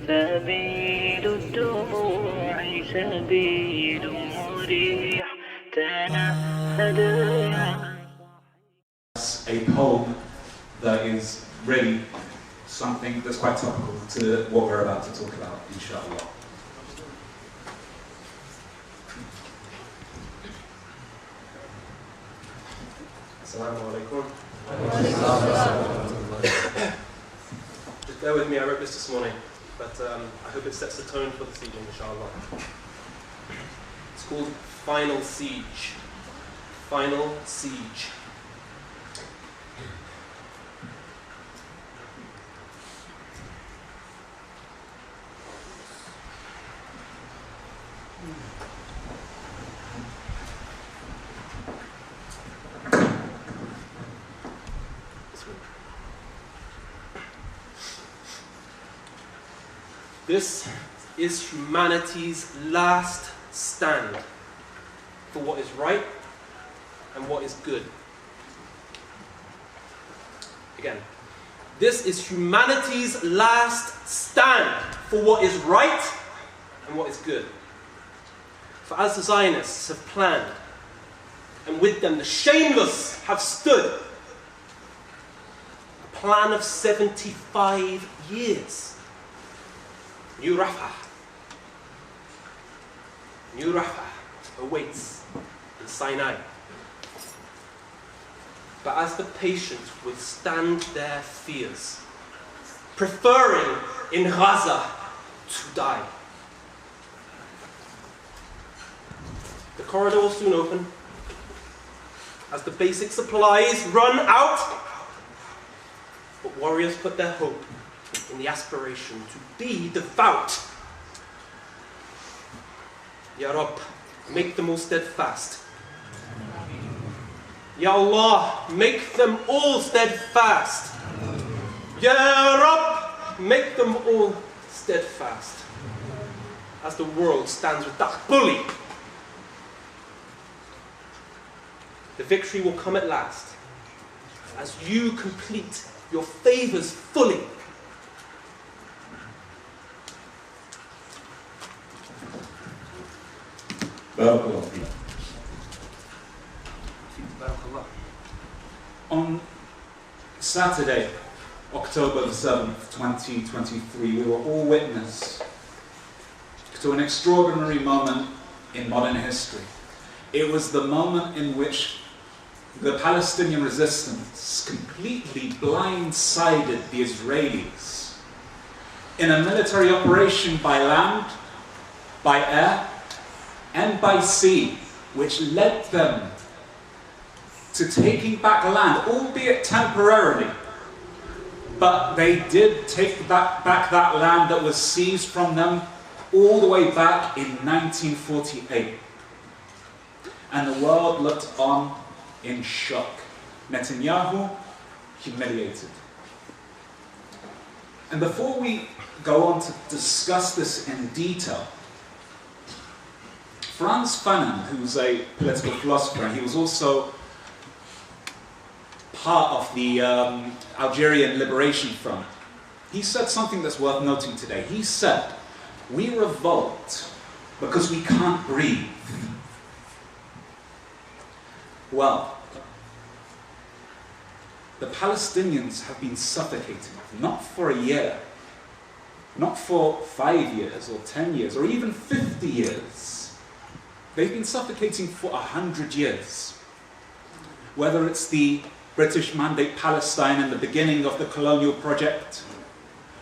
سبيل الدموع سبيل مريح تنهد a poem that is really something that's quite topical to what we're about to talk about, inshallah. Assalamu alaikum. Just bear with me, I wrote this morning, but I hope it sets the tone for this evening, inshallah. It's called Final Siege. Final Siege. This is humanity's last stand for what is right and what is good. Again, this is humanity's last stand for what is right and what is good. For as the Zionists have planned, and with them the shameless have stood, a plan of 75 years. New Rafah awaits in Sinai. But as the patient withstand their fears, preferring in Gaza to die. The corridor will soon open as the basic supplies run out. But warriors put their hope in the aspiration to be devout. Ya Rabb, make them all steadfast. Ya Allah, make them all steadfast. Ya Rabb, make them all steadfast. As the world stands with that bully, the victory will come at last, as you complete your favors fully. On Saturday, October the 7th, 2023, we were all witness to an extraordinary moment in modern history. It was the moment in which the Palestinian resistance completely blindsided the Israelis in a military operation by land, by air, and by sea, which led them to taking back land, albeit temporarily. But they did take back that land that was seized from them all the way back in 1948. And the world looked on in shock. Netanyahu humiliated. And before we go on to discuss this in detail, Frantz Fanon, who's a political philosopher, and he was also part of the Algerian Liberation Front, he said something that's worth noting today. He said, "We revolt because we can't breathe." Well, the Palestinians have been suffocating, not for a year, not for 5 years or 10 years or even 50 years. They've been suffocating for 100 years. Whether it's the British Mandate Palestine and the beginning of the colonial project,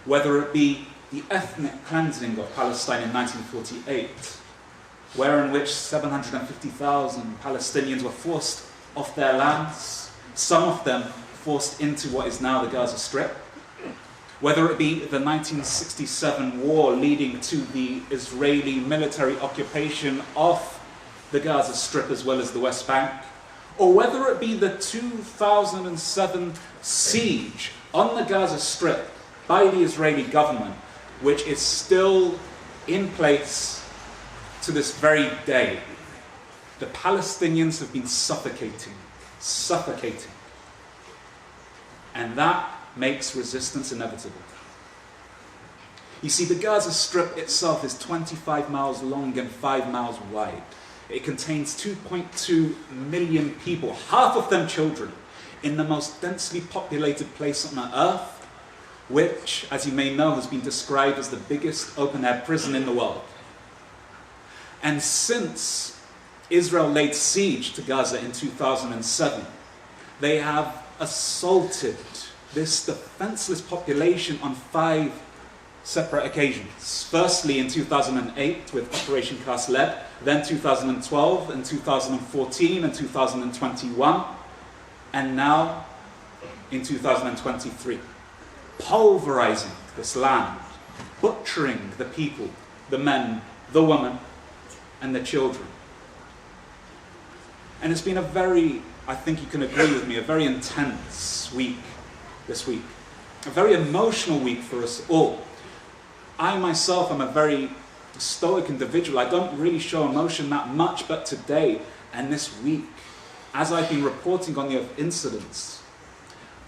whether it be the ethnic cleansing of Palestine in 1948, wherein which 750,000 Palestinians were forced off their lands, some of them forced into what is now the Gaza Strip, whether it be the 1967 war leading to the Israeli military occupation of the Gaza Strip as well as the West Bank, or whether it be the 2007 siege on the Gaza Strip by the Israeli government, which is still in place to this very day. The Palestinians have been suffocating. And that makes resistance inevitable. You see, the Gaza Strip itself is 25 miles long and 5 miles wide. It contains 2.2 million people, half of them children, in the most densely populated place on earth, which, as you may know, has been described as the biggest open-air prison in the world. And since Israel laid siege to Gaza in 2007, they have assaulted this defenseless population on 5 separate occasions. Firstly in 2008 with Operation Cast Lead, then 2012 and 2014 and 2021, and now in 2023. Pulverizing this land, butchering the people, the men, the women, and the children. And it's been a very, I think you can agree with me, a very intense week this week. A very emotional week for us all. I myself am a very stoic individual. I don't really show emotion that much, but today and this week, as I've been reporting on the incidents,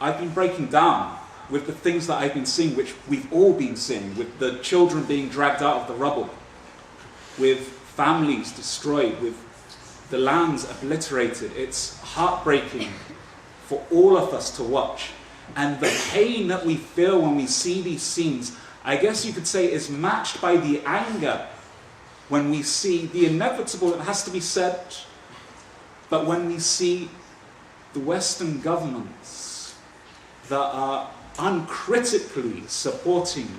I've been breaking down with the things that I've been seeing, which we've all been seeing, with the children being dragged out of the rubble, with families destroyed, with the lands obliterated. It's heartbreaking for all of us to watch. And the pain that we feel when we see these scenes, I guess you could say, is matched by the anger when we see the inevitable, it has to be said, but when we see the Western governments that are uncritically supporting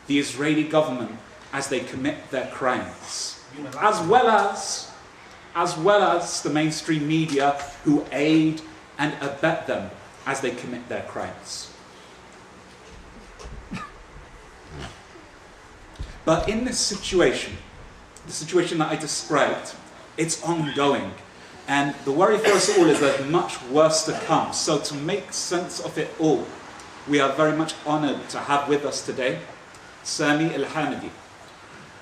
the Israeli government as they commit their crimes, as well as the mainstream media who aid and abet them as they commit their crimes. But in this situation, the situation that I described, it's ongoing. And the worry for us all is there's much worse to come. So to make sense of it all, we are very much honored to have with us today Sami Hamdi.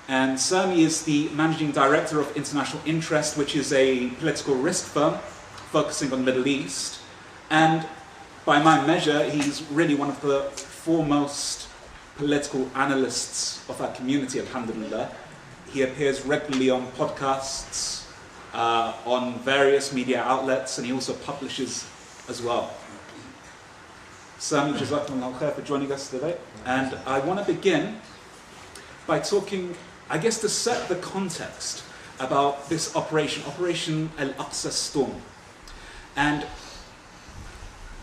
And Sami is the managing director of International Interest, which is a political risk firm focusing on the Middle East. And by my measure, he's really one of the foremost political analysts of our community, alhamdulillah. He appears regularly on podcasts, on various media outlets, and he also publishes as well. Sami, jazakumullah khair for joining us today. And I want to begin by talking, I guess, to set the context about this Operation Al-Aqsa Storm. And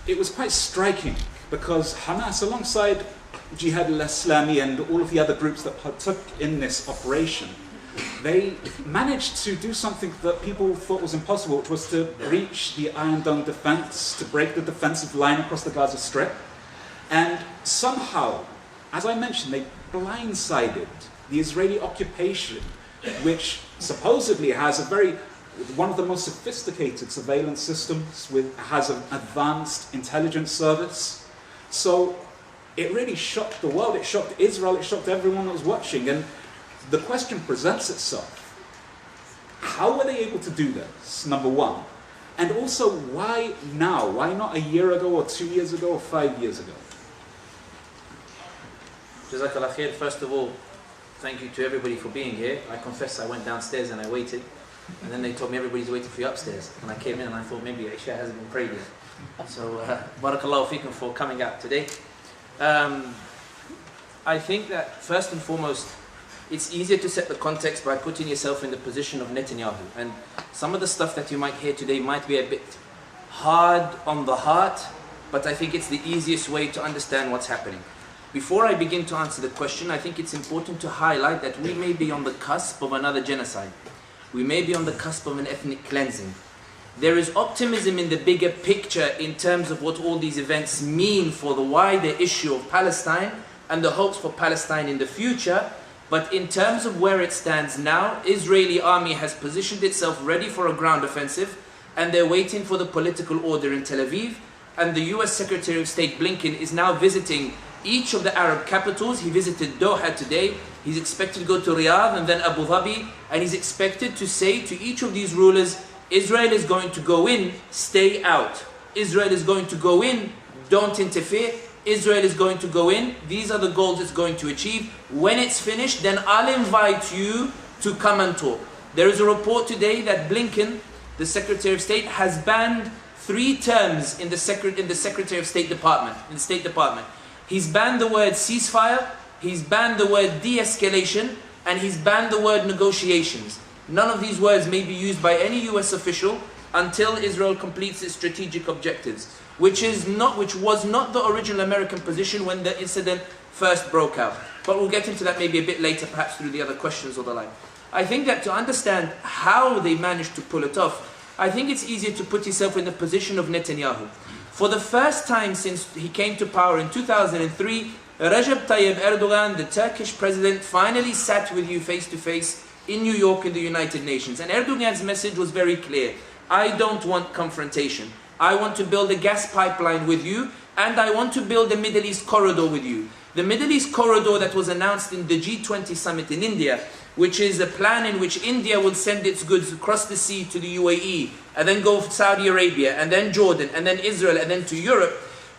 it was quite striking because Hamas, alongside Jihad al-Islami and all of the other groups that partook in this operation, they managed to do something that people thought was impossible, which was to breach the Iron Dome defense, to break the defensive line across the Gaza Strip. And somehow, as I mentioned, they blindsided the Israeli occupation, which supposedly has one of the most sophisticated surveillance systems, has an advanced intelligence service. So it really shocked the world, it shocked Israel, it shocked everyone that was watching. And the question presents itself, how were they able to do this, number one? And also, why now? Why not a year ago or 2 years ago or 5 years ago? Jazakallah khair. First of all, thank you to everybody for being here. I confess I went downstairs and I waited, and then they told me everybody's waiting for you upstairs. And I came in and I thought maybe Isha hasn't been prayed yet. So, barakallahu feekum for coming out today. I think that first and foremost, it's easier to set the context by putting yourself in the position of Netanyahu. And some of the stuff that you might hear today might be a bit hard on the heart, but I think it's the easiest way to understand what's happening. Before I begin to answer the question, I think it's important to highlight that we may be on the cusp of another genocide. We may be on the cusp of an ethnic cleansing. There is optimism in the bigger picture in terms of what all these events mean for the wider issue of Palestine and the hopes for Palestine in the future. But in terms of where it stands now, Israeli army has positioned itself ready for a ground offensive, and they're waiting for the political order in Tel Aviv. And the US Secretary of State Blinken is now visiting each of the Arab capitals. He visited Doha today. He's expected to go to Riyadh and then Abu Dhabi. And he's expected to say to each of these rulers, Israel is going to go in, stay out. Israel is going to go in, don't interfere. Israel is going to go in. These are the goals it's going to achieve. When it's finished, then I'll invite you to come and talk. There is a report today that Blinken, the Secretary of State, has banned 3 terms in the Secretary of State Department, in the State Department. He's banned the word ceasefire, he's banned the word de-escalation, and he's banned the word negotiations. None of these words may be used by any US official until Israel completes its strategic objectives, which was not the original American position when the incident first broke out. But we'll get into that maybe a bit later, perhaps through the other questions or the like. I think that to understand how they managed to pull it off, I think it's easier to put yourself in the position of Netanyahu. For the first time since he came to power in 2003, Recep Tayyip Erdogan, the Turkish president, finally sat with you face to face in New York in the United Nations. And Erdogan's message was very clear. I don't want confrontation. I want to build a gas pipeline with you, and I want to build a Middle East corridor with you. The Middle East corridor that was announced in the G20 summit in India, which is a plan in which India will send its goods across the sea to the UAE, and then go to Saudi Arabia, and then Jordan, and then Israel, and then to Europe.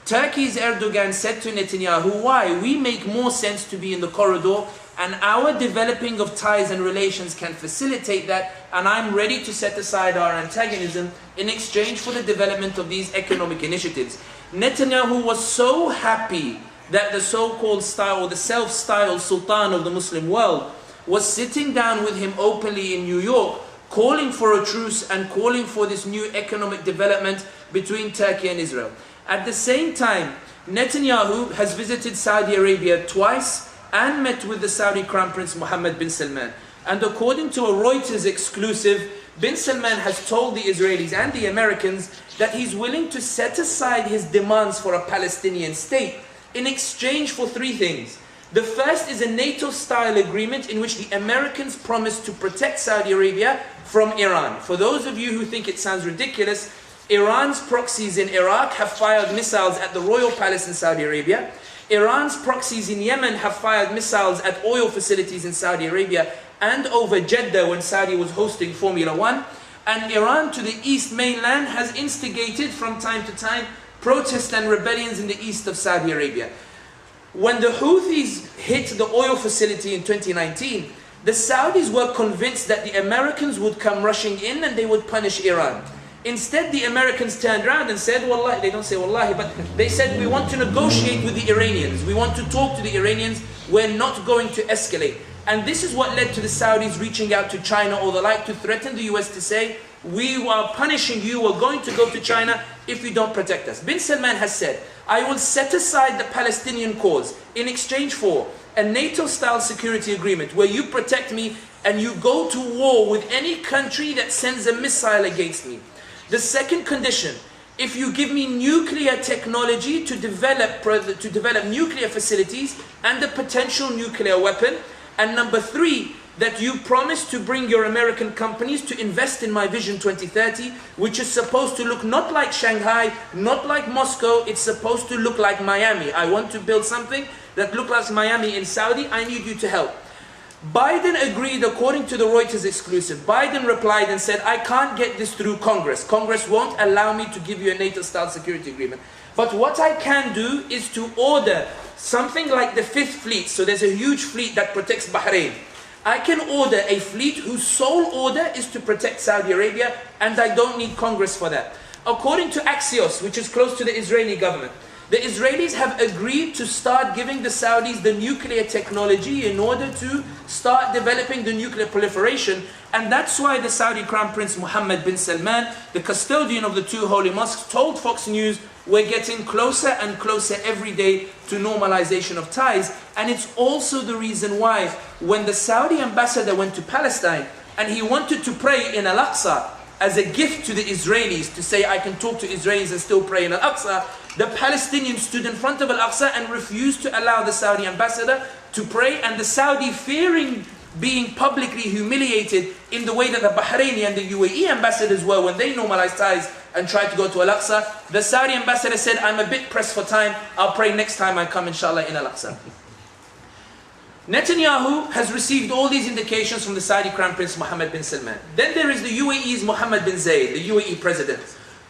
Turkey's Erdogan said to Netanyahu, why? We make more sense to be in the corridor, and our developing of ties and relations can facilitate that, and I'm ready to set aside our antagonism in exchange for the development of these economic initiatives. Netanyahu was so happy that the so-called style, or the self-styled Sultan of the Muslim world, was sitting down with him openly in New York, calling for a truce and calling for this new economic development between Turkey and Israel. At the same time, Netanyahu has visited Saudi Arabia twice and met with the Saudi Crown Prince Mohammed bin Salman. And according to a Reuters exclusive, bin Salman has told the Israelis and the Americans that he's willing to set aside his demands for a Palestinian state in exchange for 3 things. The first is a NATO-style agreement in which the Americans promise to protect Saudi Arabia from Iran. For those of you who think it sounds ridiculous, Iran's proxies in Iraq have fired missiles at the royal palace in Saudi Arabia. Iran's proxies in Yemen have fired missiles at oil facilities in Saudi Arabia and over Jeddah when Saudi was hosting Formula 1. And Iran to the east mainland has instigated from time to time protests and rebellions in the east of Saudi Arabia. When the Houthis hit the oil facility in 2019, the Saudis were convinced that the Americans would come rushing in and they would punish Iran. Instead, the Americans turned around and said, Wallahi, they don't say Wallahi, but they said, we want to negotiate with the Iranians. We want to talk to the Iranians. We're not going to escalate. And this is what led to the Saudis reaching out to China or the like to threaten the US to say, we are punishing you, we're going to go to China if you don't protect us. Bin Salman has said, I will set aside the Palestinian cause in exchange for a NATO-style security agreement where you protect me and you go to war with any country that sends a missile against me. The second condition, if you give me nuclear technology to develop nuclear facilities and a potential nuclear weapon. And number 3, that you promise to bring your American companies to invest in my Vision 2030, which is supposed to look not like Shanghai, not like Moscow, it's supposed to look like Miami. I want to build something that looks like Miami in Saudi, I need you to help. Biden agreed, according to the Reuters exclusive. Biden replied and said, I can't get this through Congress. Congress won't allow me to give you a NATO-style security agreement. But what I can do is to order something like the 5th fleet. So there's a huge fleet that protects Bahrain. I can order a fleet whose sole order is to protect Saudi Arabia, and I don't need Congress for that. According to Axios, which is close to the Israeli government, the Israelis have agreed to start giving the Saudis the nuclear technology in order to start developing the nuclear proliferation. And that's why the Saudi Crown Prince Mohammed bin Salman, the custodian of the 2 holy mosques, told Fox News, we're getting closer and closer every day to normalization of ties. And it's also the reason why when the Saudi ambassador went to Palestine and he wanted to pray in Al-Aqsa as a gift to the Israelis to say, I can talk to Israelis and still pray in Al-Aqsa, the Palestinians stood in front of Al-Aqsa and refused to allow the Saudi ambassador to pray. And the Saudi, fearing being publicly humiliated in the way that the Bahraini and the UAE ambassadors were when they normalized ties and tried to go to Al-Aqsa, the Saudi ambassador said, I'm a bit pressed for time, I'll pray next time I come inshallah in Al-Aqsa. Netanyahu has received all these indications from the Saudi Crown Prince Mohammed bin Salman. Then there is the UAE's Mohammed bin Zayed, the UAE president,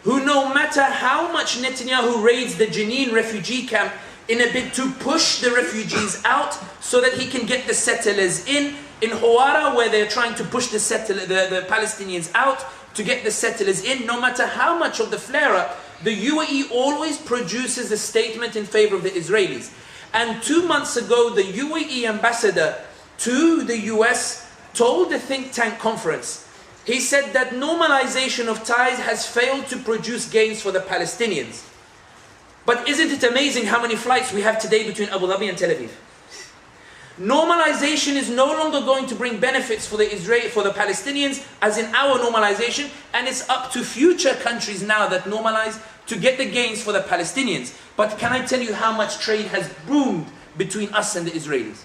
who no matter how much Netanyahu raids the Jenin refugee camp in a bid to push the refugees out so that he can get the settlers in Hawara, where they're trying to push the Palestinians out to get the settlers in. No matter how much of the flare-up, the UAE always produces a statement in favor of the Israelis. And 2 months ago, the UAE ambassador to the US told the think tank conference, he said that normalization of ties has failed to produce gains for the Palestinians. But isn't it amazing how many flights we have today between Abu Dhabi and Tel Aviv? Normalization is no longer going to bring benefits for the Palestinians as in our normalization, and it's up to future countries now that normalize to get the gains for the Palestinians. But can I tell you how much trade has boomed between us and the Israelis?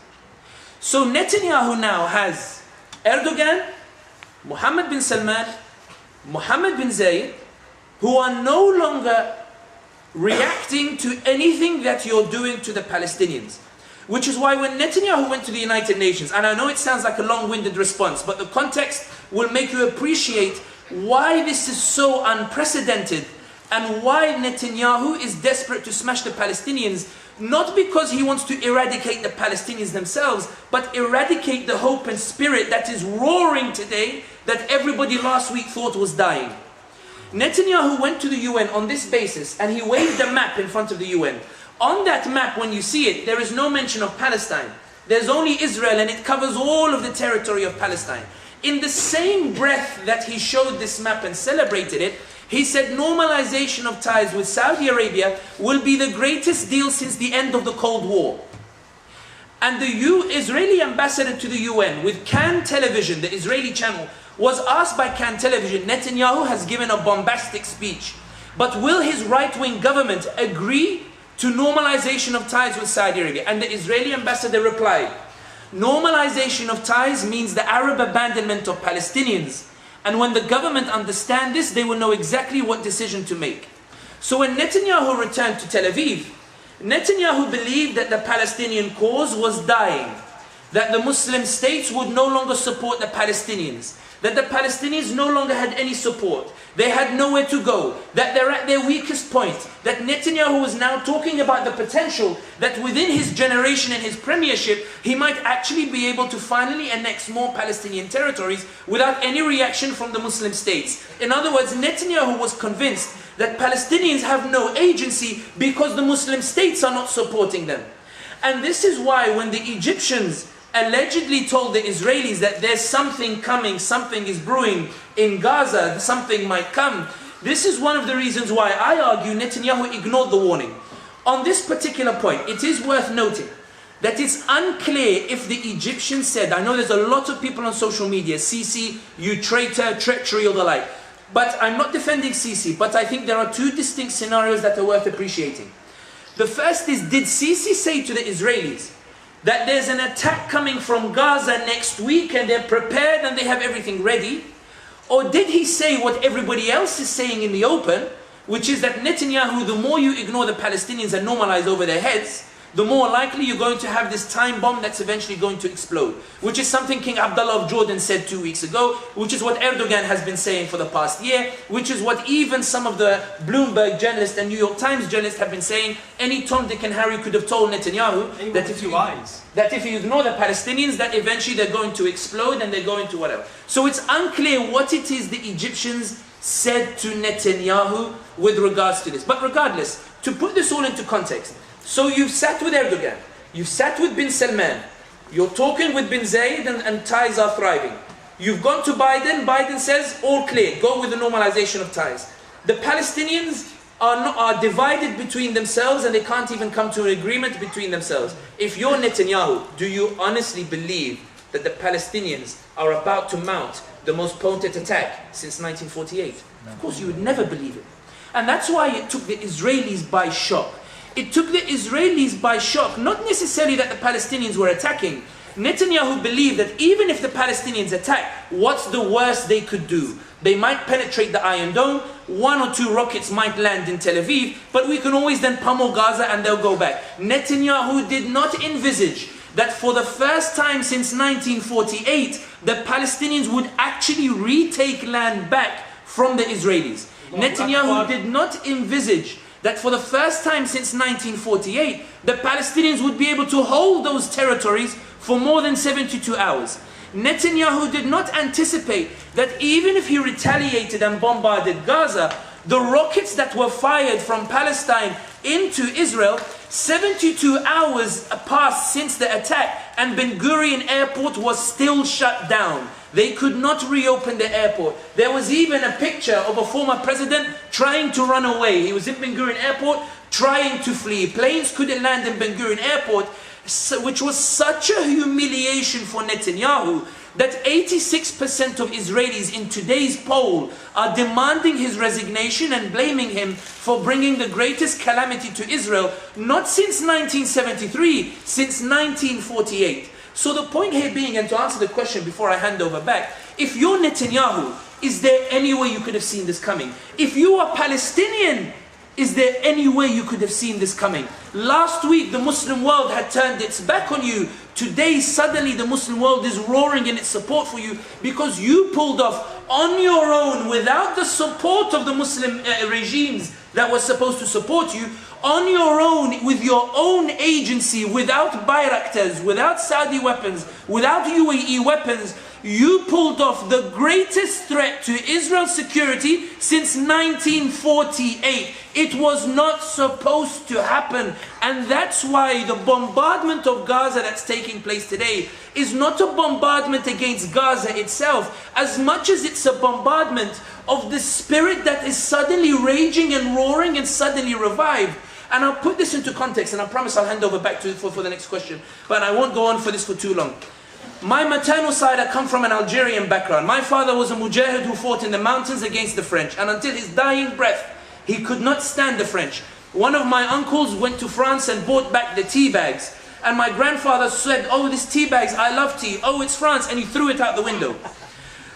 So Netanyahu now has Erdogan, Mohammed bin Salman, Mohammed bin Zayed, who are no longer reacting to anything that you're doing to the Palestinians. Which is why when Netanyahu went to the United Nations, and I know it sounds like a long-winded response, but the context will make you appreciate why this is so unprecedented and why Netanyahu is desperate to smash the Palestinians, not because he wants to eradicate the Palestinians themselves, but eradicate the hope and spirit that is roaring today that everybody last week thought was dying. Netanyahu went to the UN on this basis, and he waved a map in front of the UN. On that map, when you see it, there is no mention of Palestine. There's only Israel, and it covers all of the territory of Palestine. In the same breath that he showed this map and celebrated it, he said normalization of ties with Saudi Arabia will be the greatest deal since the end of the Cold War. And the Israeli ambassador to the UN with Cannes Television, the Israeli channel, was asked by Cannes Television, Netanyahu has given a bombastic speech, but will his right-wing government agree to normalization of ties with Saudi Arabia? And the Israeli ambassador replied, normalization of ties means the Arab abandonment of Palestinians. And when the government understand this, they will know exactly what decision to make. So when Netanyahu returned to Tel Aviv, Netanyahu believed that the Palestinian cause was dying, that the Muslim states would no longer support the Palestinians, that the Palestinians no longer had any support, they had nowhere to go, that they're at their weakest point, that Netanyahu was now talking about the potential that within his generation and his premiership, he might actually be able to finally annex more Palestinian territories without any reaction from the Muslim states. In other words, Netanyahu was convinced that Palestinians have no agency because the Muslim states are not supporting them. And this is why when the Egyptians allegedly told the Israelis that there's something coming, something is brewing in Gaza, something might come, this is one of the reasons why I argue Netanyahu ignored the warning. On this particular point, it is worth noting that it's unclear if the Egyptians said, I know there's a lot of people on social media, Sisi, you traitor, treachery or the like, but I'm not defending Sisi, but I think there are two distinct scenarios that are worth appreciating. The first is, did Sisi say to the Israelis that there's an attack coming from Gaza next week and they're prepared and they have everything ready? Or did he say what everybody else is saying in the open, which is that Netanyahu, the more you ignore the Palestinians and normalize over their heads, the more likely you're going to have this time bomb that's eventually going to explode. Which is something King Abdullah of Jordan said 2 weeks ago, which is what Erdogan has been saying for the past year, which is what even some of the Bloomberg journalists and New York Times journalists have been saying. Any Tom, Dick and Harry could have told Netanyahu that if you ignore the Palestinians, that eventually they're going to explode and they're going to whatever. So it's unclear what it is the Egyptians said to Netanyahu with regards to this. But regardless, to put this all into context, so you've sat with Erdogan, you've sat with bin Salman, you're talking with bin Zayed and ties are thriving. You've gone to Biden, Biden says all clear, go with the normalization of ties. The Palestinians are divided between themselves and they can't even come to an agreement between themselves. If you're Netanyahu, do you honestly believe that the Palestinians are about to mount the most potent attack since 1948? No. Of course you would never believe it. And that's why it took the Israelis by shock. It took the Israelis by shock, not necessarily that the Palestinians were attacking. Netanyahu believed that even if the Palestinians attack, what's the worst they could do? They might penetrate the Iron Dome, 1 or 2 rockets might land in Tel Aviv, but we can always then pummel Gaza and they'll go back. Netanyahu did not envisage that for the first time since 1948, the Palestinians would actually retake land back from the Israelis. Netanyahu did not envisage that for the first time since 1948, the Palestinians would be able to hold those territories for more than 72 hours. Netanyahu did not anticipate that even if he retaliated and bombarded Gaza, the rockets that were fired from Palestine into Israel, 72 hours passed since the attack and Ben Gurion airport was still shut down. They could not reopen the airport. There was even a picture of a former president trying to run away. He was in Ben Gurion airport trying to flee. Planes couldn't land in Ben Gurion airport, which was such a humiliation for Netanyahu that 86% of Israelis in today's poll are demanding his resignation and blaming him for bringing the greatest calamity to Israel, not since 1973, since 1948. So the point here being, and to answer the question before I hand over back, if you're Netanyahu, is there any way you could have seen this coming? If you are Palestinian, is there any way you could have seen this coming? Last week, the Muslim world had turned its back on you. Today, suddenly, the Muslim world is roaring in its support for you because you pulled off on your own, without the support of the Muslim regimes that were supposed to support you, on your own, with your own agency, without Bayraktars, without Saudi weapons, without UAE weapons, you pulled off the greatest threat to Israel's security since 1948. It was not supposed to happen. And that's why the bombardment of Gaza that's taking place today is not a bombardment against Gaza itself, as much as it's a bombardment of the spirit that is suddenly raging and roaring and suddenly revived. And I'll put this into context, and I promise I'll hand over back to for the next question, but I won't go on for this for too long. My maternal side, I come from an Algerian background. My father was a mujahid who fought in the mountains against the French, and until his dying breath, he could not stand the French. One of my uncles went to France and bought back the tea bags, and my grandfather said, "Oh, this tea bags, I love tea. Oh, it's France," and he threw it out the window.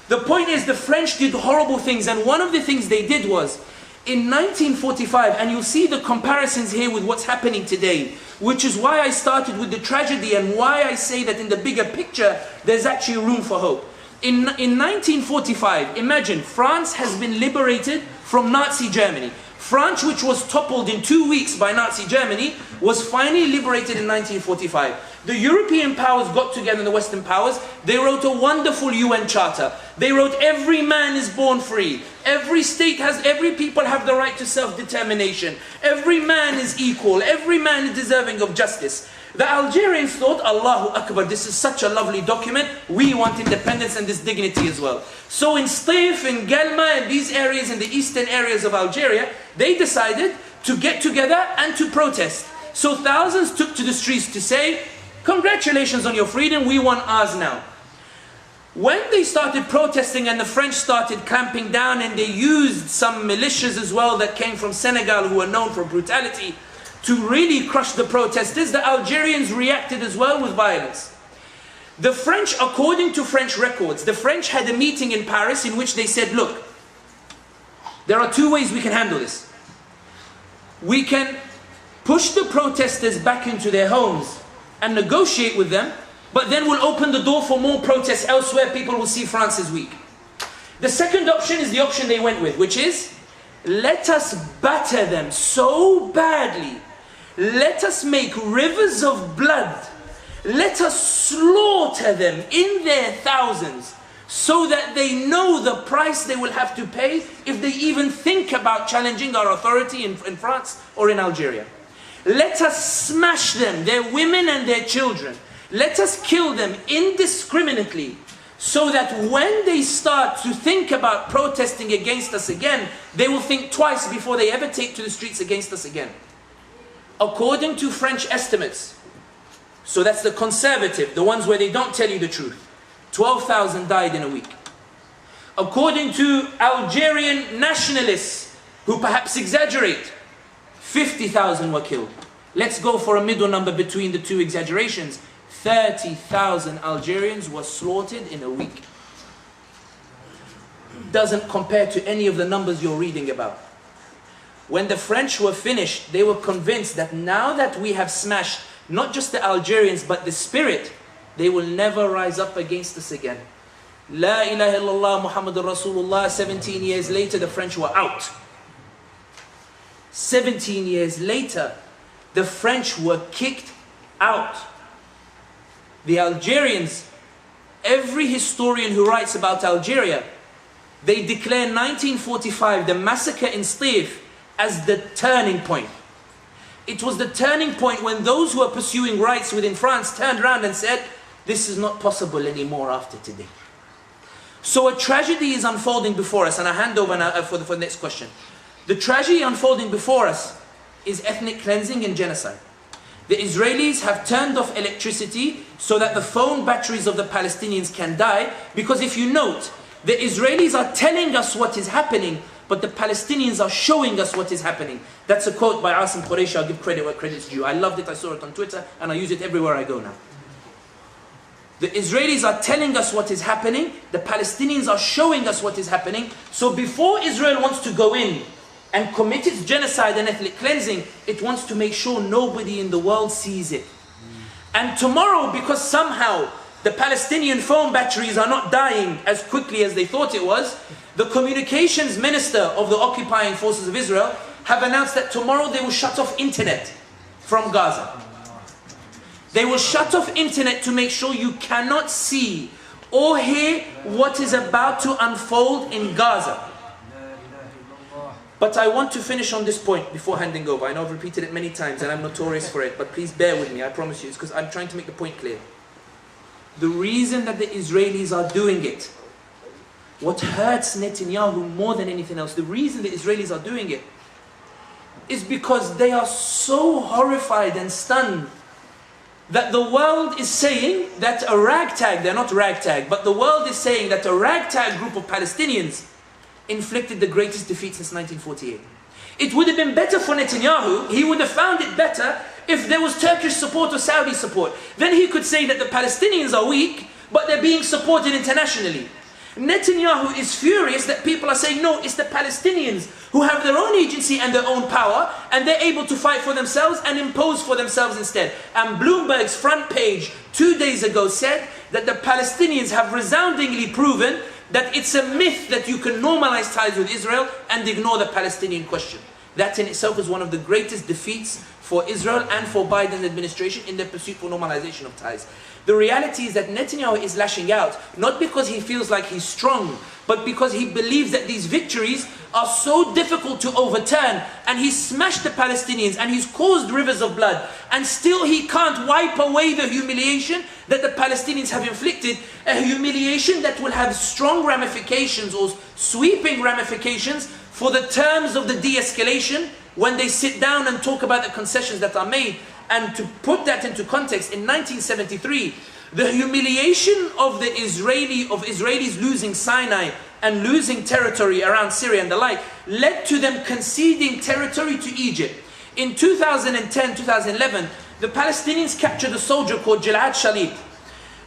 The point is, the French did horrible things, and one of the things they did was, in 1945, and you'll see the comparisons here with what's happening today, which is why I started with the tragedy and why I say that in the bigger picture, there's actually room for hope. In 1945, imagine, France has been liberated from Nazi Germany. France, which was toppled in 2 weeks by Nazi Germany, was finally liberated in 1945. The European powers got together, the Western powers, they wrote a wonderful UN charter. They wrote, every man is born free. Every people have the right to self-determination. Every man is equal. Every man is deserving of justice. The Algerians thought, Allahu Akbar, this is such a lovely document. We want independence and this dignity as well. So in Stif, in Gelma, and these areas, in the eastern areas of Algeria, they decided to get together and to protest. So thousands took to the streets to say, congratulations on your freedom, we want ours now. When they started protesting and the French started clamping down, and they used some militias as well that came from Senegal who were known for brutality to really crush the protesters, the Algerians reacted as well with violence. The French, according to French records, the French had a meeting in Paris in which they said, look, there are two ways we can handle this. We can push the protesters back into their homes and negotiate with them, but then we'll open the door for more protests elsewhere. People will see France is weak. The second option is the option they went with, which is, let us batter them so badly, let us make rivers of blood, let us slaughter them in their thousands, so that they know the price they will have to pay if they even think about challenging our authority in France or in Algeria. Let us smash them, their women and their children. Let us kill them indiscriminately, so that when they start to think about protesting against us again, they will think twice before they ever take to the streets against us again. According to French estimates, so that's the conservative, the ones where they don't tell you the truth, 12,000 died in a week. According to Algerian nationalists, who perhaps exaggerate, 50,000 were killed. Let's go for a middle number between the two exaggerations. 30,000 Algerians were slaughtered in a week. Doesn't compare to any of the numbers you're reading about. When the French were finished, they were convinced that now that we have smashed not just the Algerians but the spirit, they will never rise up against us again. La ilaha illallah Muhammadur Rasulullah. 17 years later, the French were out. 17 years later, the French were kicked out. The Algerians, every historian who writes about Algeria, they declare 1945, the massacre in Stif, as the turning point. It was the turning point when those who were pursuing rights within France turned around and said, this is not possible anymore after today. So a tragedy is unfolding before us, and I hand over now for the next question. The tragedy unfolding before us is ethnic cleansing and genocide. The Israelis have turned off electricity so that the phone batteries of the Palestinians can die, because if you note, the Israelis are telling us what is happening, but the Palestinians are showing us what is happening. That's a quote by Asim Qureshi. I'll give credit where credit's due. I loved it, I saw it on Twitter, and I use it everywhere I go now. The Israelis are telling us what is happening, the Palestinians are showing us what is happening. So before Israel wants to go in and commit its genocide and ethnic cleansing, it wants to make sure nobody in the world sees it. And tomorrow, because somehow the Palestinian phone batteries are not dying as quickly as they thought it was, the communications minister of the occupying forces of Israel have announced that tomorrow they will shut off internet from Gaza. They will shut off internet to make sure you cannot see or hear what is about to unfold in Gaza. But I want to finish on this point before handing over. I know I've repeated it many times and I'm notorious for it, but please bear with me, I promise you. It's because I'm trying to make the point clear. The reason that the Israelis are doing it, what hurts Netanyahu more than anything else, the reason the Israelis are doing it is because they are so horrified and stunned that the world is saying that a ragtag, they're not ragtag, but the world is saying that a ragtag group of Palestinians inflicted the greatest defeat since 1948. It would have been better for Netanyahu, he would have found it better if there was Turkish support or Saudi support. Then he could say that the Palestinians are weak, but they're being supported internationally. Netanyahu is furious that people are saying, no, it's the Palestinians who have their own agency and their own power, and they're able to fight for themselves and impose for themselves instead. And Bloomberg's front page 2 days ago said that the Palestinians have resoundingly proven that it's a myth that you can normalize ties with Israel and ignore the Palestinian question. That in itself is one of the greatest defeats for Israel and for Biden's administration in their pursuit for normalization of ties. The reality is that Netanyahu is lashing out, not because he feels like he's strong, but because he believes that these victories are so difficult to overturn, and he's smashed the Palestinians and he's caused rivers of blood, and still he can't wipe away the humiliation that the Palestinians have inflicted, a humiliation that will have strong ramifications or sweeping ramifications for the terms of the de-escalation when they sit down and talk about the concessions that are made. And to put that into context, in 1973, the humiliation of the Israelis losing Sinai and losing territory around Syria and the like led to them conceding territory to Egypt. In 2010, 2011, the Palestinians captured a soldier called Gilad Shalit.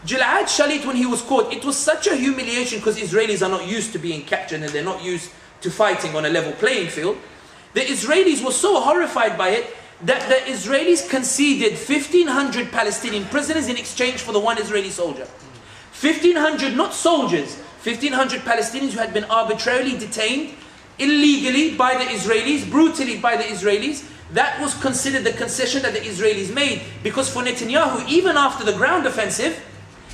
Gilad Shalit, when he was caught, it was such a humiliation because Israelis are not used to being captured and they're not used to fighting on a level playing field. The Israelis were so horrified by it that the Israelis conceded 1,500 Palestinian prisoners in exchange for the one Israeli soldier. 1,500, not soldiers, 1,500 Palestinians who had been arbitrarily detained, illegally by the Israelis, brutally by the Israelis. That was considered the concession that the Israelis made, because for Netanyahu, even after the ground offensive,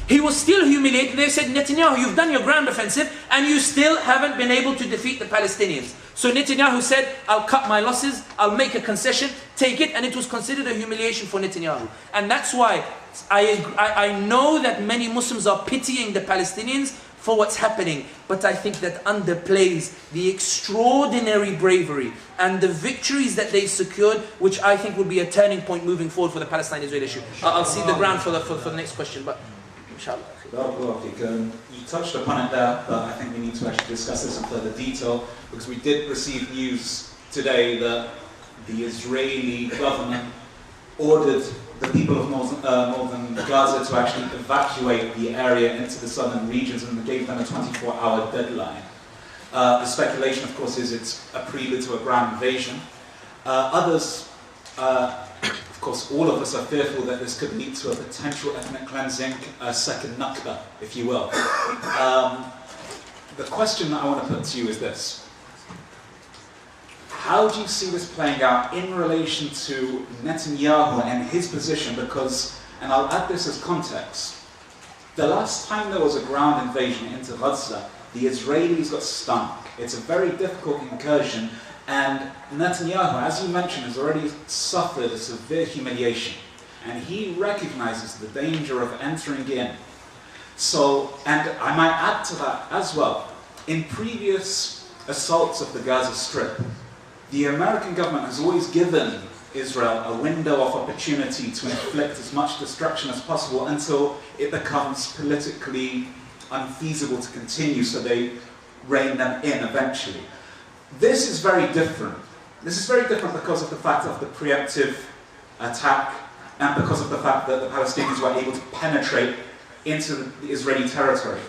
he was still humiliated. They said, Netanyahu, you've done your ground offensive and you still haven't been able to defeat the Palestinians. So Netanyahu said, I'll cut my losses, I'll make a concession, take it, and it was considered a humiliation for Netanyahu. And that's why I know that many Muslims are pitying the Palestinians for what's happening, but I think that underplays the extraordinary bravery and the victories that they secured, which I think will be a turning point moving forward for the Palestine-Israel issue. I'll see the ground for the next question, but inshallah. You touched upon it there, but I think we need to actually discuss this in further detail, because we did receive news today that the Israeli government ordered the people of northern Gaza to actually evacuate the area into the southern regions, and gave them a 24-hour deadline. The speculation, of course, is it's a prelude to a ground invasion. Others, of course, all of us are fearful that this could lead to a potential ethnic cleansing, a second Nakba, if you will. The question that I want to put to you is this. how do you see this playing out in relation to Netanyahu and his position? Because, and I'll add this as context, the last time there was a ground invasion into Gaza, the Israelis got stunk. It's a very difficult incursion, and Netanyahu, as you mentioned, has already suffered a severe humiliation, and he recognizes the danger of entering in. So, and I might add to that as well, in previous assaults of the Gaza Strip, the American government has always given Israel a window of opportunity to inflict as much destruction as possible until it becomes politically unfeasible to continue, so they rein them in eventually. This is very different. This is very different because of the fact of the preemptive attack and because of the fact that the Palestinians were able to penetrate into the Israeli territory.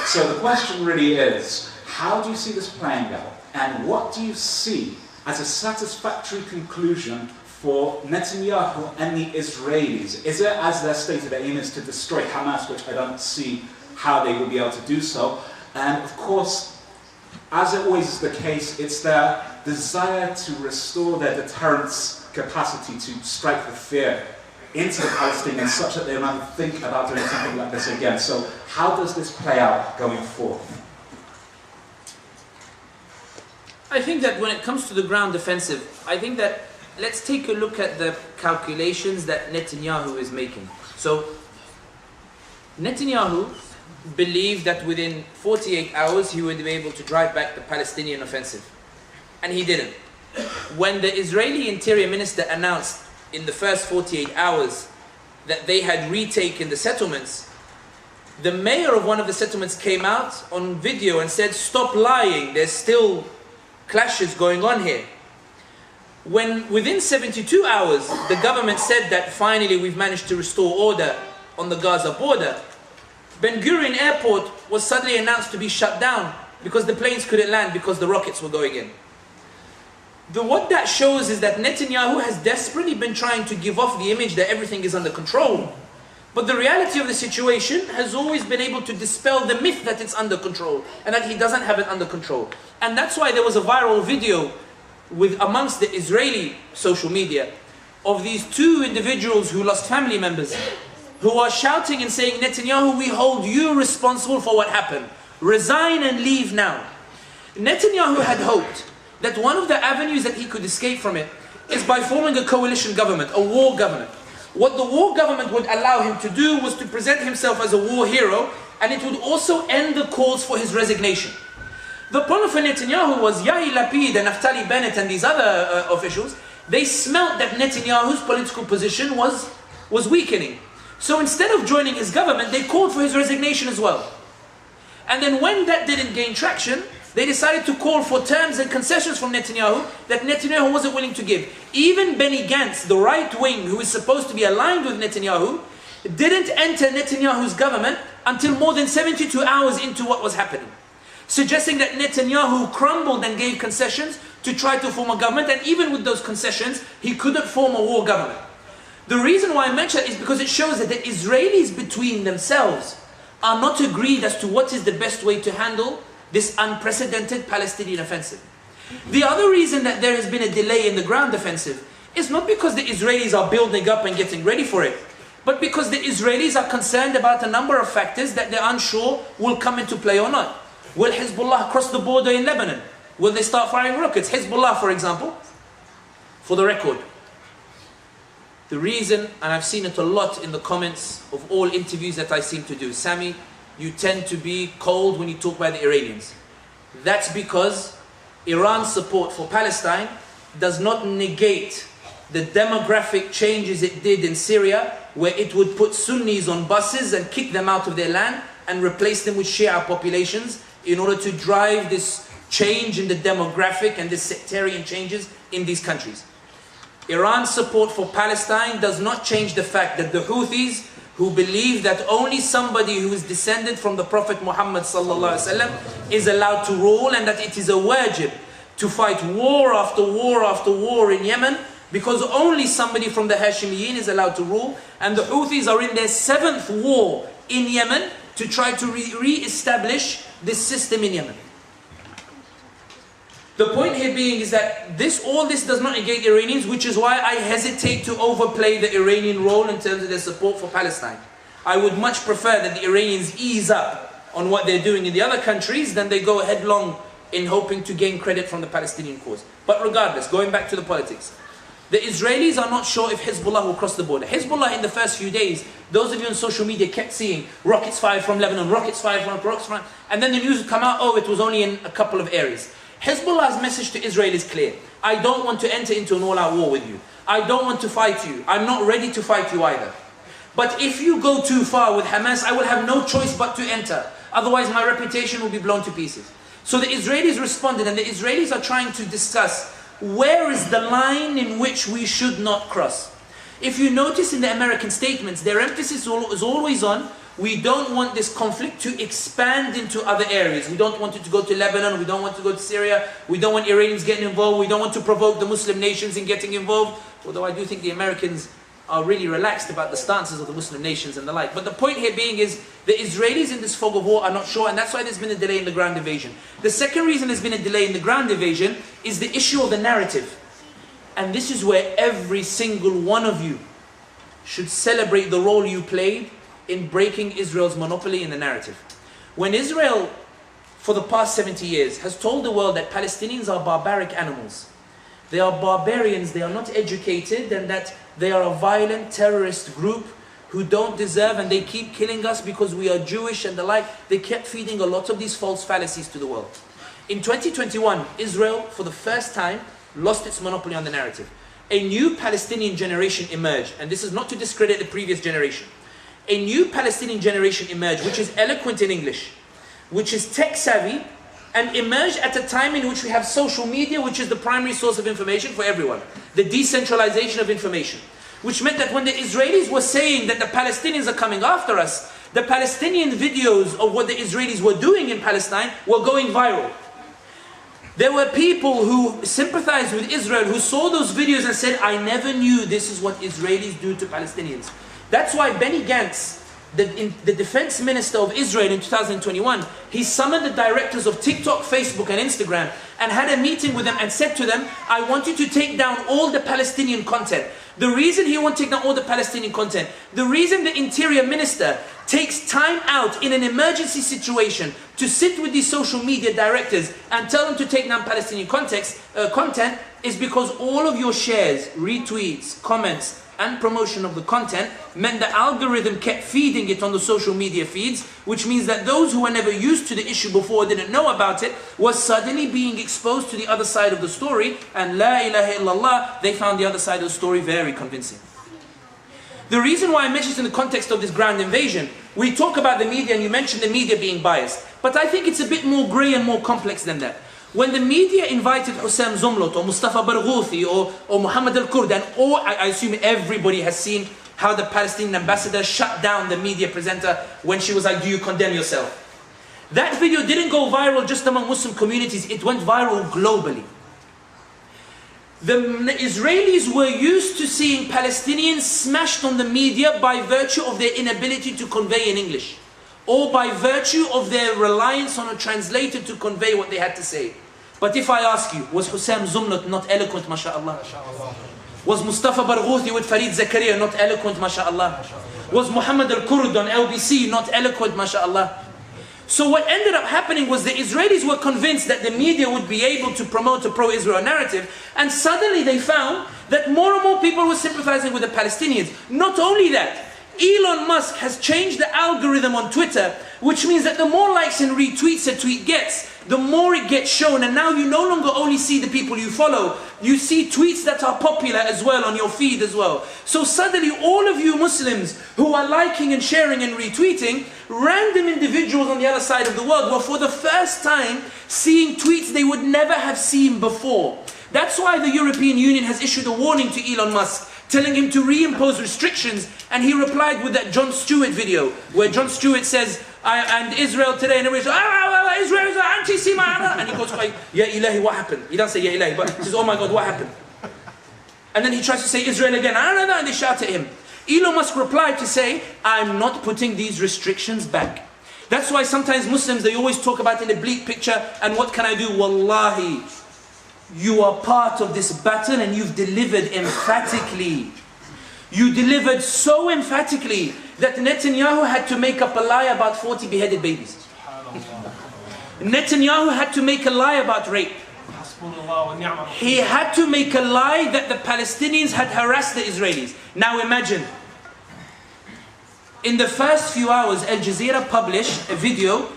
So the question really is, how do you see this playing out? And what do you see as a satisfactory conclusion for Netanyahu and the Israelis? Is it, as their stated aim is, to destroy Hamas, which I don't see how they will be able to do so? And of course, as it always is the case, it's their desire to restore their deterrence capacity, to strike the fear into the Palestinians such that they'll never think about doing something like this again. So how does this play out going forth? I think that when it comes to the ground offensive, I think that let's take a look at the calculations that Netanyahu is making. So Netanyahu believed that within 48 hours he would be able to drive back the Palestinian offensive. And he didn't. When the Israeli Interior Minister announced in the first 48 hours that they had retaken the settlements, the mayor of one of the settlements came out on video and said, "Stop lying, there's still clashes going on here." When within 72 hours the government said that finally we've managed to restore order on the Gaza border, Ben Gurion Airport was suddenly announced to be shut down because the planes couldn't land because the rockets were going in. What that shows is that Netanyahu has desperately been trying to give off the image that everything is under control. But the reality of the situation has always been able to dispel the myth that it's under control and that he doesn't have it under control. And that's why there was a viral video amongst the Israeli social media of these two individuals who lost family members, who are shouting and saying, "Netanyahu, we hold you responsible for what happened. Resign and leave now." Netanyahu had hoped that one of the avenues that he could escape from it is by forming a coalition government, a war government. What the war government would allow him to do was to present himself as a war hero, and it would also end the calls for his resignation. The problem for Netanyahu was Yair Lapid and Naftali Bennett and these other officials, they smelt that Netanyahu's political position was weakening. So instead of joining his government, they called for his resignation as well. And then when that didn't gain traction, they decided to call for terms and concessions from Netanyahu that Netanyahu wasn't willing to give. Even Benny Gantz, the right wing, who is supposed to be aligned with Netanyahu, didn't enter Netanyahu's government until more than 72 hours into what was happening, suggesting that Netanyahu crumbled and gave concessions to try to form a government, and even with those concessions, he couldn't form a war government. The reason why I mention it is because it shows that the Israelis between themselves are not agreed as to what is the best way to handle this unprecedented Palestinian offensive. The other reason that there has been a delay in the ground offensive is not because the Israelis are building up and getting ready for it, but because the Israelis are concerned about a number of factors that they're unsure will come into play or not. Will Hezbollah cross the border in Lebanon? Will they start firing rockets? Hezbollah, for example, for the record, the reason, and I've seen it a lot in the comments of all interviews that I seem to do, Sami, you tend to be cold when you talk about the Iranians. That's because Iran's support for Palestine does not negate the demographic changes it did in Syria, where it would put Sunnis on buses and kick them out of their land and replace them with Shia populations in order to drive this change in the demographic and the sectarian changes in these countries. Iran's support for Palestine does not change the fact that the Houthis, who believe that only somebody who is descended from the Prophet Muhammad ﷺ is allowed to rule, and that it is a wajib to fight war after war after war in Yemen, because only somebody from the Hashemiyin is allowed to rule, and the Houthis are in their 7th war in Yemen to try to re-establish this system in Yemen. The point here being is that all this does not negate the Iranians, which is why I hesitate to overplay the Iranian role in terms of their support for Palestine. I would much prefer that the Iranians ease up on what they're doing in the other countries than they go headlong in hoping to gain credit from the Palestinian cause. But regardless, going back to the politics, the Israelis are not sure if Hezbollah will cross the border. Hezbollah in the first few days, those of you on social media kept seeing rockets fired from Lebanon, rockets fired from, and then the news would come out, oh, it was only in a couple of areas. Hezbollah's message to Israel is clear. I don't want to enter into an all-out war with you. I don't want to fight you. I'm not ready to fight you either. But if you go too far with Hamas, I will have no choice but to enter. Otherwise, my reputation will be blown to pieces. So the Israelis responded, and the Israelis are trying to discuss where is the line in which we should not cross. If you notice in the American statements, their emphasis is always on, we don't want this conflict to expand into other areas. We don't want it to go to Lebanon. We don't want to go to Syria. We don't want Iranians getting involved. We don't want to provoke the Muslim nations in getting involved. Although I do think the Americans are really relaxed about the stances of the Muslim nations and the like. But the point here being is, the Israelis in this fog of war are not sure, and that's why there's been a delay in the ground invasion. The second reason there's been a delay in the ground invasion is the issue of the narrative. And this is where every single one of you should celebrate the role you played in breaking Israel's monopoly in the narrative. When Israel, for the past 70 years, has told the world that Palestinians are barbaric animals, they are barbarians, they are not educated, and that they are a violent terrorist group who don't deserve, and they keep killing us because we are Jewish and the like. They kept feeding a lot of these false fallacies to the world. In 2021, Israel, for the first time, lost its monopoly on the narrative. A new Palestinian generation emerged, and this is not to discredit the previous generation. A new Palestinian generation emerged, which is eloquent in English, which is tech savvy, and emerged at a time in which we have social media, which is the primary source of information for everyone. The decentralization of information. Which meant that when the Israelis were saying that the Palestinians are coming after us, the Palestinian videos of what the Israelis were doing in Palestine were going viral. There were people who sympathized with Israel who saw those videos and said, I never knew this is what Israelis do to Palestinians. That's why Benny Gantz, the defense minister of Israel in 2021, he summoned the directors of TikTok, Facebook and Instagram and had a meeting with them and said to them, I want you to take down all the Palestinian content. The reason he won't take down all the Palestinian content, the reason the interior minister takes time out in an emergency situation to sit with these social media directors and tell them to take down Palestinian content is because all of your shares, retweets, comments, and promotion of the content meant the algorithm kept feeding it on the social media feeds, which means that those who were never used to the issue before, didn't know about it, was suddenly being exposed to the other side of the story, and la ilaha illallah, they found the other side of the story very convincing. The reason why I mention this in the context of this ground invasion, we talk about the media and you mentioned the media being biased, but I think it's a bit more grey and more complex than that. When the media invited Hussam Zumlot or Mustafa Barghouthi or Muhammad al-Kurd, and I assume everybody has seen how the Palestinian ambassador shut down the media presenter when she was like, do you condemn yourself? That video didn't go viral just among Muslim communities, it went viral globally. The Israelis were used to seeing Palestinians smashed on the media by virtue of their inability to convey in English, or by virtue of their reliance on a translator to convey what they had to say. But if I ask you, was Hussam Zumlot not eloquent, mashaAllah? Was Mustafa Barghouthi with Farid Zakaria not eloquent, mashaAllah? Was Muhammad al-Kurd on LBC not eloquent, mashaAllah? So what ended up happening was the Israelis were convinced that the media would be able to promote a pro-Israel narrative, and suddenly they found that more and more people were sympathizing with the Palestinians. Not only that, Elon Musk has changed the algorithm on Twitter, which means that the more likes and retweets a tweet gets, the more it gets shown, and now you no longer only see the people you follow, you see tweets that are popular as well on your feed as well. So suddenly all of you Muslims who are liking and sharing and retweeting, random individuals on the other side of the world were for the first time seeing tweets they would never have seen before. That's why the European Union has issued a warning to Elon Musk, telling him to reimpose restrictions, and he replied with that Jon Stewart video, where Jon Stewart says, and Israel today, and everybody says, Israel is an anti-Semite, and he goes, Ya Ilahi, what happened? He doesn't say Ya Ilahi, but he says, oh my God, what happened? And then he tries to say Israel again, and they shout at him. Elon Musk replied to say, I'm not putting these restrictions back. That's why sometimes Muslims, they always talk about in a bleak picture, and what can I do? Wallahi, you are part of this battle and you've delivered emphatically. You delivered so emphatically that Netanyahu had to make up a lie about 40 beheaded babies. Netanyahu had to make a lie about rape. He had to make a lie that the Palestinians had harassed the Israelis. Now imagine, in the first few hours, Al Jazeera published a video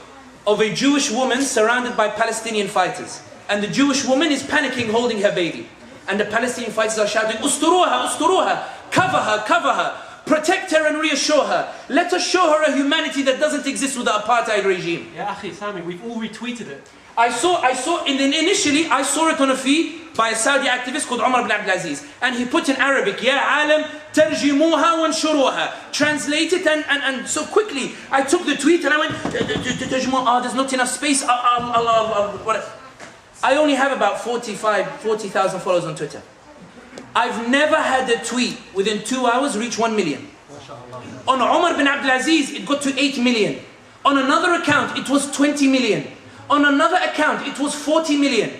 of a Jewish woman surrounded by Palestinian fighters. And the Jewish woman is panicking, holding her baby. And the Palestinian fighters are shouting, "Usturuha, usturuha, cover her, cover her, protect her and reassure her. Let us show her a humanity that doesn't exist with the apartheid regime." Yeah, Akhi, Sami, we've all retweeted it. Initially I saw it on a feed by a Saudi activist called Umar ibn Abdulaziz. And he put in Arabic, "Ya alam, tarjimuha wanshuruha." Translate it and so quickly I took the tweet and I went, there's not enough space. I only have about 40,000 followers on Twitter. I've never had a tweet within 2 hours reach 1 million. On Umar bin Abdulaziz, it got to 8 million. On another account, it was 20 million. On another account, it was 40 million.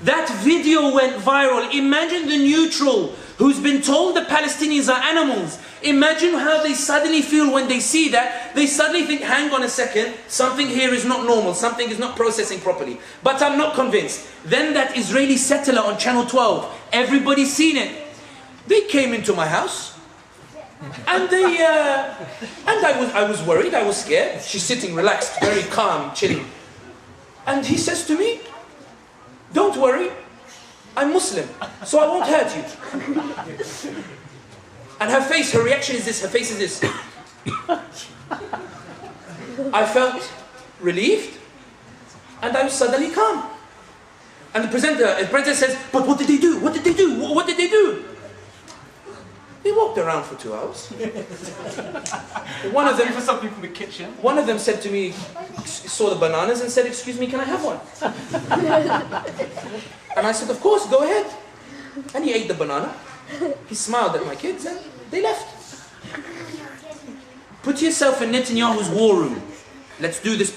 That video went viral. Imagine the neutral who's been told the Palestinians are animals. Imagine how they suddenly feel when they see that. They suddenly think, hang on a second, something here is not normal, something is not processing properly. But I'm not convinced. Then that Israeli settler on Channel 12, everybody's seen it. They came into my house. And I was worried, I was scared. She's sitting relaxed, very calm, chilling. And he says to me, "Don't worry, I'm Muslim, so I won't hurt you." And her reaction is this, her face is this. I felt relieved, and I was suddenly calm. And the presenter says, "But what did they do? What did they do? What did they do?" They walked around for 2 hours. One of them for something from the kitchen. One of them said to me, saw the bananas and said, "Excuse me, can I have one?" And I said, "Of course, go ahead." And he ate the banana. He smiled at my kids and they left. Put yourself in Netanyahu's war room. Let's do this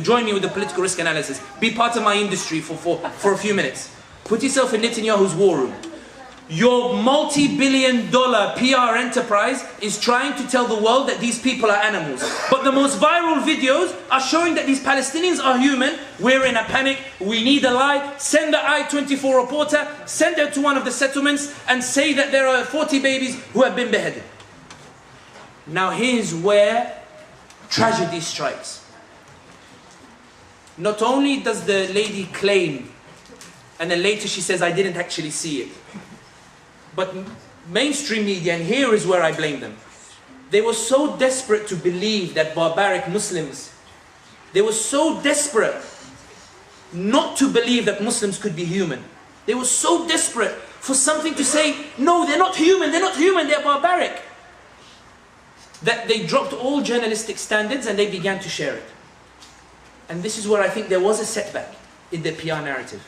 join me with the political risk analysis. Be part of my industry for a few minutes. Put yourself in Netanyahu's war room. Your multi-billion-dollar PR enterprise is trying to tell the world that these people are animals. But the most viral videos are showing that these Palestinians are human. We're in a panic. We need a lie. Send the I-24 reporter. Send her to one of the settlements and say that there are 40 babies who have been beheaded. Now here's where tragedy strikes. Not only does the lady claim, and then later she says, "I didn't actually see it." But mainstream media, and here is where I blame them, they were so desperate to believe that barbaric Muslims, they were so desperate not to believe that Muslims could be human. They were so desperate for something to say, "No, they're not human, they're barbaric," that they dropped all journalistic standards and they began to share it. And this is where I think there was a setback in the PR narrative.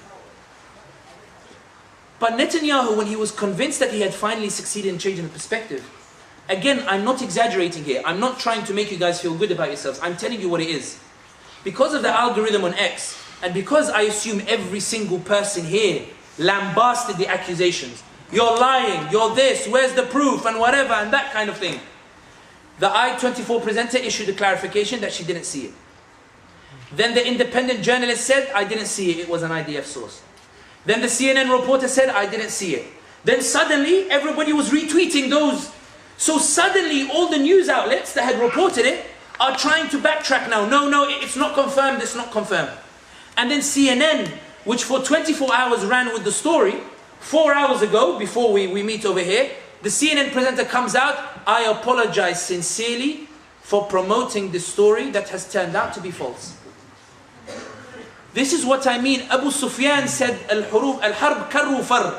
But Netanyahu, when he was convinced that he had finally succeeded in changing the perspective, again, I'm not exaggerating here. I'm not trying to make you guys feel good about yourselves. I'm telling you what it is. Because of the algorithm on X, and because I assume every single person here lambasted the accusations. You're lying, you're this, where's the proof, and whatever, and that kind of thing. The I-24 presenter issued a clarification that she didn't see it. Then the independent journalist said, "I didn't see it, it was an IDF source." Then the CNN reporter said, "I didn't see it." Then suddenly, everybody was retweeting those. So suddenly, all the news outlets that had reported it are trying to backtrack now. No, it's not confirmed, it's not confirmed. And then CNN, which for 24 hours ran with the story, 4 hours ago, before we meet over here, the CNN presenter comes out, "I apologize sincerely for promoting this story that has turned out to be false." This is what I mean. Abu Sufyan said, "Al-harb karru far."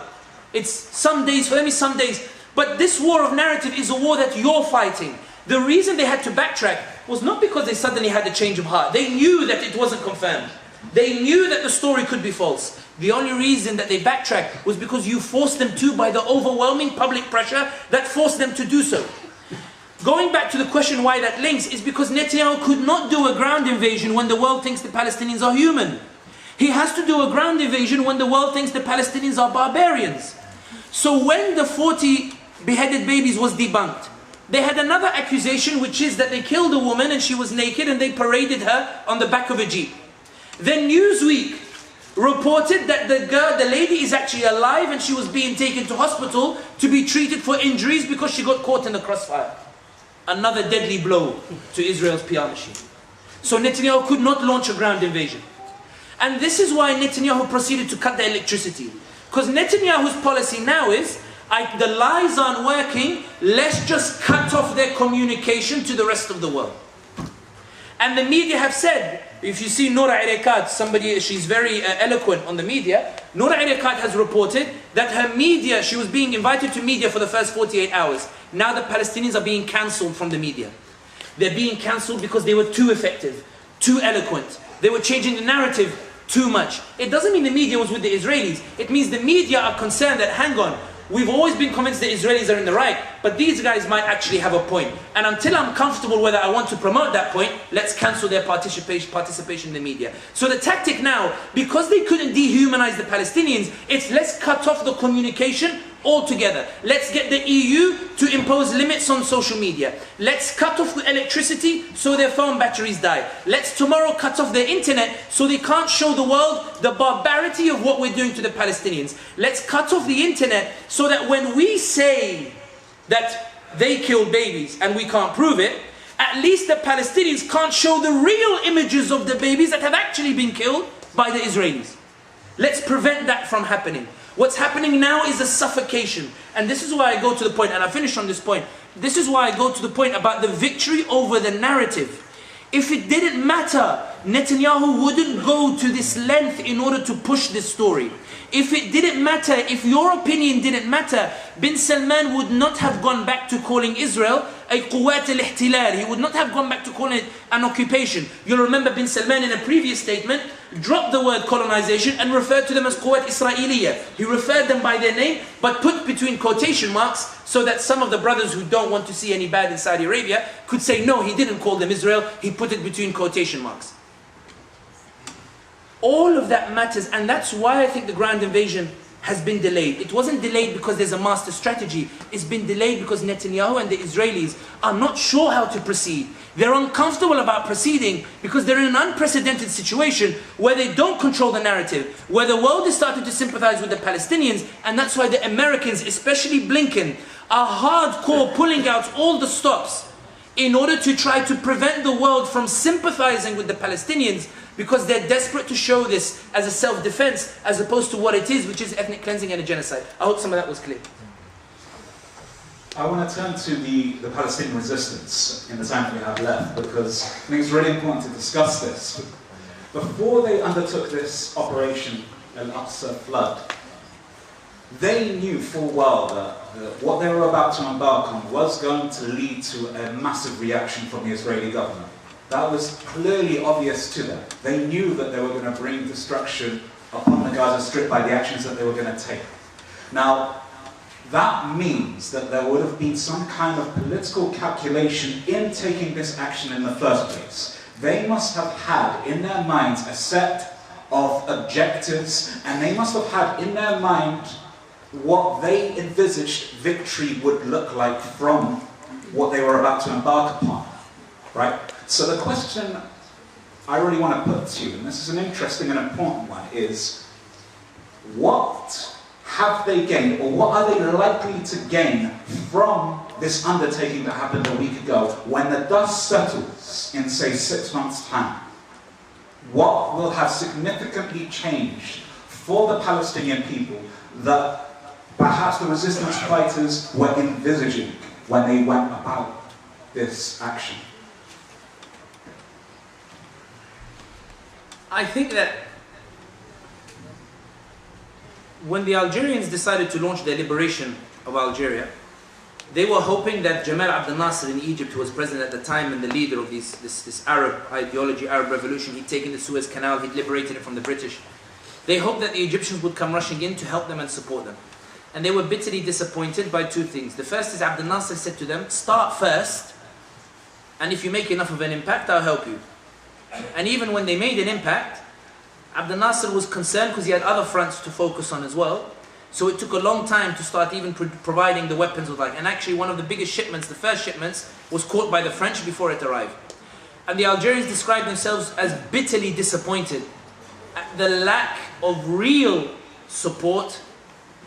It's some days for them, some days. But this war of narrative is a war that you're fighting. The reason they had to backtrack was not because they suddenly had a change of heart. They knew that it wasn't confirmed. They knew that the story could be false. The only reason that they backtracked was because you forced them to by the overwhelming public pressure that forced them to do so. Going back to the question why that links is because Netanyahu could not do a ground invasion when the world thinks the Palestinians are human. He has to do a ground invasion when the world thinks the Palestinians are barbarians. So when the 40 beheaded babies was debunked, they had another accusation, which is that they killed a woman and she was naked and they paraded her on the back of a jeep. Then Newsweek reported that the lady is actually alive and she was being taken to hospital to be treated for injuries because she got caught in the crossfire. Another deadly blow to Israel's PR machine. So Netanyahu could not launch a ground invasion. And this is why Netanyahu proceeded to cut the electricity. Because Netanyahu's policy now is, the lies aren't working, let's just cut off their communication to the rest of the world. And the media have said, if you see Noura Erekat, she's very eloquent on the media, Noura Erekat has reported that her media, she was being invited to media for the first 48 hours. Now the Palestinians are being cancelled from the media. They're being cancelled because they were too effective, too eloquent. They were changing the narrative too much. It doesn't mean the media was with the Israelis. It means the media are concerned that, hang on, we've always been convinced the Israelis are in the right, but these guys might actually have a point. And until I'm comfortable whether I want to promote that point, let's cancel their participation in the media. So the tactic now, because they couldn't dehumanize the Palestinians, it's let's cut off the communication altogether. Let's get the EU to impose limits on social media. Let's cut off the electricity so their phone batteries die. Let's tomorrow cut off their internet so they can't show the world the barbarity of what we're doing to the Palestinians. Let's cut off the internet so that when we say that they killed babies and we can't prove it, at least the Palestinians can't show the real images of the babies that have actually been killed by the Israelis. Let's prevent that from happening. What's happening now is a suffocation. And this is why I go to the point, and I finish on this point. This is why I go to the point about the victory over the narrative. If it didn't matter, Netanyahu wouldn't go to this length in order to push this story. If it didn't matter, if your opinion didn't matter, bin Salman would not have gone back to calling Israel a quwat al-ihtilal. He would not have gone back to calling it an occupation. You'll remember bin Salman in a previous statement dropped the word colonization and referred to them as quwat Israeliyah. He referred them by their name, but put between quotation marks so that some of the brothers who don't want to see any bad in Saudi Arabia could say, no, he didn't call them Israel, he put it between quotation marks. All of that matters, and that's why I think the ground invasion has been delayed. It wasn't delayed because there's a master strategy. It's been delayed because Netanyahu and the Israelis are not sure how to proceed. They're uncomfortable about proceeding because they're in an unprecedented situation where they don't control the narrative, where the world is starting to sympathize with the Palestinians, and that's why the Americans, especially Blinken, are hardcore pulling out all the stops in order to try to prevent the world from sympathizing with the Palestinians, because they're desperate to show this as a self-defense as opposed to what it is, which is ethnic cleansing and a genocide. I hope some of that was clear. I want to turn to the Palestinian resistance in the time that we have left, because I think it's really important to discuss this. Before they undertook this operation, Al-Aqsa flood, they knew full well that what they were about to embark on was going to lead to a massive reaction from the Israeli government. That was clearly obvious to them. They knew that they were going to bring destruction upon the Gaza Strip by the actions that they were going to take. Now, that means that there would have been some kind of political calculation in taking this action in the first place. They must have had in their minds a set of objectives, and they must have had in their mind what they envisaged victory would look like from what they were about to embark upon, right? So the question I really want to put to you, and this is an interesting and important one, is what have they gained, or what are they likely to gain from this undertaking that happened a week ago, when the dust settles in, say, 6 months' time? What will have significantly changed for the Palestinian people that perhaps the resistance fighters were envisaging when they went about this action? I think that when the Algerians decided to launch their liberation of Algeria, they were hoping that Jamal Abdel Nasser in Egypt, who was president at the time and the leader of this Arab ideology, Arab revolution, he'd taken the Suez Canal, he'd liberated it from the British. They hoped that the Egyptians would come rushing in to help them and support them. And they were bitterly disappointed by two things. The first is Abdel Nasser said to them, start first, and if you make enough of an impact, I'll help you. And even when they made an impact, Abdel Nasser was concerned because he had other fronts to focus on as well. So it took a long time to start even providing the weapons with like. And actually one of the biggest shipments, the first shipments, was caught by the French before it arrived. And the Algerians described themselves as bitterly disappointed at the lack of real support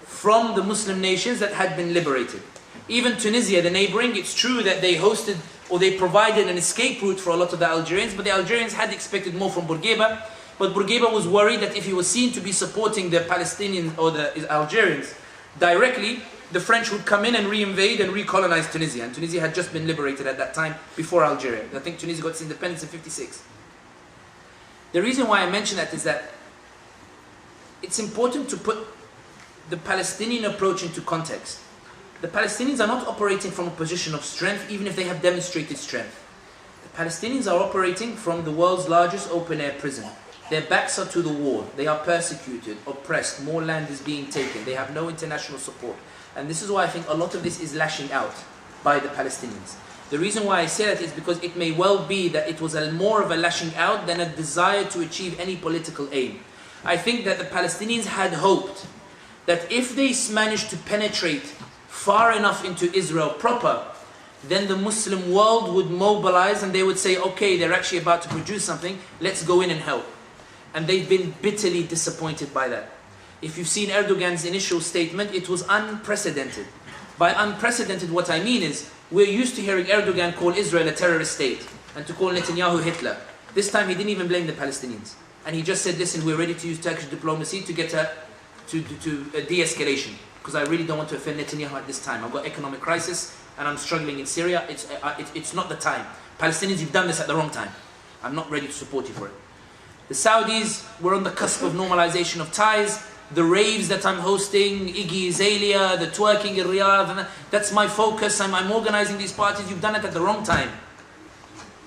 from the Muslim nations that had been liberated. Even Tunisia, the neighboring, it's true that they hosted or they provided an escape route for a lot of the Algerians, but the Algerians had expected more from Bourguiba. But Bourguiba was worried that if he was seen to be supporting the Palestinians or the Algerians directly, the French would come in and re-invade and recolonize Tunisia. And Tunisia had just been liberated at that time before Algeria. I think Tunisia got its independence in '56. The reason why I mention that is that it's important to put the Palestinian approach into context. The Palestinians are not operating from a position of strength, even if they have demonstrated strength. The Palestinians are operating from the world's largest open-air prison. Their backs are to the wall. They are persecuted, oppressed. More land is being taken. They have no international support. And this is why I think a lot of this is lashing out by the Palestinians. The reason why I say that is because it may well be that it was more of a lashing out than a desire to achieve any political aim. I think that the Palestinians had hoped that if they managed to penetrate far enough into Israel proper, then the Muslim world would mobilize and they would say, okay, they're actually about to produce something, let's go in and help. And they've been bitterly disappointed by that. If you've seen Erdogan's initial statement, it was unprecedented. By unprecedented, what I mean is, we're used to hearing Erdogan call Israel a terrorist state and to call Netanyahu Hitler. This time he didn't even blame the Palestinians. And he just said, listen, we're ready to use Turkish diplomacy to get a de-escalation. Because I really don't want to offend Netanyahu at this time. I've got economic crisis and I'm struggling in Syria. It's not the time. Palestinians, you've done this at the wrong time. I'm not ready to support you for it. The Saudis were on the cusp of normalization of ties. The raves that I'm hosting, Iggy Azalea, the twerking in Riyadh, that's my focus. I'm organizing these parties. You've done it at the wrong time.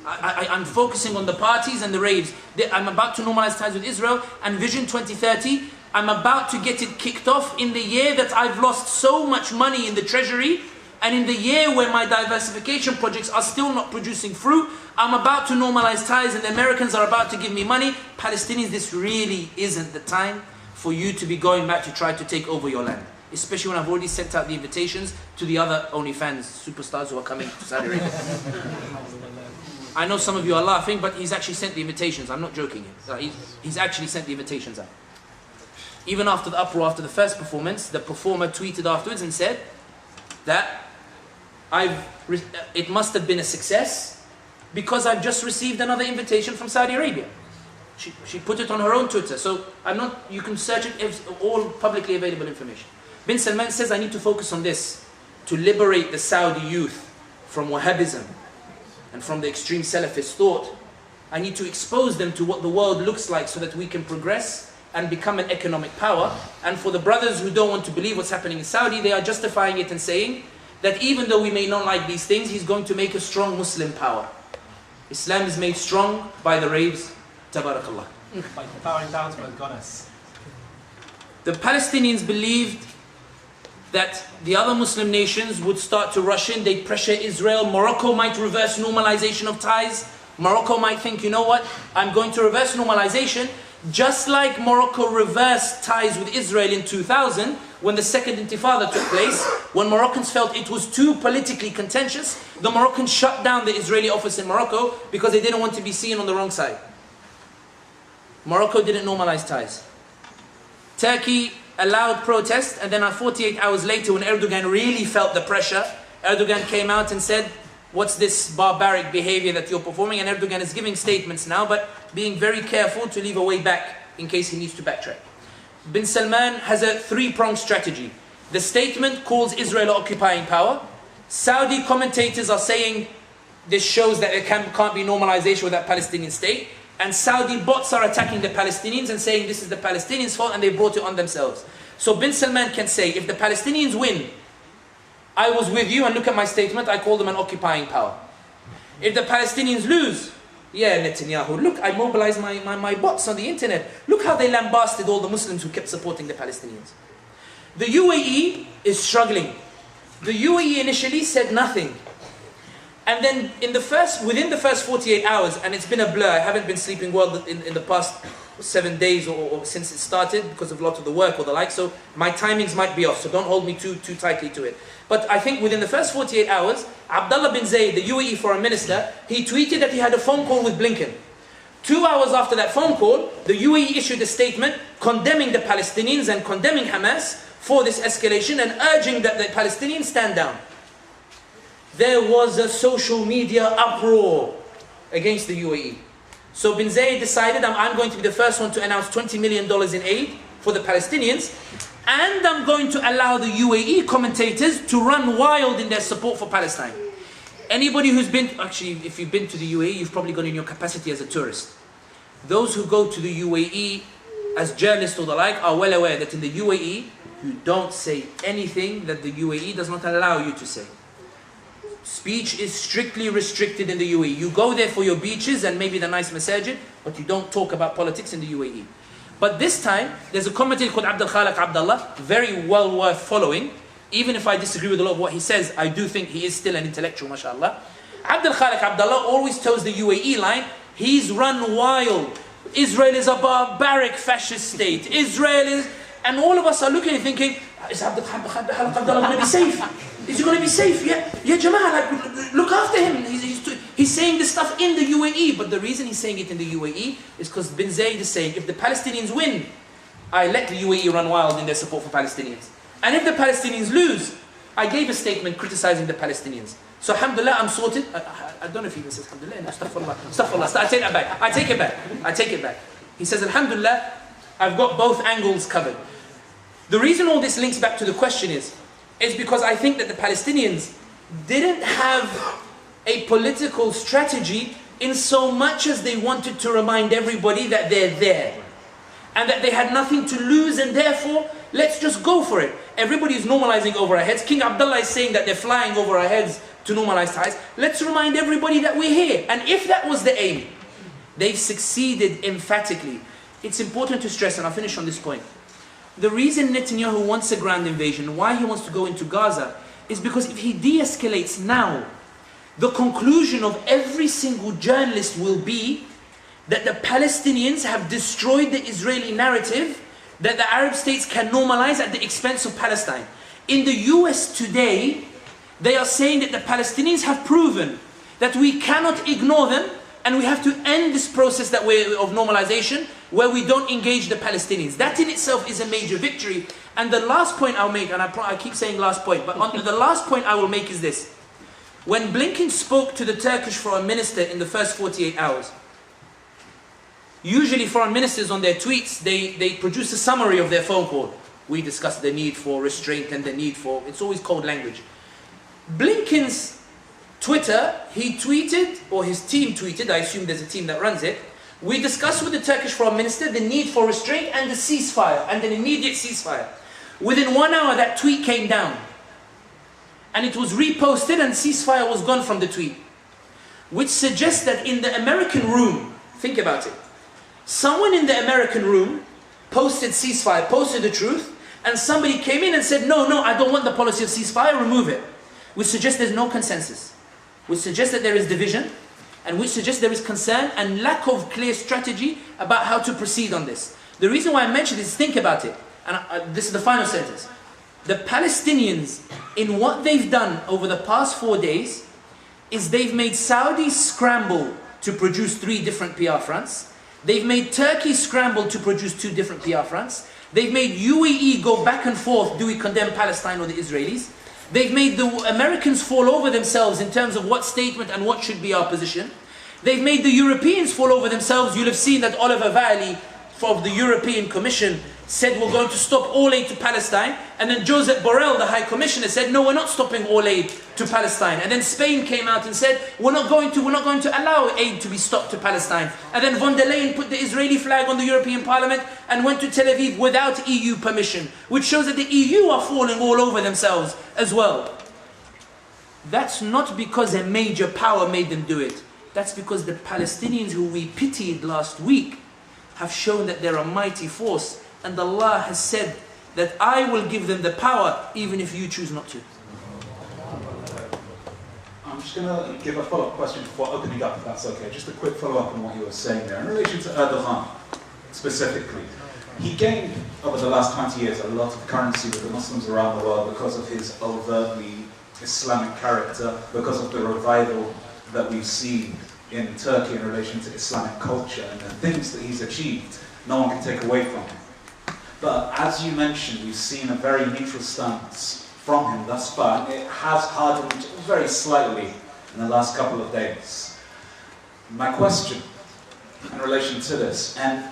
I'm focusing on the parties and the raves. I'm about to normalize ties with Israel, and Vision 2030, I'm about to get it kicked off in the year that I've lost so much money in the treasury, and in the year where my diversification projects are still not producing fruit. I'm about to normalize ties and the Americans are about to give me money. Palestinians, this really isn't the time for you to be going back to try to take over your land. Especially when I've already sent out the invitations to the other OnlyFans superstars who are coming to Saudi Arabia. I know some of you are laughing, but he's actually sent the invitations. I'm not joking. He's actually sent the invitations out. Even after the uproar, after the first performance, the performer tweeted afterwards and said that it must have been a success because I've just received another invitation from Saudi Arabia. She put it on her own Twitter, so you can search it, it's all publicly available information. Bin Salman says, I need to focus on this, to liberate the Saudi youth from Wahhabism and from the extreme Salafist thought. I need to expose them to what the world looks like so that we can progress and become an economic power. And for the brothers who don't want to believe what's happening in Saudi, they are justifying it and saying that even though we may not like these things, he's going to make a strong Muslim power. Islam is made strong by the raves. Tabarakallah. By bowing down to a goddess. The Palestinians believed that the other Muslim nations would start to rush in, they'd pressure Israel. Morocco might reverse normalization of ties. Morocco might think, you know what, I'm going to reverse normalization. Just like Morocco reversed ties with Israel in 2000, when the second intifada took place, when Moroccans felt it was too politically contentious, the Moroccans shut down the Israeli office in Morocco because they didn't want to be seen on the wrong side. Morocco didn't normalize ties. Turkey allowed protest, and then 48 hours later, when Erdogan really felt the pressure, Erdogan came out and said, what's this barbaric behavior that you're performing? And Erdogan is giving statements now, but being very careful to leave a way back in case he needs to backtrack. Bin Salman has a three-pronged strategy. The statement calls Israel occupying power. Saudi commentators are saying this shows that there can't be normalization with that Palestinian state. And Saudi bots are attacking the Palestinians and saying this is the Palestinians' fault and they brought it on themselves. So Bin Salman can say, if the Palestinians win, I was with you and look at my statement, I call them an occupying power. If the Palestinians lose, yeah, Netanyahu, look, I mobilized my bots on the internet. Look how they lambasted all the Muslims who kept supporting the Palestinians. The UAE is struggling. The UAE initially said nothing. And then within the first 48 hours, and it's been a blur, I haven't been sleeping well in the past 7 days or since it started because of a lot of the work or the like, so my timings might be off, so don't hold me too tightly to it. But I think within the first 48 hours, Abdullah bin Zayed, the UAE foreign minister, he tweeted that he had a phone call with Blinken. 2 hours after that phone call, the UAE issued a statement condemning the Palestinians and condemning Hamas for this escalation and urging that the Palestinians stand down. There was a social media uproar against the UAE. So bin Zayed decided, I'm going to be the first one to announce $20 million in aid for the Palestinians, and I'm going to allow the UAE commentators to run wild in their support for Palestine. Anybody who's been, actually if you've been to the UAE, you've probably gone in your capacity as a tourist. Those who go to the UAE as journalists or the like are well aware that in the UAE, you don't say anything that the UAE does not allow you to say. Speech is strictly restricted in the UAE. You go there for your beaches and maybe the nice masajid, but you don't talk about politics in the UAE. But this time, there's a commentator called Abdul Khaliq Abdullah, very well worth following. Even if I disagree with a lot of what he says, I do think he is still an intellectual, mashallah. Abdul Khaliq Abdullah always tells the UAE line, he's run wild. Israel is a barbaric fascist state. Israel is... And all of us are looking and thinking, is Abdul Khaliq Abdullah going to be safe? Is he going to be safe? Yeah, Jama'ah, like, look after him. He's saying this stuff in the UAE, but the reason he's saying it in the UAE is because bin Zayed is saying, if the Palestinians win, I let the UAE run wild in their support for Palestinians. And if the Palestinians lose, I gave a statement criticizing the Palestinians. So alhamdulillah, I'm sorted. I don't know if he even says alhamdulillah. No, astaghfirullah. I take that back. I take it back. He says alhamdulillah, I've got both angles covered. The reason all this links back to the question is because I think that the Palestinians didn't have a political strategy in so much as they wanted to remind everybody that they're there and that they had nothing to lose, and therefore let's just go for it. Everybody is normalizing over our heads. King Abdullah is saying that they're flying over our heads to normalize ties. Let's remind everybody that we're here. And if that was the aim, they've succeeded emphatically. It's important to stress, and I'll finish on this point. The reason Netanyahu wants a ground invasion, why he wants to go into Gaza, is because if he de-escalates now, the conclusion of every single journalist will be that the Palestinians have destroyed the Israeli narrative that the Arab states can normalize at the expense of Palestine. In the US today, they are saying that the Palestinians have proven that we cannot ignore them and we have to end this process of normalization where we don't engage the Palestinians. That in itself is a major victory. And the last point I'll make, and I keep saying last point, but the last point I will make is this. When Blinken spoke to the Turkish foreign minister in the first 48 hours, usually foreign ministers on their tweets, they produce a summary of their phone call. We discussed the need for restraint and the need for, it's always cold language. Blinken's Twitter, he tweeted, or his team tweeted, I assume there's a team that runs it, we discussed with the Turkish foreign minister the need for restraint and the ceasefire, and an immediate ceasefire. Within 1 hour that tweet came down. And it was reposted and ceasefire was gone from the tweet. Which suggests that in the American room, think about it, someone in the American room posted ceasefire, posted the truth, and somebody came in and said, no, I don't want the policy of ceasefire, remove it. Which suggests there's no consensus. Which suggests that there is division, and which suggests there is concern and lack of clear strategy about how to proceed on this. The reason why I mention this is think about it, and this is the final sentence. The Palestinians, in what they've done over the past 4 days, is they've made Saudi scramble to produce 3 different PR fronts. They've made Turkey scramble to produce 2 different PR fronts. They've made UAE go back and forth, do we condemn Palestine or the Israelis? They've made the Americans fall over themselves in terms of what statement and what should be our position. They've made the Europeans fall over themselves. You'll have seen that Oliver Valli of the European Commission said we're going to stop all aid to Palestine. And then Josep Borrell, the High Commissioner, said no, we're not stopping all aid to Palestine. And then Spain came out and said we're not going to allow aid to be stopped to Palestine. And then von der Leyen put the Israeli flag on the European Parliament and went to Tel Aviv without EU permission, which shows that the EU are falling all over themselves as well. That's not because a major power made them do it. That's because the Palestinians who we pitied last week have shown that they're a mighty force. And Allah has said that I will give them the power even if you choose not to. I'm just going to give a follow-up question before opening up, if that's okay. Just a quick follow-up on what you were saying there. In relation to Erdogan, specifically. He gained, over the last 20 years, a lot of currency with the Muslims around the world because of his overtly Islamic character, because of the revival that we've seen in Turkey in relation to Islamic culture and the things that he's achieved. No one can take away from him. But as you mentioned, we've seen a very neutral stance from him thus far, and it has hardened very slightly in the last couple of days. My question in relation to this, and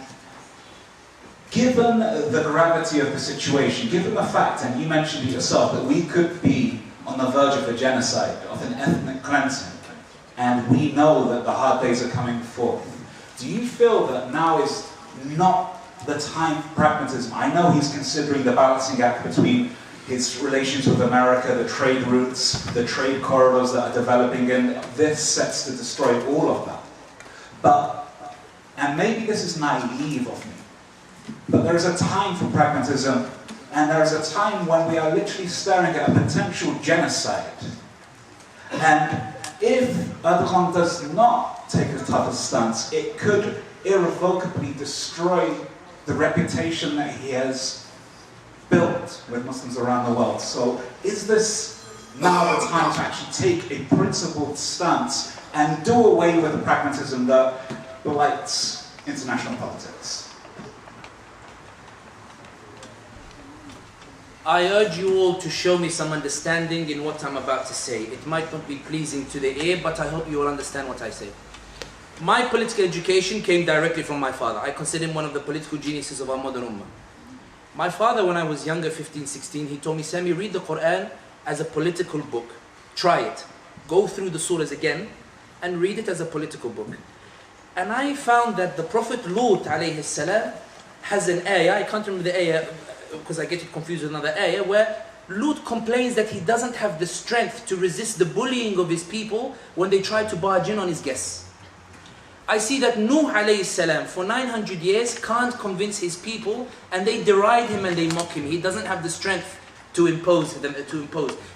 given the gravity of the situation, given the fact, and you mentioned it yourself, that we could be on the verge of a genocide, of an ethnic cleansing, and we know that the hard days are coming forth, do you feel that now is not the time for pragmatism? I know he's considering the balancing act between his relations with America, the trade routes, the trade corridors that are developing, and this sets to destroy all of that. But, and maybe this is naive of me, but there is a time for pragmatism, and there is a time when we are literally staring at a potential genocide. And if Erdogan does not take a tougher stance, it could irrevocably destroy the reputation that he has built with Muslims around the world. So is this now the time to actually take a principled stance and do away with the pragmatism that blights international politics? I urge you all to show me some understanding in what I'm about to say. It might not be pleasing to the ear, but I hope you all understand what I say. My political education came directly from my father. I consider him one of the political geniuses of our modern ummah. My father, when I was younger, 15, 16, he told me, Sami, read the Qur'an as a political book. Try it. Go through the surahs again and read it as a political book. And I found that the Prophet Lut alayhi salam has an ayah, I can't remember the ayah, because I get it confused with another ayah, where Lut complains that he doesn't have the strength to resist the bullying of his people when they try to barge in on his guests. I see that Nuh alayhi salam for 900 years can't convince his people, and they deride him and they mock him. He doesn't have the strength to impose.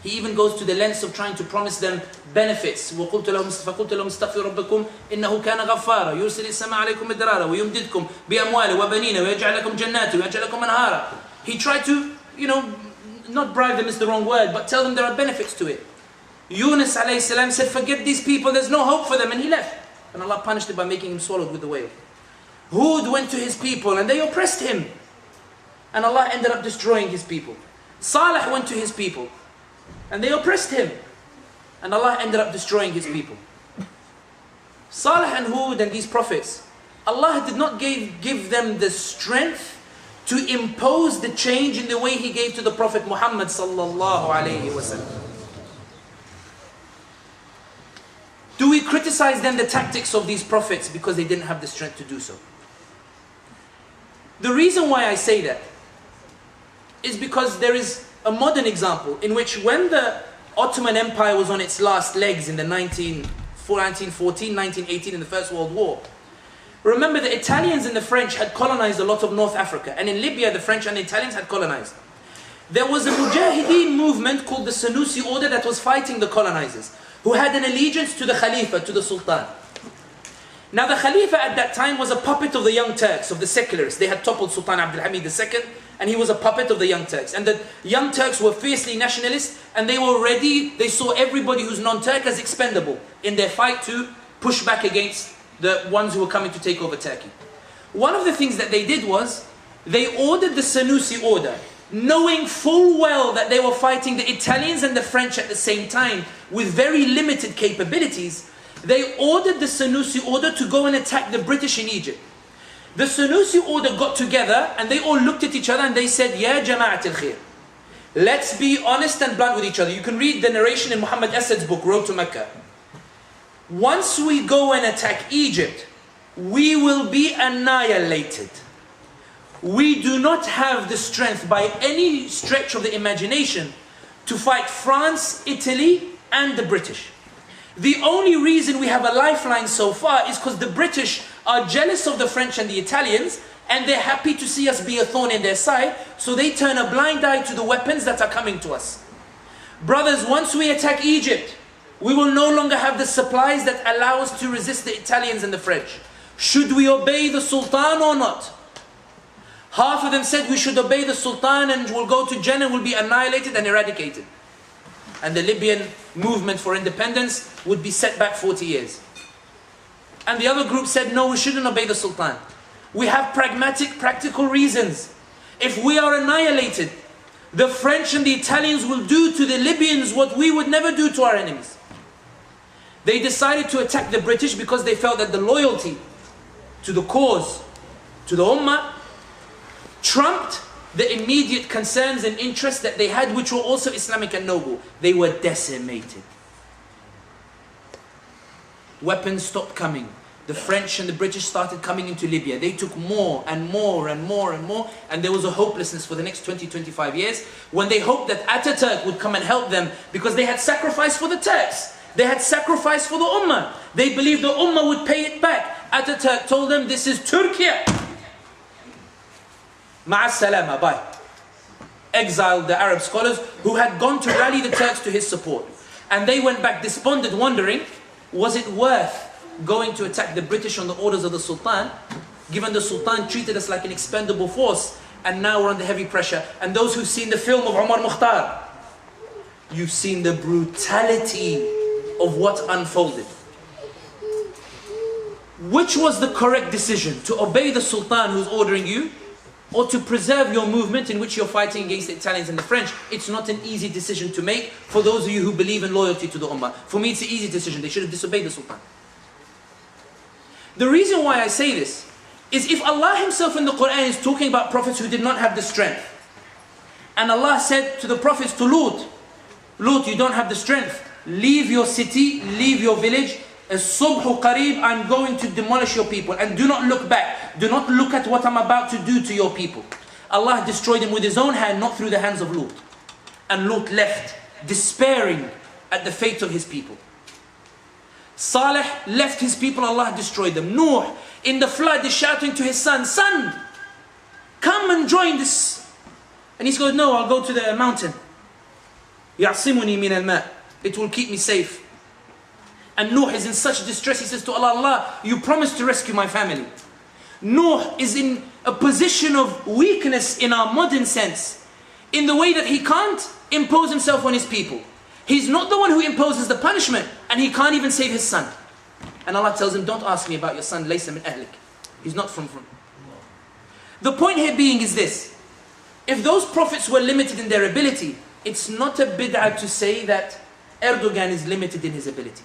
He even goes to the lengths of trying to promise them benefits. وَقُلْتُ لَهُمْ اسْتَغْفِرُوا رَبَّكُمْ إِنَّهُ كَانَ غَفَّارًا يُرْسِلِ السَّمَاءَ عَلَيْكُمْ مِدْرَارًا وَيُمْدِدْكُمْ بِأَمْوَالٍ وَبَنِينَ وَيَجْعَلْ لَكُمْ جَنَّاتٍ وَيَجْعَلْ لَكُمْ أَنْهَارًا. He tried to, not bribe them is the wrong word, but tell them there are benefits to it. Yunus alayhi salam said, forget these people, there's no hope for them, and he left. And Allah punished him by making him swallowed with the whale. Hud went to his people and they oppressed him, and Allah ended up destroying his people. Salih went to his people and they oppressed him, and Allah ended up destroying his people. Salih and Hud and these prophets, Allah did not give them the strength to impose the change in the way He gave to the Prophet Muhammad sallallahu alayhi wasallam. Do we criticize then the tactics of these prophets because they didn't have the strength to do so? The reason why I say that is because there is a modern example in which, when the Ottoman Empire was on its last legs in the 1914, 1918 in the First World War, remember the Italians and the French had colonized a lot of North Africa, and in Libya the French and the Italians had colonized. There was a Mujahideen movement called the Sanusi order that was fighting the colonizers, who had an allegiance to the Khalifa, to the Sultan. Now the Khalifa at that time was a puppet of the Young Turks, of the secularists. They had toppled Sultan Abdul Hamid II, and he was a puppet of the Young Turks. And the Young Turks were fiercely nationalist, and they were ready, they saw everybody who's non-Turk as expendable in their fight to push back against the ones who were coming to take over Turkey. One of the things that they did was, they ordered the Sanusi order, knowing full well that they were fighting the Italians and the French at the same time with very limited capabilities. They ordered the Sanusi order to go and attack the British in Egypt. The Sanusi order got together and they all looked at each other and they said, Ya Jama'at al-Khair, let's be honest and blunt with each other. You can read the narration in Muhammad Asad's book, Road to Mecca. Once we go and attack Egypt, we will be annihilated. We do not have the strength by any stretch of the imagination to fight France, Italy, and the British. The only reason we have a lifeline so far is because the British are jealous of the French and the Italians, and they're happy to see us be a thorn in their side, so they turn a blind eye to the weapons that are coming to us. Brothers, once we attack Egypt, we will no longer have the supplies that allow us to resist the Italians and the French. Should we obey the Sultan or not? Half of them said we should obey the Sultan and we'll go to Jannah and we'll be annihilated and eradicated. And the Libyan movement for independence would be set back 40 years. And the other group said, no, we shouldn't obey the Sultan. We have pragmatic, practical reasons. If we are annihilated, the French and the Italians will do to the Libyans what we would never do to our enemies. They decided to attack the British because they felt that the loyalty to the cause, to the Ummah, trumped the immediate concerns and interests that they had, which were also Islamic and noble. They were decimated. Weapons stopped coming. The French and the British started coming into Libya. They took more and more and more and more, and there was a hopelessness for the next 20-25 years when they hoped that Ataturk would come and help them because they had sacrificed for the Turks. They had sacrificed for the Ummah. They believed the Ummah would pay it back. Ataturk told them, this is Turkey. Ma'a salama, bye. Exiled the Arab scholars who had gone to rally the Turks to his support. And they went back despondent, wondering, was it worth going to attack the British on the orders of the Sultan, given the Sultan treated us like an expendable force, and now we're under heavy pressure. And those who've seen the film of Omar Mukhtar, you've seen the brutality of what unfolded. Which was the correct decision? To obey the Sultan who's ordering you, or to preserve your movement in which you're fighting against the Italians and the French? It's not an easy decision to make for those of you who believe in loyalty to the Ummah. For me, it's an easy decision. They should have disobeyed the Sultan. The reason why I say this is if Allah Himself in the Qur'an is talking about prophets who did not have the strength, and Allah said to the prophets, to Lut, Lut, you don't have the strength. Leave your city, leave your village. As-subhu qareeb, I'm going to demolish your people. And do not look back. Do not look at what I'm about to do to your people. Allah destroyed him with His own hand, not through the hands of Lut. And Lut left, despairing at the fate of his people. Salih left his people, Allah destroyed them. Nuh, in the flood, is shouting to his son, son, come and join this. And he goes, no, I'll go to the mountain. يَعْصِمُنِي مِنَ الْمَاءِ, it will keep me safe. And Nuh is in such distress, he says to Allah, Allah, you promised to rescue my family. Nuh is in a position of weakness in our modern sense, in the way that he can't impose himself on his people. He's not the one who imposes the punishment, and he can't even save his son. And Allah tells him, don't ask me about your son, laysa min ahlik. He's not from. The point here being is this: if those prophets were limited in their ability, it's not a bid'ah to say that Erdogan is limited in his ability.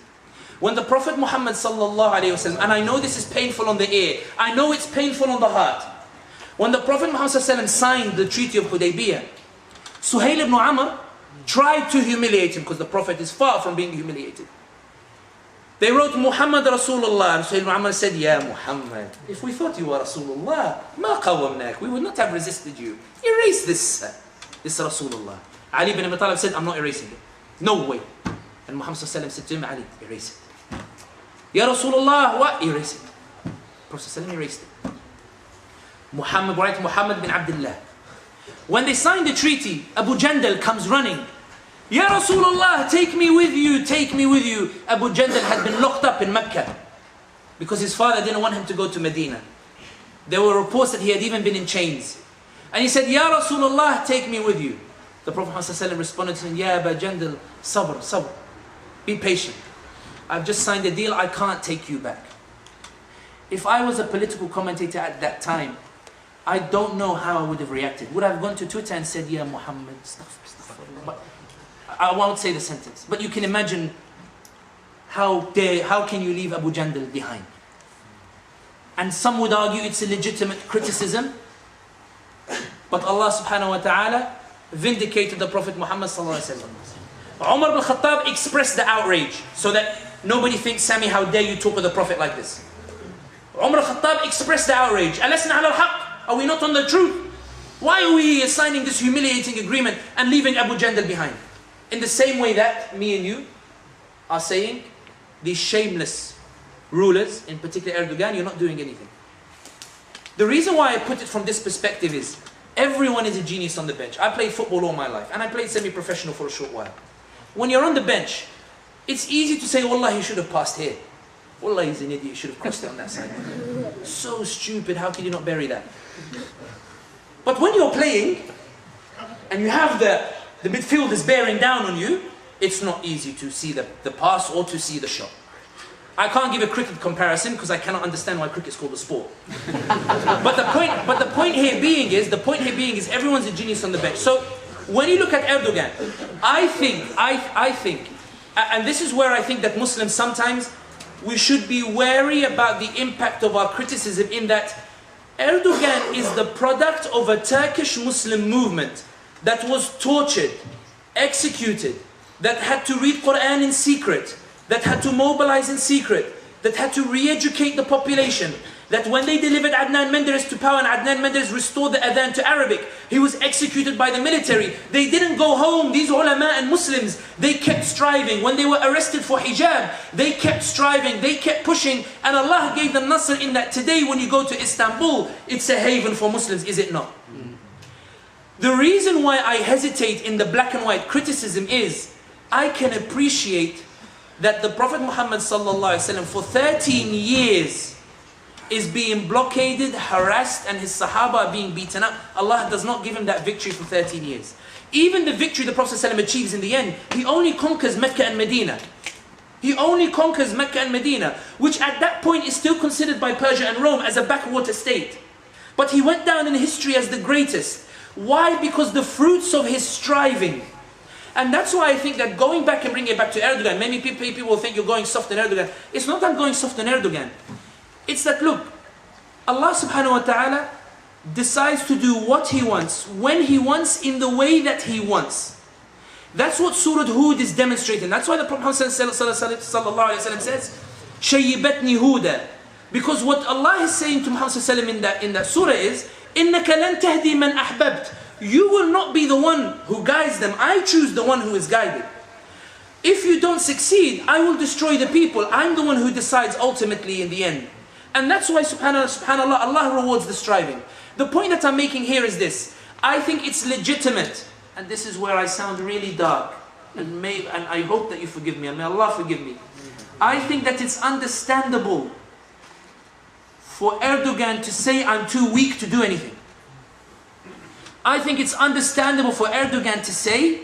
When the Prophet Muhammad sallallahu alaihi wasallam, and I know this is painful on the ear, I know it's painful on the heart. When the Prophet Muhammad sallallahu alaihi wasallam signed the Treaty of Hudaybiyah, Suhail ibn Amr tried to humiliate him because the Prophet is far from being humiliated. They wrote Muhammad Rasulullah, and Suhail ibn Amr said, Ya Muhammad, if we thought you were Rasulullah, ma qawamnak, we would not have resisted you. Erase this Rasulullah. Ali ibn Abi Talib said, I'm not erasing it. No way. And Muhammad sallallahu alaihi wasallam said to him, Ali, erase it. Ya Rasulullah, what? Erase it. Prophet sallallahu alaihi wasallam erased it. Muhammad bin Abdullah. When they signed the treaty, Abu Jandal comes running. Ya Rasulullah, take me with you, take me with you. Abu Jandal had been locked up in Mecca because his father didn't want him to go to Medina. There were reports that he had even been in chains. And he said, Ya Rasulullah, take me with you. The Prophet ﷺ responded to him, Ya Abu Jandal, sabr, sabr. Be patient. I've just signed a deal, I can't take you back. If I was a political commentator at that time, I don't know how I would have reacted. Would I have gone to Twitter and said, Ya Muhammad, astaghfirullah. But I won't say the sentence. But you can imagine how can you leave Abu Jandal behind? And some would argue it's a legitimate criticism. But Allah subhanahu wa ta'ala vindicated the Prophet Muhammad sallallahu alaihi wasallam. Umar ibn Khattab expressed the outrage so that nobody thinks, Sami, how dare you talk of the Prophet like this? Umar ibn Khattab expressed the outrage. Alasna ala al-haq. Are we not on the truth? Why are we signing this humiliating agreement and leaving Abu Jandal behind? In the same way that me and you are saying, these shameless rulers, in particular Erdogan, you're not doing anything. The reason why I put it from this perspective is, everyone is a genius on the bench. I played football all my life, and I played semi-professional for a short while. When you're on the bench, it's easy to say, Wallah, he should have passed here. Wallah, he's an idiot, he should have crossed it on that side. So stupid, how can you not bury that? But when you're playing, and you have the midfielders bearing down on you, it's not easy to see the pass or to see the shot. I can't give a cricket comparison because I cannot understand why cricket's called a sport. but the point here being is everyone's a genius on the bench. So when you look at Erdogan, I think, and this is where I think that Muslims sometimes we should be wary about the impact of our criticism, in that Erdogan is the product of a Turkish Muslim movement that was tortured, executed, that had to read Qur'an in secret, that had to mobilize in secret, that had to re-educate the population, that when they delivered Adnan Menderes to power and Adnan Menderes restored the adhan to Arabic, he was executed by the military. They didn't go home, these ulama and Muslims, they kept striving. When they were arrested for hijab, they kept striving, they kept pushing, and Allah gave them nasr in that. Today when you go to Istanbul, it's a haven for Muslims, is it not? The reason why I hesitate in the black and white criticism is, I can appreciate that the Prophet Muhammad ﷺ for 13 years is being blockaded, harassed, and his Sahaba are being beaten up. Allah does not give him that victory for 13 years. Even the victory the Prophet ﷺ achieves in the end, he only conquers Mecca and Medina. He only conquers Mecca and Medina, which at that point is still considered by Persia and Rome as a backwater state. But he went down in history as the greatest. Why? Because the fruits of his striving. And that's why I think that going back and bringing it back to Erdogan, many people will think you're going soft on Erdogan. It's not that I'm going soft on Erdogan. It's that, look, Allah subhanahu wa ta'ala decides to do what He wants, when He wants, in the way that He wants. That's what Surah Hud is demonstrating. That's why the Prophet sallallahu alaihi wasallam says, "Shayyibatni Huda." Because what Allah is saying to Muhammad sallallahu alaihi wasallam in that surah is, إِنَّكَ لَن تَهْدِي مَنْ أَحْبَبْتَ. You will not be the one who guides them. I choose the one who is guided. If you don't succeed, I will destroy the people. I'm the one who decides ultimately in the end. And that's why subhanAllah, Allah rewards the striving. The point that I'm making here is this. I think it's legitimate, and this is where I sound really dark, and I hope that you forgive me, and may Allah forgive me. I think that it's understandable for Erdogan to say, I'm too weak to do anything. I think it's understandable for Erdogan to say,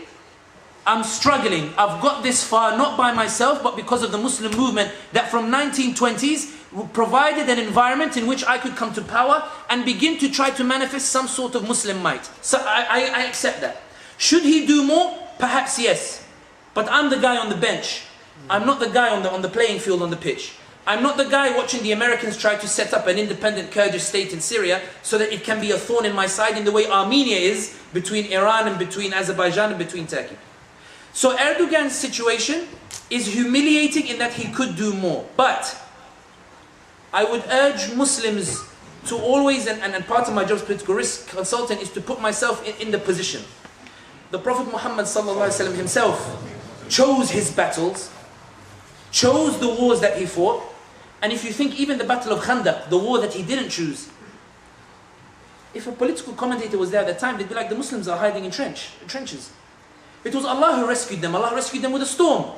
I'm struggling, I've got this far not by myself but because of the Muslim movement that from 1920s provided an environment in which I could come to power and begin to try to manifest some sort of Muslim might. So I accept that. Should he do more? Perhaps yes. But I'm the guy on the bench. I'm not the guy on the playing field, on the pitch. I'm not the guy watching the Americans try to set up an independent Kurdish state in Syria so that it can be a thorn in my side in the way Armenia is between Iran and between Azerbaijan and between Turkey. So Erdogan's situation is humiliating in that he could do more. But I would urge Muslims to always, and part of my job as political risk consultant is to put myself in the position. The Prophet Muhammad ﷺ himself chose his battles, chose the wars that he fought. And if you think even the battle of Khandaq, the war that he didn't choose, if a political commentator was there at the time, they'd be like, the Muslims are hiding in trenches. It was Allah who rescued them. Allah rescued them with a storm.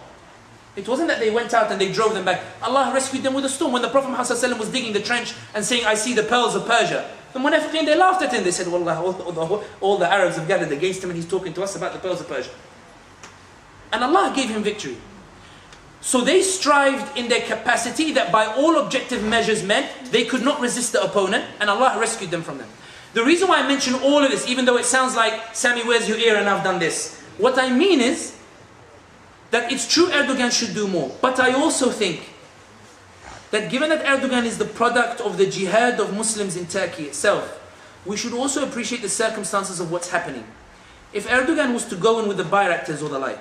It wasn't that they went out and they drove them back. Allah rescued them with a storm. When the Prophet Muhammad ﷺ was digging the trench and saying, I see the pearls of Persia, the Munafiqeen, they laughed at him. They said, Wallah, all the Arabs have gathered against him and he's talking to us about the pearls of Persia. And Allah gave him victory. So they strived in their capacity that by all objective measures meant they could not resist the opponent, and Allah rescued them from them. The reason why I mention all of this, even though it sounds like, Sami, where's your ear and I've done this? What I mean is that it's true Erdogan should do more. But I also think that given that Erdogan is the product of the jihad of Muslims in Turkey itself, we should also appreciate the circumstances of what's happening. If Erdogan was to go in with the Bayraktars or the like,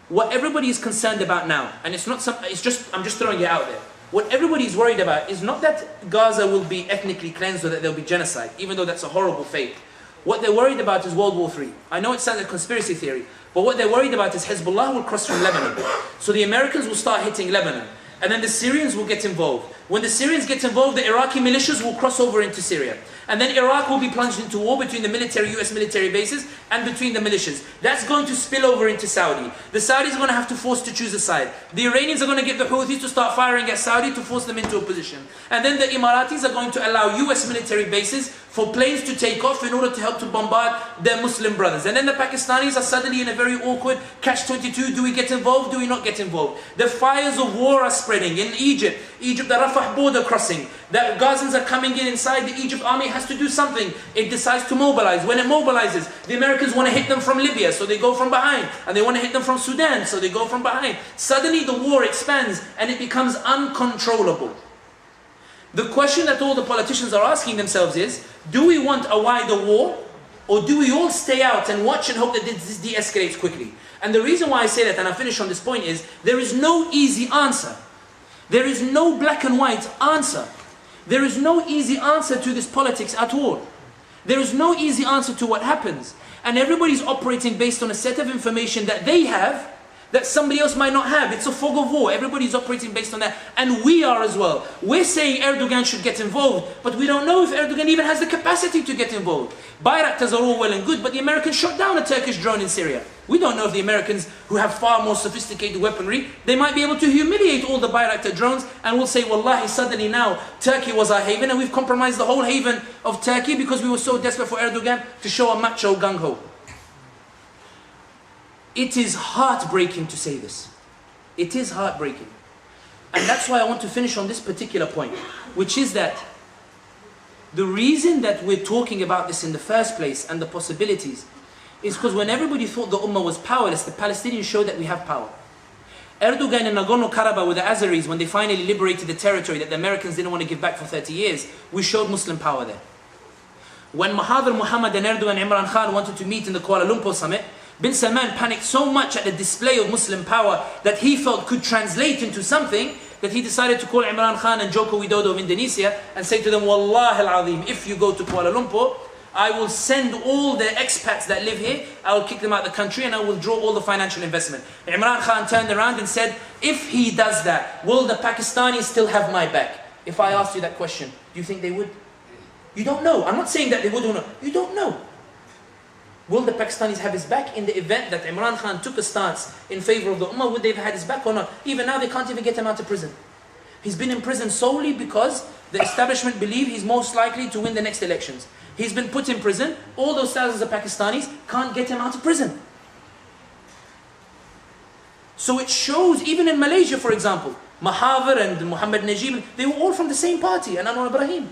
what everybody is concerned about now, and I'm just throwing it out there. What everybody is worried about is not that Gaza will be ethnically cleansed or that there will be genocide, even though that's a horrible fate. What they're worried about is World War III. I know it sounds like a conspiracy theory, but what they're worried about is Hezbollah will cross from Lebanon. So the Americans will start hitting Lebanon, and then the Syrians will get involved. When the Syrians get involved, the Iraqi militias will cross over into Syria. And then Iraq will be plunged into war between the US military bases and between the militias. That's going to spill over into Saudi. The Saudis are going to have to force to choose a side. The Iranians are going to get the Houthis to start firing at Saudi to force them into a position. And then the Emiratis are going to allow US military bases for planes to take off in order to help to bombard their Muslim brothers. And then the Pakistanis are suddenly in a very awkward catch-22. Do we get involved? Do we not get involved? The fires of war are spreading in Egypt. Egypt, the Rafah border crossing. The Gazans are coming in inside. The Egypt army has to do something. It decides to mobilize. When it mobilizes, the Americans want to hit them from Libya, so they go from behind. And they want to hit them from Sudan, so they go from behind. Suddenly the war expands and it becomes uncontrollable. The question that all the politicians are asking themselves is, do we want a wider war? Or do we all stay out and watch and hope that this de-escalates quickly? And the reason why I say that, and I finish on this point, is there is no easy answer. There is no black and white answer. There is no easy answer to this politics at all. There is no easy answer to what happens. And everybody's operating based on a set of information that they have, that somebody else might not have. It's a fog of war. Everybody's operating based on that. And we are as well. We're saying Erdogan should get involved, but we don't know if Erdogan even has the capacity to get involved. Bayraktars are all well and good, but the Americans shot down a Turkish drone in Syria. We don't know if the Americans, who have far more sophisticated weaponry, they might be able to humiliate all the Bayraktar drones, and we'll say, wallahi, suddenly now, Turkey was our haven, and we've compromised the whole haven of Turkey because we were so desperate for Erdogan to show a macho gung-ho. It is heartbreaking to say this. It is heartbreaking. And that's why I want to finish on this particular point, which is that the reason that we're talking about this in the first place and the possibilities is because when everybody thought the Ummah was powerless, the Palestinians showed that we have power. Erdogan in Nagorno-Karabakh with the Azeris, when they finally liberated the territory that the Americans didn't want to give back for 30 years, we showed Muslim power there. When Mahathir Mohamad and Erdogan and Imran Khan wanted to meet in the Kuala Lumpur summit, Bin Salman panicked so much at the display of Muslim power that he felt could translate into something, that he decided to call Imran Khan and Joko Widodo of Indonesia and say to them, Wallahi al-Azim, if you go to Kuala Lumpur, I will send all the expats that live here, I will kick them out of the country and I will draw all the financial investment. Imran Khan turned around and said, if he does that, will the Pakistanis still have my back? If I asked you that question, do you think they would? You don't know. I'm not saying that they would or not. You don't know. Will the Pakistanis have his back in the event that Imran Khan took a stance in favor of the Ummah? Would they have had his back or not? Even now they can't even get him out of prison. He's been in prison solely because the establishment believe he's most likely to win the next elections. He's been put in prison. All those thousands of Pakistanis can't get him out of prison. So it shows, even in Malaysia for example, Mahathir and Muhammad Najib, they were all from the same party, and Anwar Ibrahim.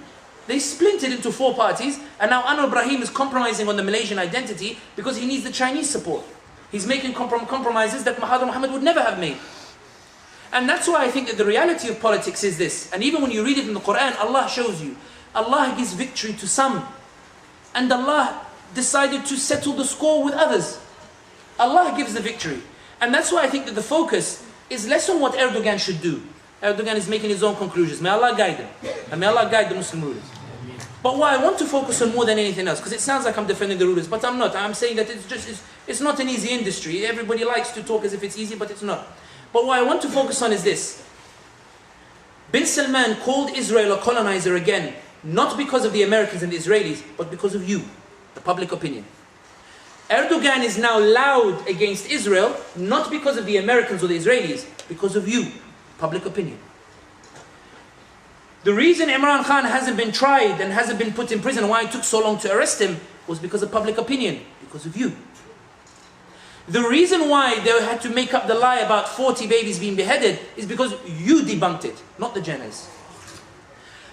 They splintered into 4 parties, and now Anwar Ibrahim is compromising on the Malaysian identity because he needs the Chinese support. He's making compromises that Mahathir Mohamad would never have made. And that's why I think that the reality of politics is this. And even when you read it in the Qur'an, Allah shows you. Allah gives victory to some. And Allah decided to settle the score with others. Allah gives the victory. And that's why I think that the focus is less on what Erdogan should do. Erdogan is making his own conclusions. May Allah guide him. And may Allah guide the Muslim rulers. But what I want to focus on more than anything else, because it sounds like I'm defending the rulers, but I'm not. I'm saying that it's not an easy industry. Everybody likes to talk as if it's easy, but it's not. But what I want to focus on is this. Bin Salman called Israel a colonizer again, not because of the Americans and the Israelis, but because of you, the public opinion. Erdogan is now loud against Israel, not because of the Americans or the Israelis, because of you, public opinion. The reason Imran Khan hasn't been tried and hasn't been put in prison, why it took so long to arrest him, was because of public opinion, because of you. The reason why they had to make up the lie about 40 babies being beheaded is because you debunked it, not the journalists.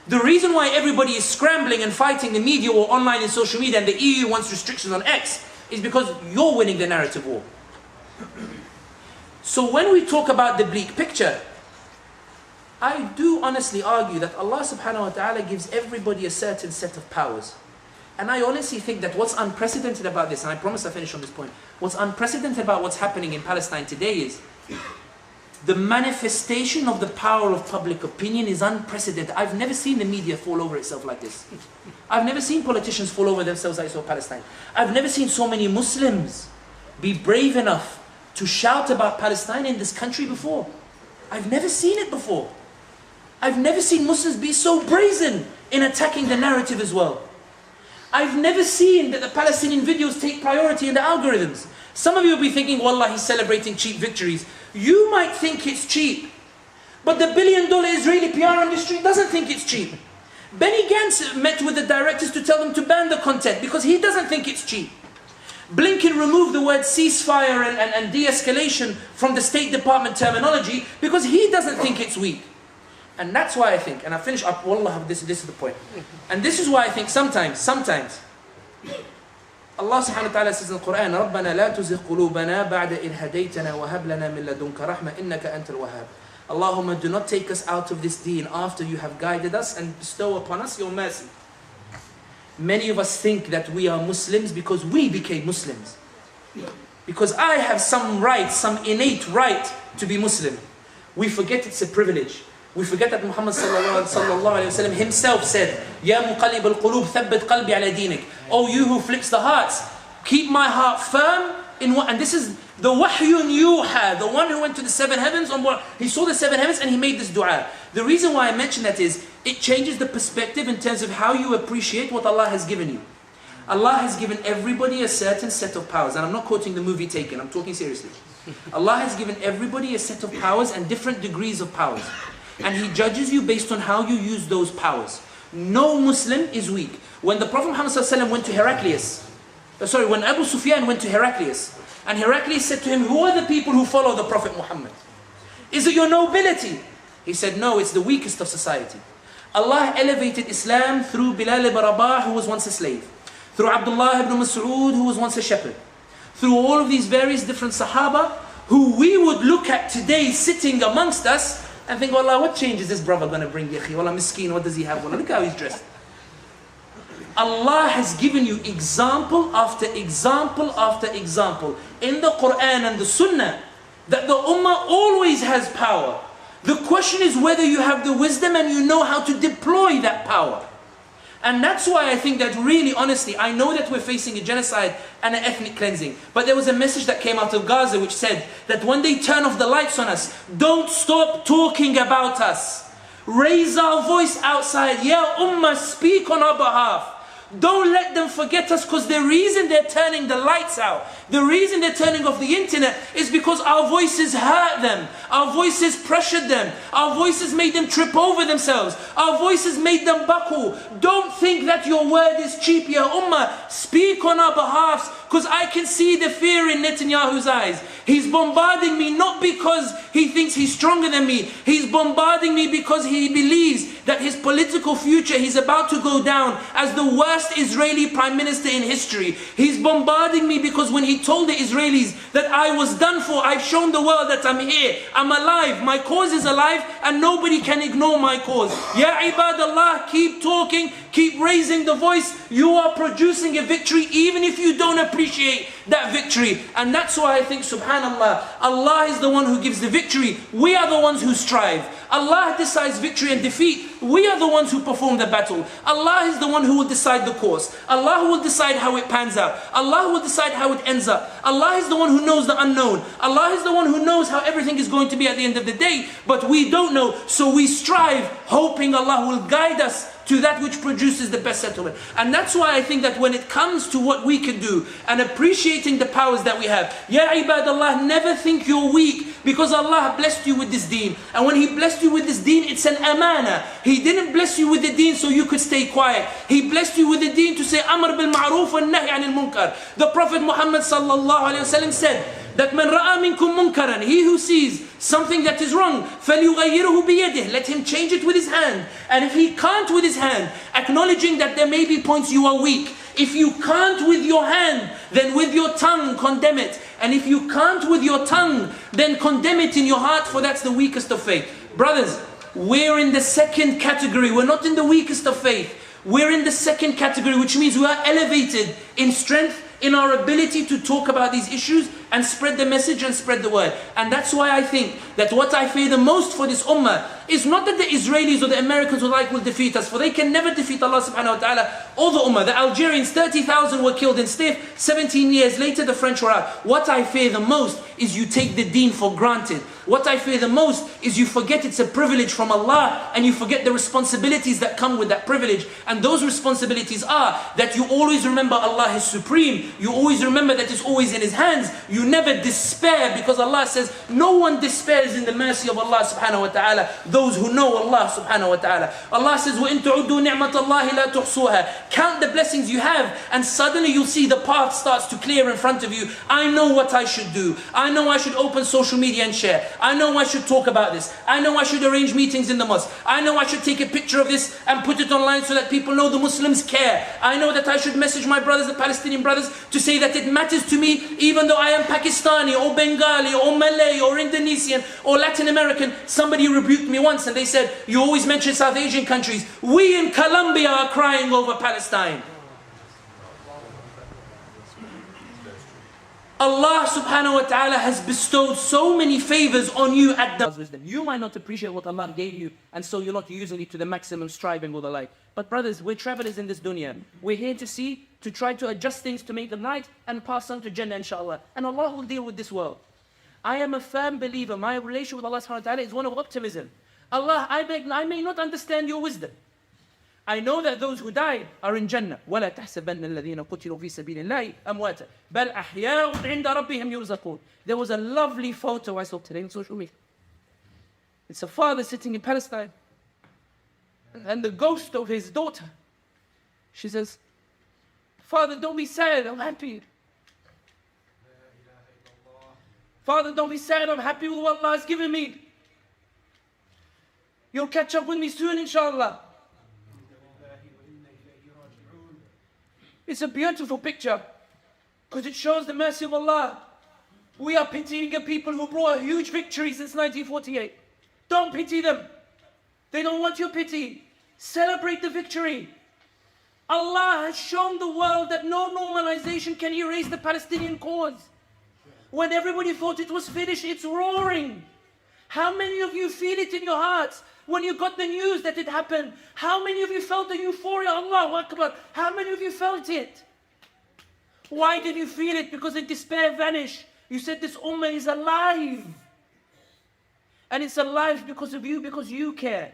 The reason why everybody is scrambling and fighting the media or online and social media and the EU wants restrictions on X is because you're winning the narrative war. So when we talk about the bleak picture, I do honestly argue that Allah subhanahu wa ta'ala gives everybody a certain set of powers. And I honestly think that what's unprecedented about this, and I promise I'll finish on this point, what's unprecedented about what's happening in Palestine today is the manifestation of the power of public opinion is unprecedented. I've never seen the media fall over itself like this. I've never seen politicians fall over themselves like I saw Palestine. I've never seen so many Muslims be brave enough to shout about Palestine in this country before. I've never seen it before. I've never seen Muslims be so brazen in attacking the narrative as well. I've never seen that the Palestinian videos take priority in the algorithms. Some of you will be thinking, wallah, he's celebrating cheap victories. You might think it's cheap, but the billion-dollar Israeli PR industry doesn't think it's cheap. Benny Gantz met with the directors to tell them to ban the content because he doesn't think it's cheap. Blinken removed the word ceasefire and de-escalation from the State Department terminology because he doesn't think it's weak. And that's why I think, and I finish up, wallah, this is the point. And this is why I think sometimes, Allah subhanahu wa ta'ala says in the Qur'an, رَبَّنَا لَا تُزِغْ قُلُوبَنَا بَعْدَ إِذْ هَدَيْتَنَا وَهَبْ لَنَا مِن لَدُنْكَ رَحْمَةً إِنَّكَ أَنْتَ الْوَهَّابُ. Allahumma, do not take us out of this deen after you have guided us and bestow upon us your mercy. Many of us think that we are Muslims because we became Muslims. Because I have some right, some innate right to be Muslim. We forget it's a privilege. We forget that Muhammad sallallahu alayhi wa sallam himself said, Ya muqallib al-qulub thabbit qalbi ala dinik. Oh, you who flips the hearts, keep my heart firm in what, and this is the wahyun yuha, the one who went to the seven heavens, he saw the seven heavens and he made this dua. The reason why I mention that is, it changes the perspective in terms of how you appreciate what Allah has given you. Allah has given everybody a certain set of powers, and I'm not quoting the movie Taken, I'm talking seriously. Allah has given everybody a set of powers and different degrees of powers. And He judges you based on how you use those powers. No Muslim is weak. When the Prophet Muhammad ﷺ went to when Abu Sufyan went to Heraclius, and Heraclius said to him, who are the people who follow the Prophet Muhammad? Is it your nobility? He said, no, it's the weakest of society. Allah elevated Islam through Bilal ibn Rabah, who was once a slave, through Abdullah ibn Mas'ud, who was once a shepherd, through all of these various different Sahaba, who we would look at today sitting amongst us and think, Allah, what change is this brother going to bring? Wallah, miskeen, what does he have? Wallah, look how he's dressed. Allah has given you example after example after example in the Qur'an and the Sunnah that the Ummah always has power. The question is whether you have the wisdom and you know how to deploy that power. And that's why I think that really, honestly, I know that we're facing a genocide and an ethnic cleansing. But there was a message that came out of Gaza which said that when they turn off the lights on us, don't stop talking about us. Raise our voice outside. Ya Ummah, speak on our behalf. Don't let them forget us, because the reason they're turning the lights out, the reason they're turning off the internet is because our voices hurt them. Our voices pressured them. Our voices made them trip over themselves. Our voices made them buckle. Don't think that your word is cheap, Ya Ummah. Speak on our behalf, because I can see the fear in Netanyahu's eyes. He's bombarding me not because he thinks he's stronger than me. He's bombarding me because he believes that his political future, he's about to go down as the worst Israeli prime minister in history. He's bombarding me because when he told the Israelis that I was done for, I've shown the world that I'm here, I'm alive, my cause is alive, and nobody can ignore my cause. Ya ibadallah, keep talking, keep raising the voice. You are producing a victory even if you don't appreciate that victory. And that's why I think, subhanallah, Allah is the one who gives the victory. We are the ones who strive. Allah decides victory and defeat. We are the ones who perform the battle. Allah is the one who will decide the course. Allah will decide how it pans out. Allah will decide how it ends up. Allah is the one who knows the unknown. Allah is the one who knows how everything is going to be at the end of the day. But we don't know, so we strive, hoping Allah will guide us to that which produces the best settlement. And that's why I think that when it comes to what we can do and appreciating the powers that we have, Ya ibadallah, never think you're weak, because Allah blessed you with this deen. And when He blessed you with this deen, it's an amana. He didn't bless you with the deen so you could stay quiet. He blessed you with the deen to say amr bil ma'roof wa nahy anil munkar. The Prophet Muhammad sallallahu alayhi wa sallam said that man ra'a minkum munkaran, he who sees something that is wrong, فَلْيُغَيِّرُهُ بِيَدِهِ, let him change it with his hand. And if he can't with his hand, acknowledging that there may be points you are weak. If you can't with your hand, then with your tongue condemn it. And if you can't with your tongue, then condemn it in your heart, for that's the weakest of faith. Brothers, we're in the second category. We're not in the weakest of faith. We're in the second category, which means we are elevated in strength, in our ability to talk about these issues, and spread the message and spread the word. And that's why I think that what I fear the most for this ummah is not that the Israelis or the Americans will defeat us, for they can never defeat Allah subhanahu wa ta'ala or the ummah. The Algerians, 30,000 were killed in Stiff, 17 years later the French were out. What I fear the most is you take the deen for granted. What I fear the most is you forget it's a privilege from Allah, and you forget the responsibilities that come with that privilege. And those responsibilities are that you always remember Allah is supreme. You always remember that it's always in His hands. You never despair, because Allah says no one despairs in the mercy of Allah subhanahu wa ta'ala, those who know Allah subhanahu wa ta'ala. Allah says, وَإِن تُعُدُّوا نِعْمَةَ اللَّهِ لَا تُحْصُوهَا. Count the blessings you have, and suddenly you'll see the path starts to clear in front of you. I know what I should do. I know I should open social media and share. I know I should talk about this. I know I should arrange meetings in the mosque. I know I should take a picture of this and put it online so that people know the Muslims care. I know that I should message my brothers, the Palestinian brothers, to say that it matters to me, even though I am Pakistani or Bengali or Malay or Indonesian or Latin American. Somebody rebuked me once and they said, you always mention South Asian countries. We in Colombia are crying over Palestine. Allah subhanahu wa ta'ala has bestowed so many favors on you at the wisdom. You might not appreciate what Allah gave you, and so you're not using it to the maximum, striving or the like. But brothers, we're travelers in this dunya. We're here to see, to try to adjust things to make them right and pass on to Jannah inshallah. And Allah will deal with this world. I am a firm believer. My relation with Allah subhanahu wa ta'ala is one of optimism. Allah, I may not understand your wisdom. I know that those who died are in Jannah. وَلَا تَحْسَبَنَّ الَّذِينَ قُتِلُوا فِي سَبِيلِ اللَّهِ أَمْوَاتًا بَلْ أَحْيَاءٌ عِنْدَ رَبِّهِمْ يُرْزَقُونَ. There was a lovely photo I saw today on social media. It's a father sitting in Palestine, and the ghost of his daughter. She says, Father, don't be sad, I'm happy. Father, don't be sad, I'm happy with what Allah has given me. You'll catch up with me soon, inshallah. It's a beautiful picture because it shows the mercy of Allah. We are pitying a people who brought a huge victory since 1948. Don't pity them. They don't want your pity. Celebrate the victory. Allah has shown the world that no normalization can erase the Palestinian cause. When everybody thought it was finished, it's roaring. How many of you feel it in your hearts? When you got the news that it happened, how many of you felt the euphoria? Allahu Akbar. How many of you felt it? Why did you feel it? Because the despair vanished. You said this ummah is alive. And it's alive because of you, because you care.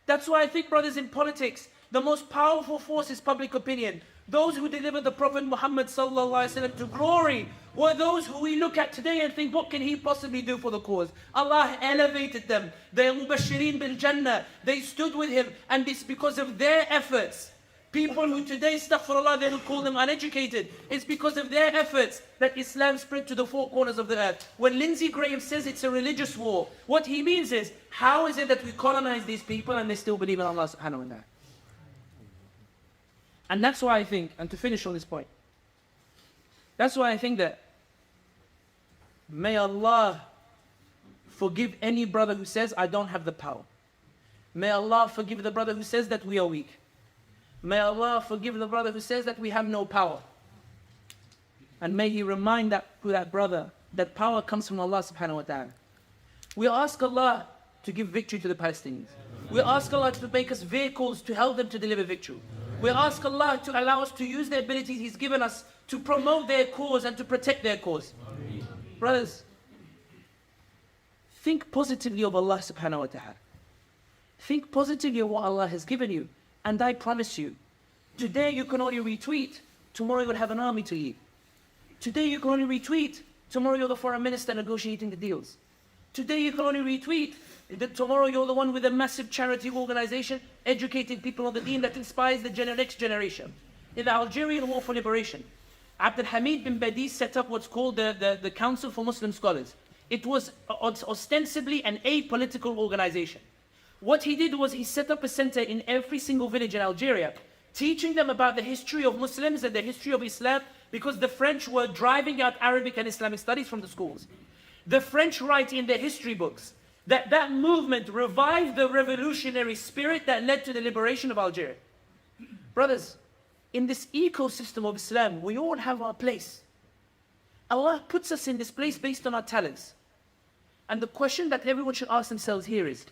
That's why I think, brothers, in politics, the most powerful force is public opinion. Those who delivered the Prophet Muhammad sallallahu alaihi wasallam to glory were those who we look at today and think, what can he possibly do for the cause? Allah elevated them. They are mubashirin bil Jannah. They stood with him, and it's because of their efforts. People who today, astaghfirullah, they will call them uneducated. It's because of their efforts that Islam spread to the four corners of the earth. When Lindsey Graham says it's a religious war, what he means is, how is it that we colonize these people and they still believe in Allah subhanahu wa ta'ala? And that's why I think, and to finish on this point, that's why I think that may Allah forgive any brother who says, I don't have the power. May Allah forgive the brother who says that we are weak. May Allah forgive the brother who says that we have no power. And may He remind that brother that power comes from Allah subhanahu wa ta'ala. We ask Allah to give victory to the Palestinians. We ask Allah to make us vehicles to help them to deliver victory. We ask Allah to allow us to use the abilities He's given us to promote their cause and to protect their cause. Brothers, think positively of Allah subhanahu wa ta'ala. Think positively of what Allah has given you. And I promise you, today you can only retweet, tomorrow you will have an army to lead. Today you can only retweet, tomorrow you're the foreign minister negotiating the deals. Today you can only retweet, tomorrow you're the one with a massive charity organization educating people on the deen that inspires the next generation. In the Algerian War for Liberation, Abdul Hamid bin Badi set up what's called the Council for Muslim Scholars. It was ostensibly an apolitical organization. What he did was he set up a center in every single village in Algeria, teaching them about the history of Muslims and the history of Islam, because the French were driving out Arabic and Islamic studies from the schools. The French write in their history books that movement revived the revolutionary spirit that led to the liberation of Algeria. Brothers, in this ecosystem of Islam, we all have our place. Allah puts us in this place based on our talents. And the question that everyone should ask themselves here is,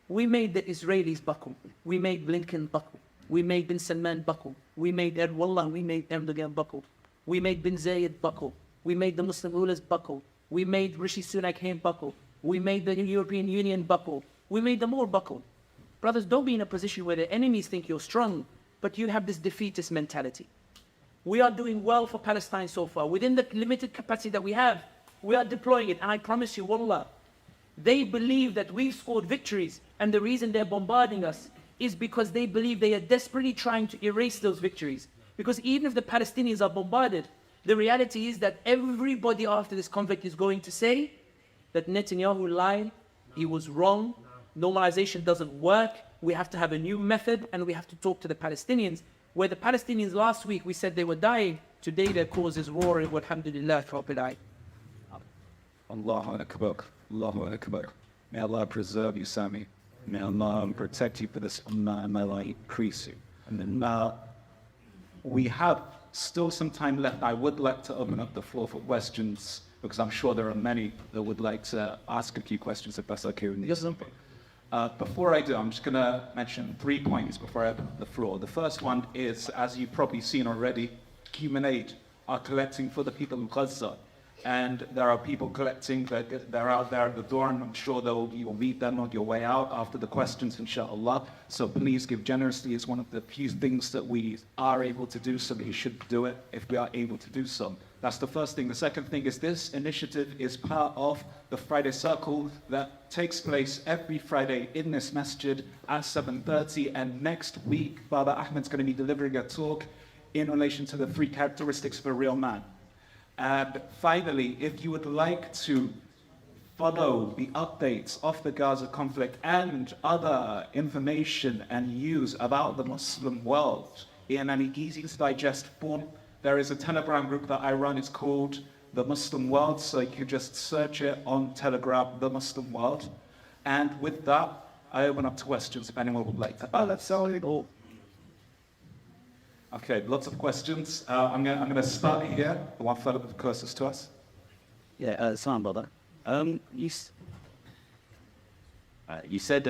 we made the Israelis buckle. We made Blinken buckle. We made bin Salman buckle. We made Wallah, we made Erdogan buckle. We made bin Zayed buckle. We made the Muslim rulers buckle. We made Rishi Sunak him buckle. We made the European Union buckle. We made them all buckle. Brothers, don't be in a position where the enemies think you're strong, but you have this defeatist mentality. We are doing well for Palestine so far. Within the limited capacity that we have, we are deploying it. And I promise you, Wallah, they believe that we've scored victories. And the reason they're bombarding us is because they believe they are desperately trying to erase those victories. Because even if the Palestinians are bombarded, the reality is that everybody after this conflict is going to say that Netanyahu lied, he was wrong, normalization doesn't work, we have to have a new method, and we have to talk to the Palestinians. Where the Palestinians last week, we said they were dying, today their cause is roaring, walhamdulillah, Rabbil Alamin. Allahu Akbar, Allahu Akbar. May Allah preserve you, Sami. May Allah protect you for this ummah, and may Allah increase you. And then we have still some time left. I would like to open up the floor for questions, because I'm sure there are many that would like to ask a few questions if that's okay with you. Before I do, I'm just going to mention 3 points before I open the floor. The first one is, as you've probably seen already, Human Aid are collecting for the people in Gaza. And there are people collecting, they're out there at the door, and I'm sure you'll meet them on your way out after the questions, inshallah. So please give generously. It's one of the few things that we are able to do, so we should do it if we are able to do so. That's the first thing. The second thing is this initiative is part of the Friday Circle that takes place every Friday in this masjid at 7:30. And next week, Baba Ahmed's going to be delivering a talk in relation to the 3 characteristics of a real man. And finally, if you would like to follow the updates of the Gaza conflict and other information and news about the Muslim world in an easy to digest form, there is a Telegram group that I run. It's called The Muslim World. So you can just search it on Telegram, The Muslim World. And with that, I open up to questions if anyone would like to. That's all. Okay, lots of questions. I'm going to start here, the one fellow closest to us. Yeah, Sam, brother. You said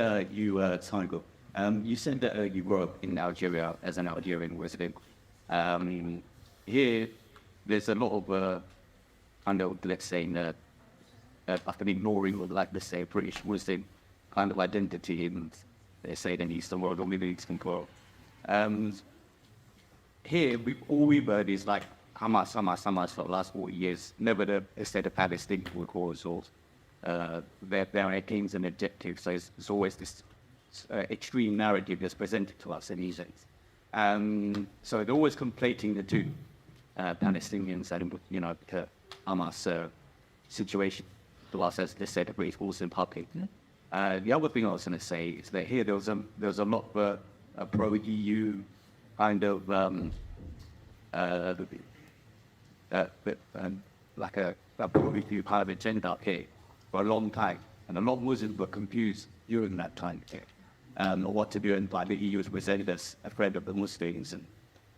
you said that you grew up in Algeria as an Algerian resident. Here, there's a lot of kind of, let's say, after ignoring, like, let's say, British Muslim kind of identity in, they say, the Eastern world or Middle Eastern world. Here, all we've heard is like Hamas for the last 40 years. Never the state of Palestine cause or their aims and objectives. So it's always this extreme narrative that's presented to us in these days. So they're always conflating the two, Palestinians and the Hamas situation to us as the state of British Muslim public. The other thing I was going to say is that here there was a lot of pro-EU kind of like a pro-EU kind of agenda up here for a long time, and a lot of Muslims were confused during that time on what to do, and like the EU was presented as a friend of the Muslims, and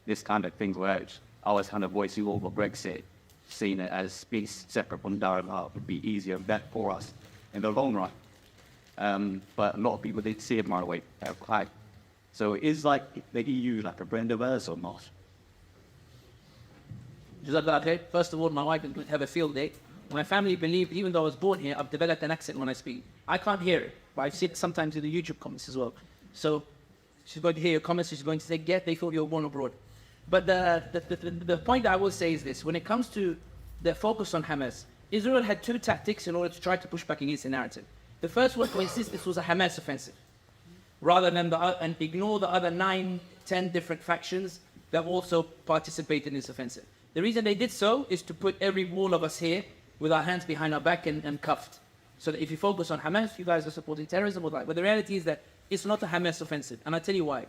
this kind of thing where I was kind of voicing over Brexit, seeing it as being separate from Denmark would be easier and better for us in the long run. But a lot of people didn't see it my way. Quite. So is like the EU like a friend of ours or not? First of all, my wife would have a field day. My family believe, even though I was born here, I've developed an accent when I speak. I can't hear it, but I've seen it sometimes in the YouTube comments as well. So she's going to hear your comments, she's going to say, they thought you were born abroad. But the point I will say is this: when it comes to the focus on Hamas, Israel had 2 tactics in order to try to push back against the narrative. The first was to insist this was a Hamas offensive, rather than and ignore the other 9, 10 different factions that also participated in this offensive. The reason they did so is to put every one of us here with our hands behind our back and cuffed. So that if you focus on Hamas, you guys are supporting terrorism or like. But the reality is that it's not a Hamas offensive. And I'll tell you why.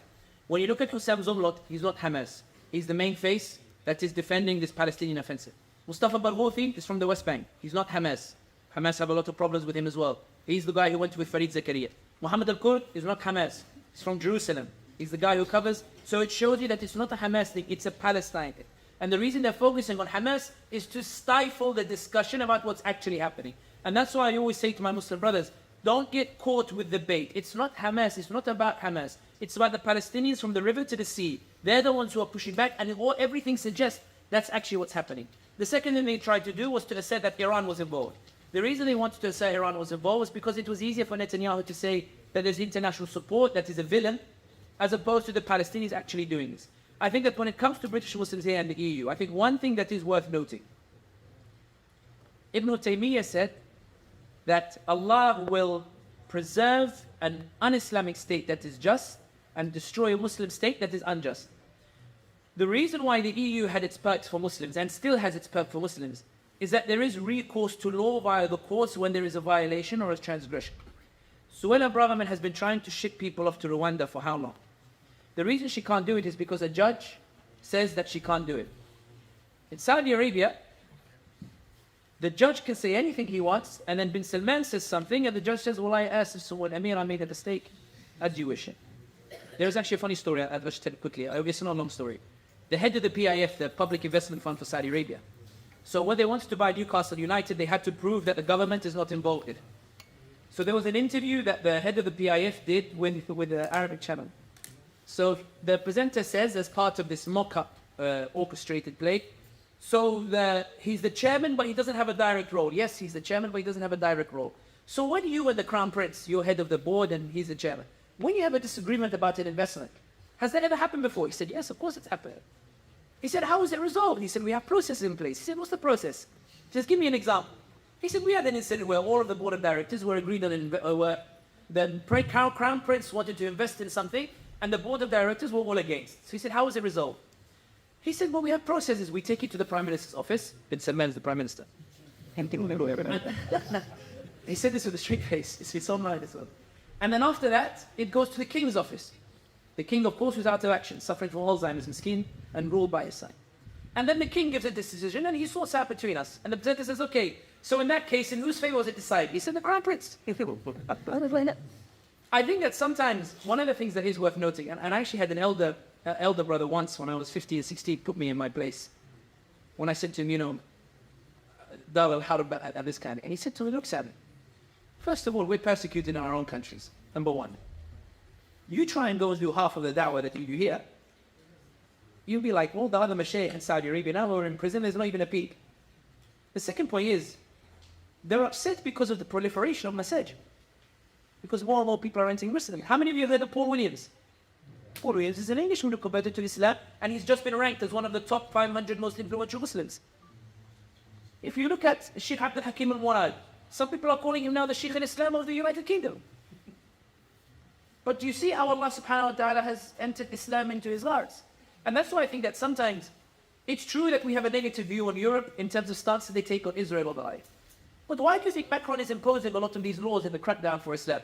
When you look at Hussein Zomlot, he's not Hamas. He's the main face that is defending this Palestinian offensive. Mustafa Barghouthi is from the West Bank. He's not Hamas. Hamas have a lot of problems with him as well. He's the guy who went with Farid Zakaria. Muhammad al-Kurd is not Hamas. He's from Jerusalem. He's the guy who covers. So it shows you that it's not a Hamas thing, it's a Palestine thing. And the reason they're focusing on Hamas is to stifle the discussion about what's actually happening. And that's why I always say to my Muslim brothers, don't get caught with the bait. It's not Hamas, it's not about Hamas. It's about the Palestinians from the river to the sea. They're the ones who are pushing back, and everything suggests that's actually what's happening. The second thing they tried to do was to assert that Iran was involved. The reason they wanted to assert Iran was involved was because it was easier for Netanyahu to say that there's international support, that is a villain, as opposed to the Palestinians actually doing this. I think that when it comes to British Muslims here and the EU, I think one thing that is worth noting, Ibn Taymiyyah said that Allah will preserve an un-Islamic state that is just and destroy a Muslim state that is unjust. The reason why the EU had its perks for Muslims and still has its perk for Muslims is that there is recourse to law via the courts when there is a violation or a transgression. Suella Braverman has been trying to ship people off to Rwanda for how long? The reason she can't do it is because a judge says that she can't do it. In Saudi Arabia, the judge can say anything he wants, and then bin Salman says something, and the judge says, well, I asked someone, Amir, I made a mistake. As you wish it. There's actually a funny story, I'll just tell it quickly. It's not a long story. The head of the PIF, the Public Investment Fund for Saudi Arabia. So when they wanted to buy Newcastle United, they had to prove that the government is not involved in it. So there was an interview that the head of the PIF did with the Arabic channel. So the presenter says, as part of this mock-up orchestrated play, so he's the chairman, but he doesn't have a direct role. Yes, he's the chairman, but he doesn't have a direct role. So when you and the Crown Prince, you're head of the board and he's the chairman, when you have a disagreement about an investment, has that ever happened before? He said, yes, of course it's happened. He said, how is it resolved? He said, we have processes in place. He said, what's the process? Just give me an example. He said, we had an incident where all of the board of directors were agreed on, where the Crown Prince wanted to invest in something, and the board of directors were all against. So he said, how was it resolved? He said, well, we have processes. We take it to the Prime Minister's office. Bin Salman is the Prime Minister. He said this with a straight face. It's online as well. And then after that, it goes to the King's office. The King, of course, was out of action, suffering from Alzheimer's and skin, and ruled by his side. And then the King gives a decision, and he sorts out between us. And the presenter says, okay, so in that case, in whose favor was it decided? He said, the Crown Prince. I think that sometimes, one of the things that is worth noting, and I actually had an elder brother once when I was 15 or 16, put me in my place. When I said to him, Dar al-Harb and this kind of, and he said to me, look, Sami, first of all, we're persecuted in our own countries, number one. You try and go and do half of the da'wah that you do here, you'll be like, well, the other Mashaykh in Saudi Arabia, now we're in prison, there's not even a peep. The second point is, they're upset because of the proliferation of masajid. Because more and more people are entering Muslim. How many of you have heard of Paul Williams? Paul Williams is an Englishman who converted to Islam, and he's just been ranked as one of the top 500 most influential Muslims. If you look at Sheikh Abdul Hakim al-Murad, some people are calling him now the Sheikh al-Islam of the United Kingdom. But do you see how Allah subhanahu wa ta'ala has entered Islam into his hearts? And that's why I think that sometimes it's true that we have a negative view on Europe in terms of stance that they take on Israel or the like. But why do you think Macron is imposing a lot of these laws in the crackdown for Islam?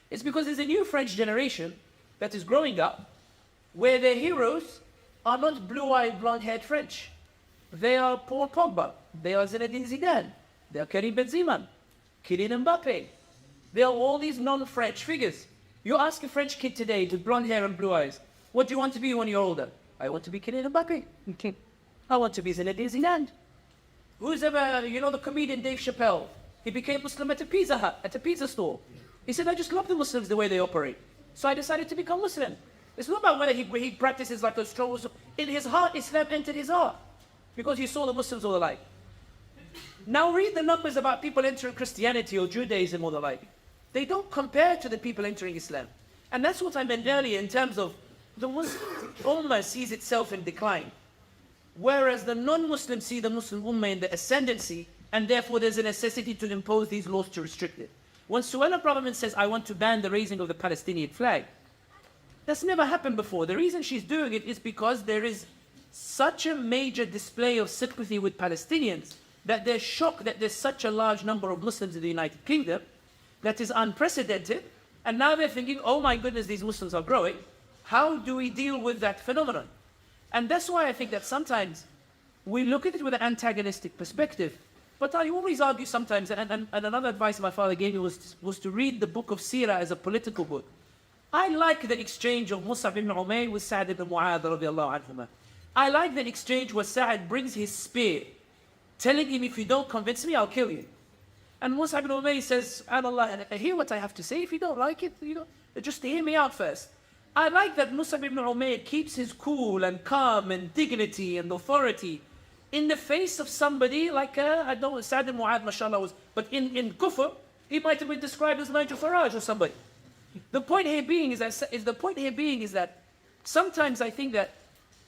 It's because there's a new French generation that is growing up where their heroes are not blue-eyed, blonde-haired French. They are Paul Pogba, they are Zinedine Zidane, they are Karim Benzema, Kylian Mbappe. They are all these non-French figures. You ask a French kid today with blonde hair and blue eyes, what do you want to be when you're older? I want to be Kylian Mbappe. Okay. I want to be Zinedine Zidane. Who's ever, the comedian Dave Chappelle? He became Muslim at a Pizza Hut, at a pizza store. He said, I just love the Muslims the way they operate. So I decided to become Muslim. It's not about whether he practices like a strong Muslim. In his heart, Islam entered his heart. Because he saw the Muslims all alike. Now read the numbers about people entering Christianity or Judaism or the like. They don't compare to the people entering Islam. And that's what I meant earlier in terms of the Muslim Ummah sees itself in decline. Whereas the non-Muslims see the Muslim Ummah in the ascendancy, and therefore there's a necessity to impose these laws to restrict it. When Suella Braverman says, I want to ban the raising of the Palestinian flag, that's never happened before. The reason she's doing it is because there is such a major display of sympathy with Palestinians that they're shocked that there's such a large number of Muslims in the United Kingdom that is unprecedented. And now they're thinking, oh my goodness, these Muslims are growing. How do we deal with that phenomenon? And that's why I think that sometimes we look at it with an antagonistic perspective. But I always argue sometimes, and another advice my father gave me was to read the book of Sirah as a political book. I like the exchange of Mus'ab ibn Umayr with Sa'd ibn Mu'adh radiallahu anhuma. I like that exchange where Sa'ad brings his spear, telling him, if you don't convince me, I'll kill you. And Mus'ab ibn Umayr says, Allah, I hear what I have to say. If you don't like it, just hear me out first. I like that Mus'ab ibn Umayr keeps his cool and calm and dignity and authority in the face of somebody like, I don't know, Sa'ad ibn Mu'adh, mashallah, was, but in Kufr, he might have been described as Nigel Farage or somebody. The point here being is that sometimes I think that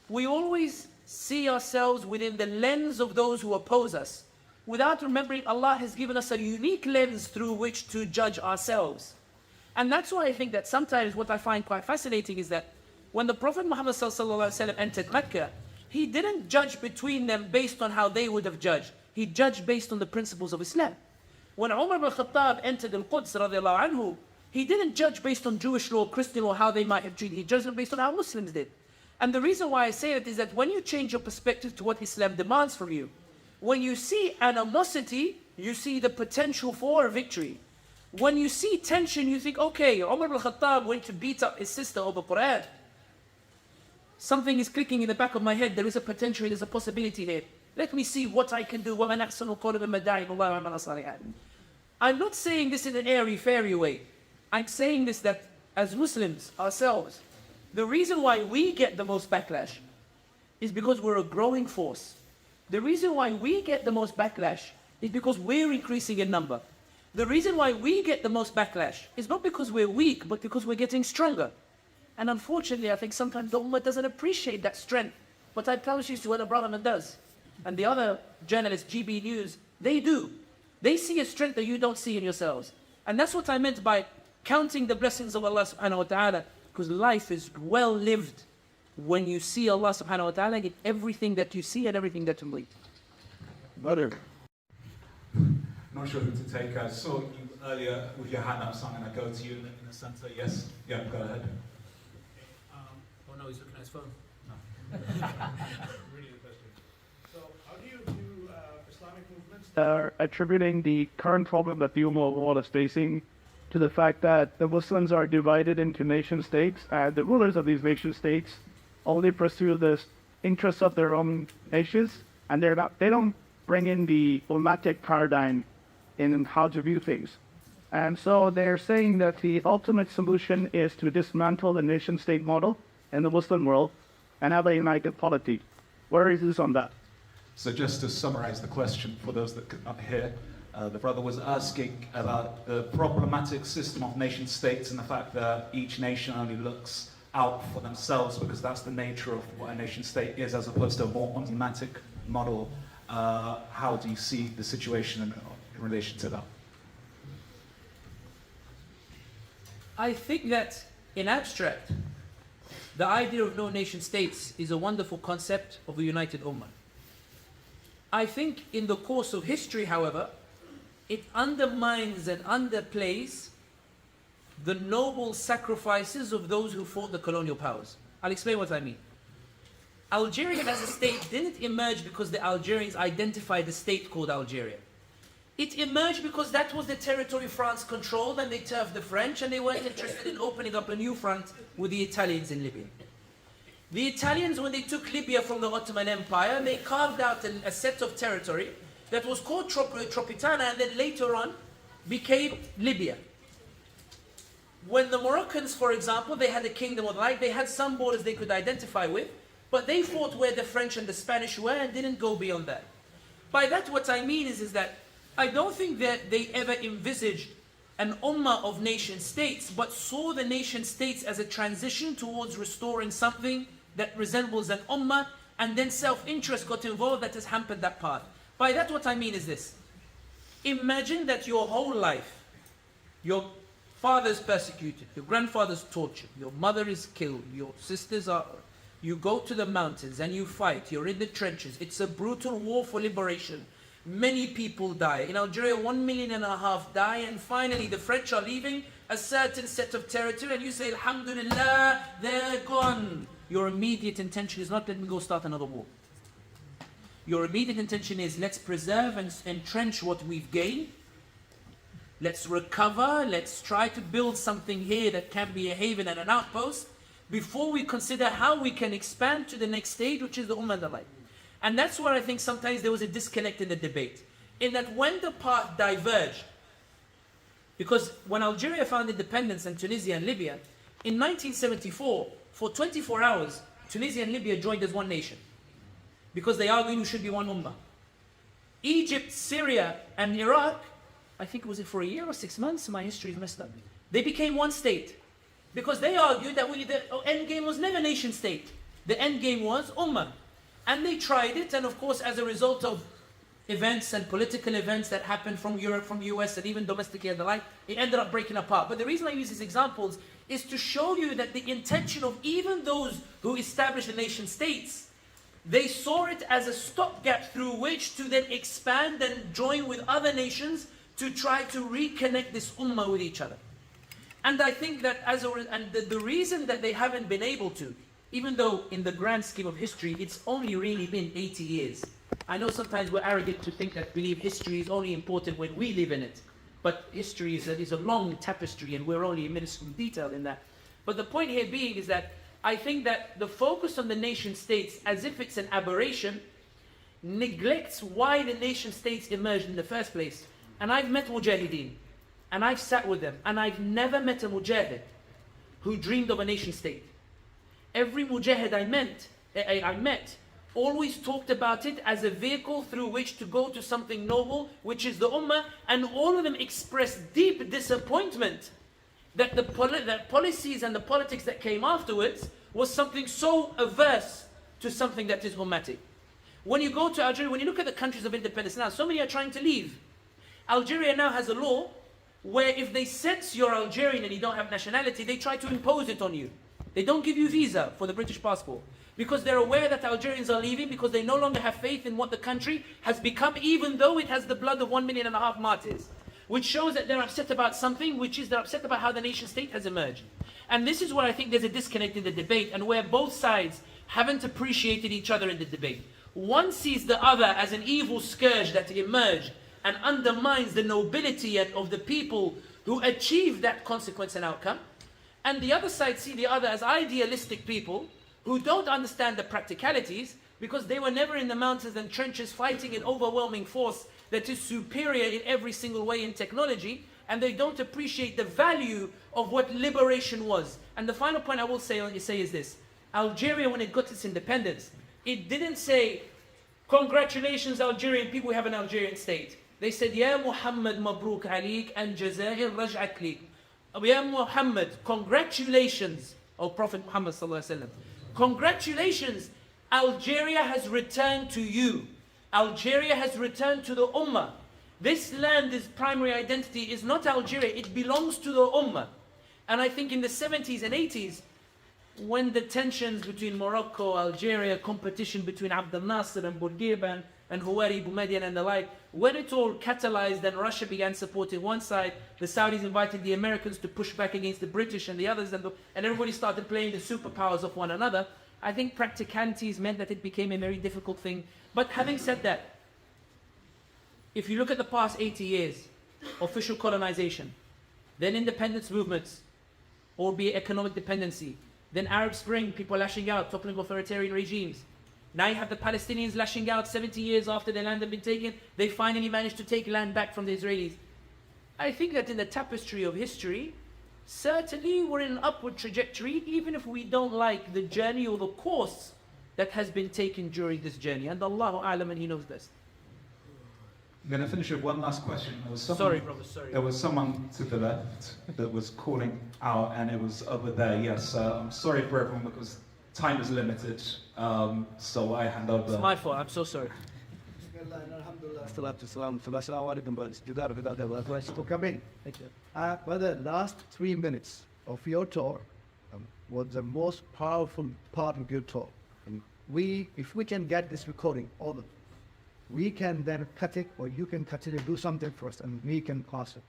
we always see ourselves within the lens of those who oppose us, without remembering Allah has given us a unique lens through which to judge ourselves. And that's why I think that sometimes what I find quite fascinating is that when the Prophet Muhammad ﷺ entered Mecca, he didn't judge between them based on how they would have judged. He judged based on the principles of Islam. When Umar ibn Khattab entered Al-Quds radiallahu anhu, he didn't judge based on Jewish law, Christian law, how they might have treated. He judged them based on how Muslims did. And the reason why I say that is that when you change your perspective to what Islam demands from you, when you see animosity, you see the potential for a victory. When you see tension, you think, okay, Umar ibn Khattab went to beat up his sister over Qur'an. Something is clicking in the back of my head. There is a potential, there's a possibility here. Let me see what I can do. I'm not saying this in an airy-fairy way. I'm saying this that as Muslims ourselves, the reason why we get the most backlash is because we're a growing force. The reason why we get the most backlash is because we're increasing in number. The reason why we get the most backlash is not because we're weak, but because we're getting stronger. And unfortunately, I think sometimes the Ummah doesn't appreciate that strength. But I promise you, what a brother does. And the other journalists, GB News, they do. They see a strength that you don't see in yourselves. And that's what I meant by counting the blessings of Allah subhanahu wa ta'ala. Because life is well lived when you see Allah subhanahu wa ta'ala in everything that you see and everything that you read. Brother. Not sure who to take. I saw you earlier with your hand up, so I'm going to go to you in the center. Yes? Yeah, go ahead. Oh no, he's looking at his phone. Reading the question. So, how do you view Islamic movements that are attributing the current problem that the Ummah world is facing to the fact that the Muslims are divided into nation states, and the rulers of these nation states only pursue the interests of their own nations, and they don't bring in the ummatic paradigm in how to view things. And so they're saying that the ultimate solution is to dismantle the nation-state model in the Muslim world and have a united polity. Where is this on that? So just to summarize the question for those that could not hear, the brother was asking about the problematic system of nation states and the fact that each nation only looks out for themselves because that's the nature of what a nation state is as opposed to a more ummatic model. How do you see the situation in relation to that? I think that in abstract, the idea of no nation states is a wonderful concept of a united ummah. I think in the course of history, however, it undermines and underplays the noble sacrifices of those who fought the colonial powers. I'll explain what I mean. Algeria as a state didn't emerge because the Algerians identified a state called Algeria. It emerged because that was the territory France controlled, and they turfed the French, and they weren't interested in opening up a new front with the Italians in Libya. The Italians, when they took Libya from the Ottoman Empire, they carved out a set of territory that was called Tropitana, and then later on became Libya. When the Moroccans, for example, they had a kingdom of light, they had some borders they could identify with, but they fought where the French and the Spanish were and didn't go beyond that. By that, what I mean is that I don't think that they ever envisaged an ummah of nation states, but saw the nation states as a transition towards restoring something that resembles an ummah, and then self-interest got involved that has hampered that path. By that, what I mean is this. Imagine that your whole life, your father's persecuted, your grandfather's tortured, your mother is killed, your sisters are... You go to the mountains and you fight, you're in the trenches. It's a brutal war for liberation. Many people die. In Algeria, 1.5 million die, and finally the French are leaving a certain set of territory, and you say, Alhamdulillah, they're gone. Your immediate intention is not, let me go start another war. Your immediate intention is, let's preserve and entrench what we've gained. Let's recover, let's try to build something here that can be a haven and an outpost. before we consider how we can expand to the next stage, which is the Ummah and the like. And that's where I think sometimes there was a disconnect in the debate. In that when the path diverged, because when Algeria found independence and Tunisia and Libya, in 1974, for 24 hours, Tunisia and Libya joined as one nation. Because they argued we should be one Ummah. Egypt, Syria, and Iraq, I think was it for a year or 6 months? My history is messed up. They became one state. Because they argued that the end game was never nation state. The end game was Ummah. And they tried it, and of course, as a result of events and political events that happened from Europe, from US, and even domestically and the like, it ended up breaking apart. But the reason I use these examples is to show you that the intention of even those who established the nation states, they saw it as a stopgap through which to then expand and join with other nations to try to reconnect this ummah with each other. And I think that the reason that they haven't been able to, even though in the grand scheme of history, it's only really been 80 years. I know sometimes we're arrogant to think that believe history is only important when we live in it. But history is a long tapestry and we're only minuscule detail in that. But the point here being is that I think that the focus on the nation states as if it's an aberration neglects why the nation states emerged in the first place. And I've met mujahideen and I've sat with them and I've never met a mujahid who dreamed of a nation state. Every mujahid I met always talked about it as a vehicle through which to go to something noble, which is the ummah, and all of them expressed deep disappointment that the policies and the politics that came afterwards was something so averse to something that is ummatic. When you go to Algeria, when you look at the countries of independence now, so many are trying to leave. Algeria now has a law where if they sense you're Algerian and you don't have nationality, they try to impose it on you. They don't give you visa for the British passport because they're aware that Algerians are leaving because they no longer have faith in what the country has become, even though it has the blood of 1.5 million martyrs. Which shows that they're upset about something, which is they're upset about how the nation state has emerged. And this is where I think there's a disconnect in the debate and where both sides haven't appreciated each other in the debate. One sees the other as an evil scourge that emerged and undermines the nobility of the people who achieved that consequence and outcome. And the other side see the other as idealistic people who don't understand the practicalities because they were never in the mountains and trenches fighting an overwhelming force that is superior in every single way in technology, and they don't appreciate the value of what liberation was. And the final point I will say is this. Algeria, when it got its independence, it didn't say, congratulations Algerian people, we have an Algerian state. They said, Ya Muhammad Mabruk Alik and Jazair Raj'at Lik. Ya Muhammad, congratulations, O Prophet Muhammad Sallallahu Alaihi Wasallam. Congratulations, Algeria has returned to you. Algeria has returned to the Ummah. This land's primary identity is not Algeria, it belongs to the Ummah. And I think in the 70s and 80s, when the tensions between Morocco, Algeria, competition between Abdel Nasser and Bourguiba and Houari Boumediene and the like, when it all catalyzed and Russia began supporting one side, the Saudis invited the Americans to push back against the British and the others, and everybody started playing the superpowers of one another. I think practicalities meant that it became a very difficult thing. But having said that, if you look at the past 80 years, official colonization, then independence movements, albeit economic dependency, then Arab Spring, people lashing out, toppling authoritarian regimes. Now you have the Palestinians lashing out 70 years after their land had been taken. They finally managed to take land back from the Israelis. I think that in the tapestry of history, certainly we're in an upward trajectory, even if we don't like the journey or the course that has been taken during this journey. And Allahu A'lam, and He knows best. I'm going to finish with one last question. Sorry, brother, sorry. There was someone to the left that was calling out, and it was over there. Yes, I'm sorry for everyone because time is limited, so I hand over. It's my fault, I'm so sorry. For coming. Thank you. But the last 3 minutes of your talk was the most powerful part of your talk. And if we can get this recording, all of it, we can then cut it, or you can cut it and do something for us, and we can pass it.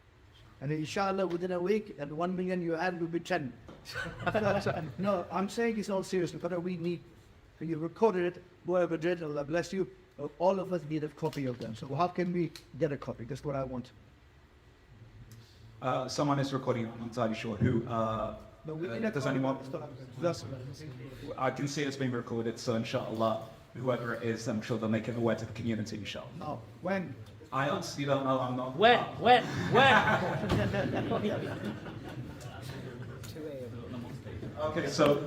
And inshallah, within a week, and 1 million you add will be 10. No, I'm saying it's all serious, because we need, you recorded it, whoever did, Allah bless you, all of us need a copy of them. So how can we get a copy? That's what I want. Someone is recording, I'm not entirely sure who. Does anyone? I can see it's being recorded, so inshallah, whoever it is, I'm sure they'll make it aware to the community, inshallah. No. When? I honestly don't know, I'm not. When? Okay, so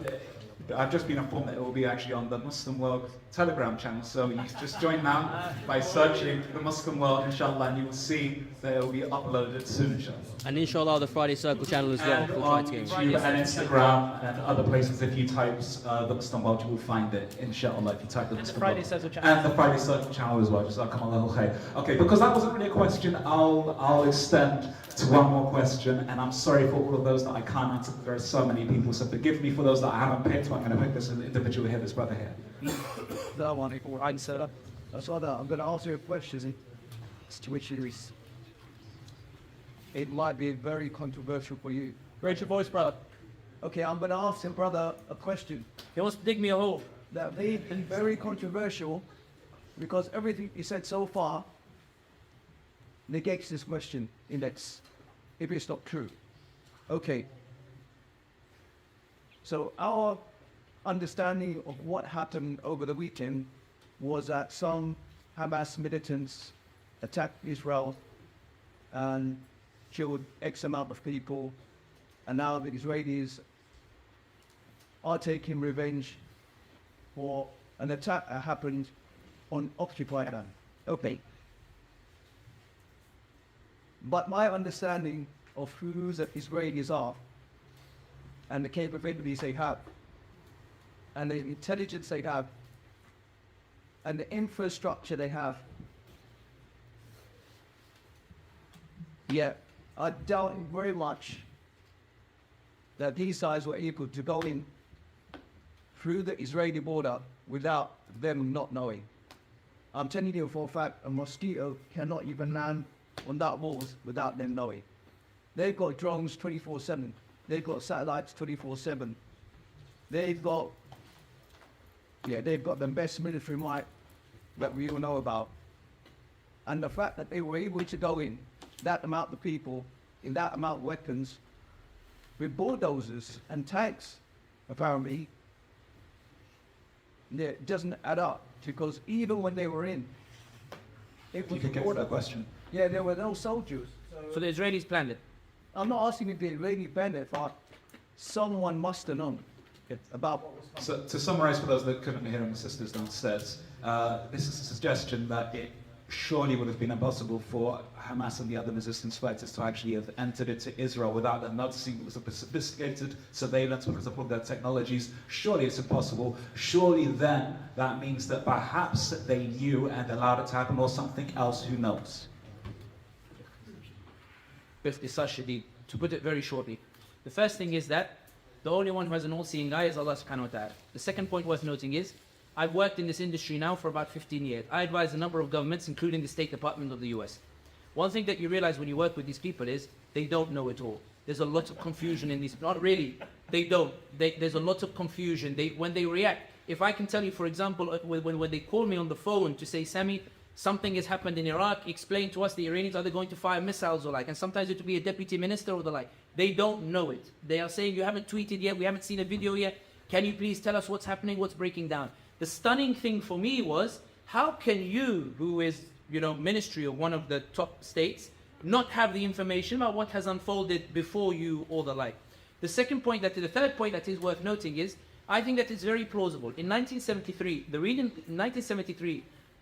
I've just been informed that it will be actually on the Muslim World Telegram channel, so you just join now by searching the Muslim World, inshallah, and you will see that it will be uploaded soon, inshallah. And inshallah, the Friday Circle channel as well. And We'll try on to get it. YouTube and Instagram and other places, if you type the Muslim World, you will find it, inshallah, if you type the Muslim Friday World. Circle channel. And the Friday Circle channel as well, jazakumullahu khair. Okay, because that wasn't really a question, I'll extend to one more question, and I'm sorry for all of those that I can't answer. There are so many people, so forgive me for those that I haven't picked. I'm going to pick this individual here, this brother here. That one. So I'm going to ask you a question, which is, it might be very controversial for you. Raise your voice, brother. Okay, I'm going to ask him, brother, a question He wants to dig me a hole. that may be very controversial because everything he said so far negates this question index if it's not true. Okay. So our understanding of what happened over the weekend was that some Hamas militants attacked Israel and killed X amount of people, and now the Israelis are taking revenge for an attack that happened on occupied land. Okay. But my understanding of who the Israelis are and the capabilities they have and the intelligence they have and the infrastructure they have, I doubt very much that these guys were able to go in through the Israeli border without them not knowing. I'm telling you for a fact, a mosquito cannot even land on that walls without them knowing. They've got drones 24/7. They've got satellites 24/7. They've got the best military might that we all know about. And the fact that they were able to go in, that amount of people, in that amount of weapons, with bulldozers and tanks, apparently, it doesn't add up. Because even when they were in, it was You could get to that question. yeah, there were no soldiers. So the Israelis planned it. I'm not asking if they really planned it, but someone must have known about what was happening. So to summarize for those that couldn't hear him, sisters downstairs, this is a suggestion that it surely would have been impossible for Hamas and the other resistance fighters to actually have entered into Israel without them noticing it was a sophisticated surveillance because of all their technologies. Surely it's impossible. Surely then that means that perhaps they knew and allowed it to happen, or something else, who knows? To put it very shortly, the first thing is that the only one who has an all-seeing eye is Allah subhanahu wa ta'ala. The second point worth noting is, I've worked in this industry now for about 15 years. I advise a number of governments, including the State Department of the US. One thing that you realize when you work with these people is they don't know it all. There's a lot of confusion in these. Not really. They don't. There's a lot of confusion. When they react, if I can tell you, for example, when they call me on the phone to say, Sami, something has happened in Iraq, explain to us the Iranians are they going to fire missiles or like, and sometimes it will be a deputy minister or the like. They don't know it. They are saying, you haven't tweeted yet, we haven't seen a video yet. Can you please tell us what's happening, what's breaking down? The stunning thing for me was, how can you, who is, ministry of one of the top states, not have the information about what has unfolded before you or the like? The third point that is worth noting is, I think that it's very plausible. In 1973,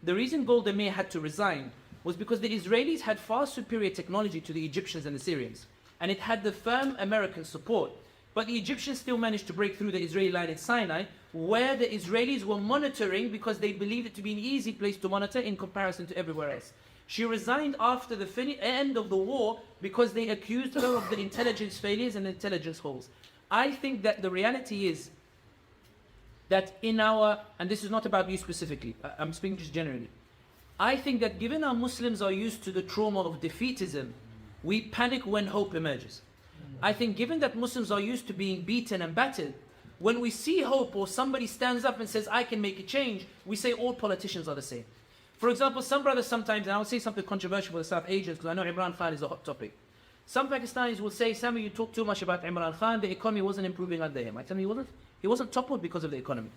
the reason Golda Meir had to resign was because the Israelis had far superior technology to the Egyptians and the Syrians. And it had the firm American support. But the Egyptians still managed to break through the Israeli line in Sinai, where the Israelis were monitoring because they believed it to be an easy place to monitor in comparison to everywhere else. She resigned after the end of the war because they accused her of the intelligence failures and intelligence holes. I think that the reality is that and this is not about you specifically, I'm speaking just generally. I think that given our Muslims are used to the trauma of defeatism, we panic when hope emerges. I think given that Muslims are used to being beaten and battered, when we see hope or somebody stands up and says, I can make a change, we say all politicians are the same. For example, some brothers sometimes, and I will say something controversial for the South Asians because I know Imran Khan is a hot topic. Some Pakistanis will say, Sami, you talk too much about Imran Khan, the economy wasn't improving under him. I tell him he wasn't. He wasn't toppled because of the economy.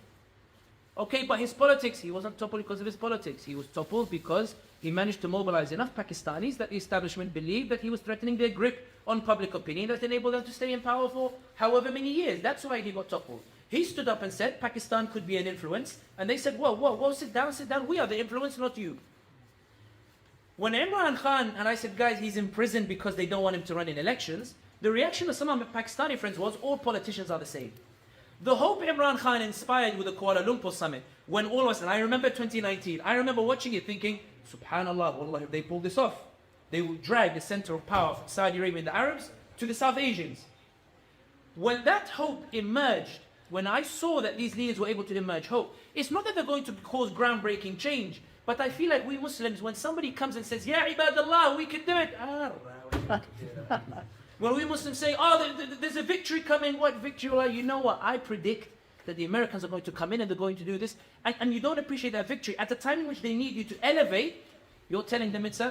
Okay, but his politics, he wasn't toppled because of his politics. He was toppled because he managed to mobilize enough Pakistanis that the establishment believed that he was threatening their grip on public opinion that enabled them to stay in power for however many years. That's why he got toppled. He stood up and said Pakistan could be an influence, and they said, whoa, sit down, we are the influence, not you. When Imran Khan, and I said, guys, he's in prison because they don't want him to run in elections, the reaction of some of my Pakistani friends was, all politicians are the same. The hope Imran Khan inspired with the Kuala Lumpur summit, when all of us, and I remember 2019, I remember watching it thinking, subhanallah, wallah, if they pull this off, they will drag the center of power from Saudi Arabia and the Arabs to the South Asians. When that hope emerged, when I saw that these leaders were able to emerge hope, it's not that they're going to cause groundbreaking change, but I feel like we Muslims, when somebody comes and says, Ya ibadallah, we can do it. When we Muslims say, there's a victory coming, what victory? Well, you know what? I predict that the Americans are going to come in and they're going to do this. And you don't appreciate that victory. At the time in which they need you to elevate, you're telling them it's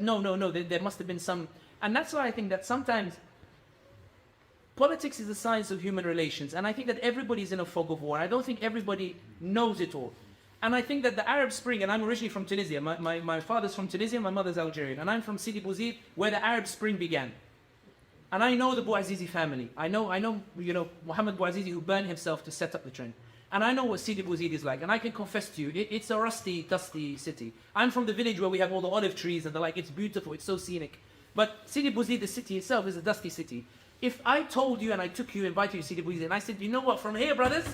no, there must have been some. And that's why I think that sometimes politics is the science of human relations. And I think that everybody's in a fog of war. I don't think everybody knows it all. And I think that the Arab Spring, and I'm originally from Tunisia. My father's from Tunisia, my mother's Algerian. And I'm from Sidi Bouzid, where the Arab Spring began. And I know the Bouazizi family. I know, Muhammad Bouazizi, who burned himself to set up the trend. And I know what Sidi Bouzid is like. And I can confess to you, it's a rusty, dusty city. I'm from the village where we have all the olive trees and the like. It's beautiful, it's so scenic. But Sidi Bouzid, the city itself, is a dusty city. If I told you and I took you, invited you to Sidi Bouzid, and I said, you know what, from here, brothers,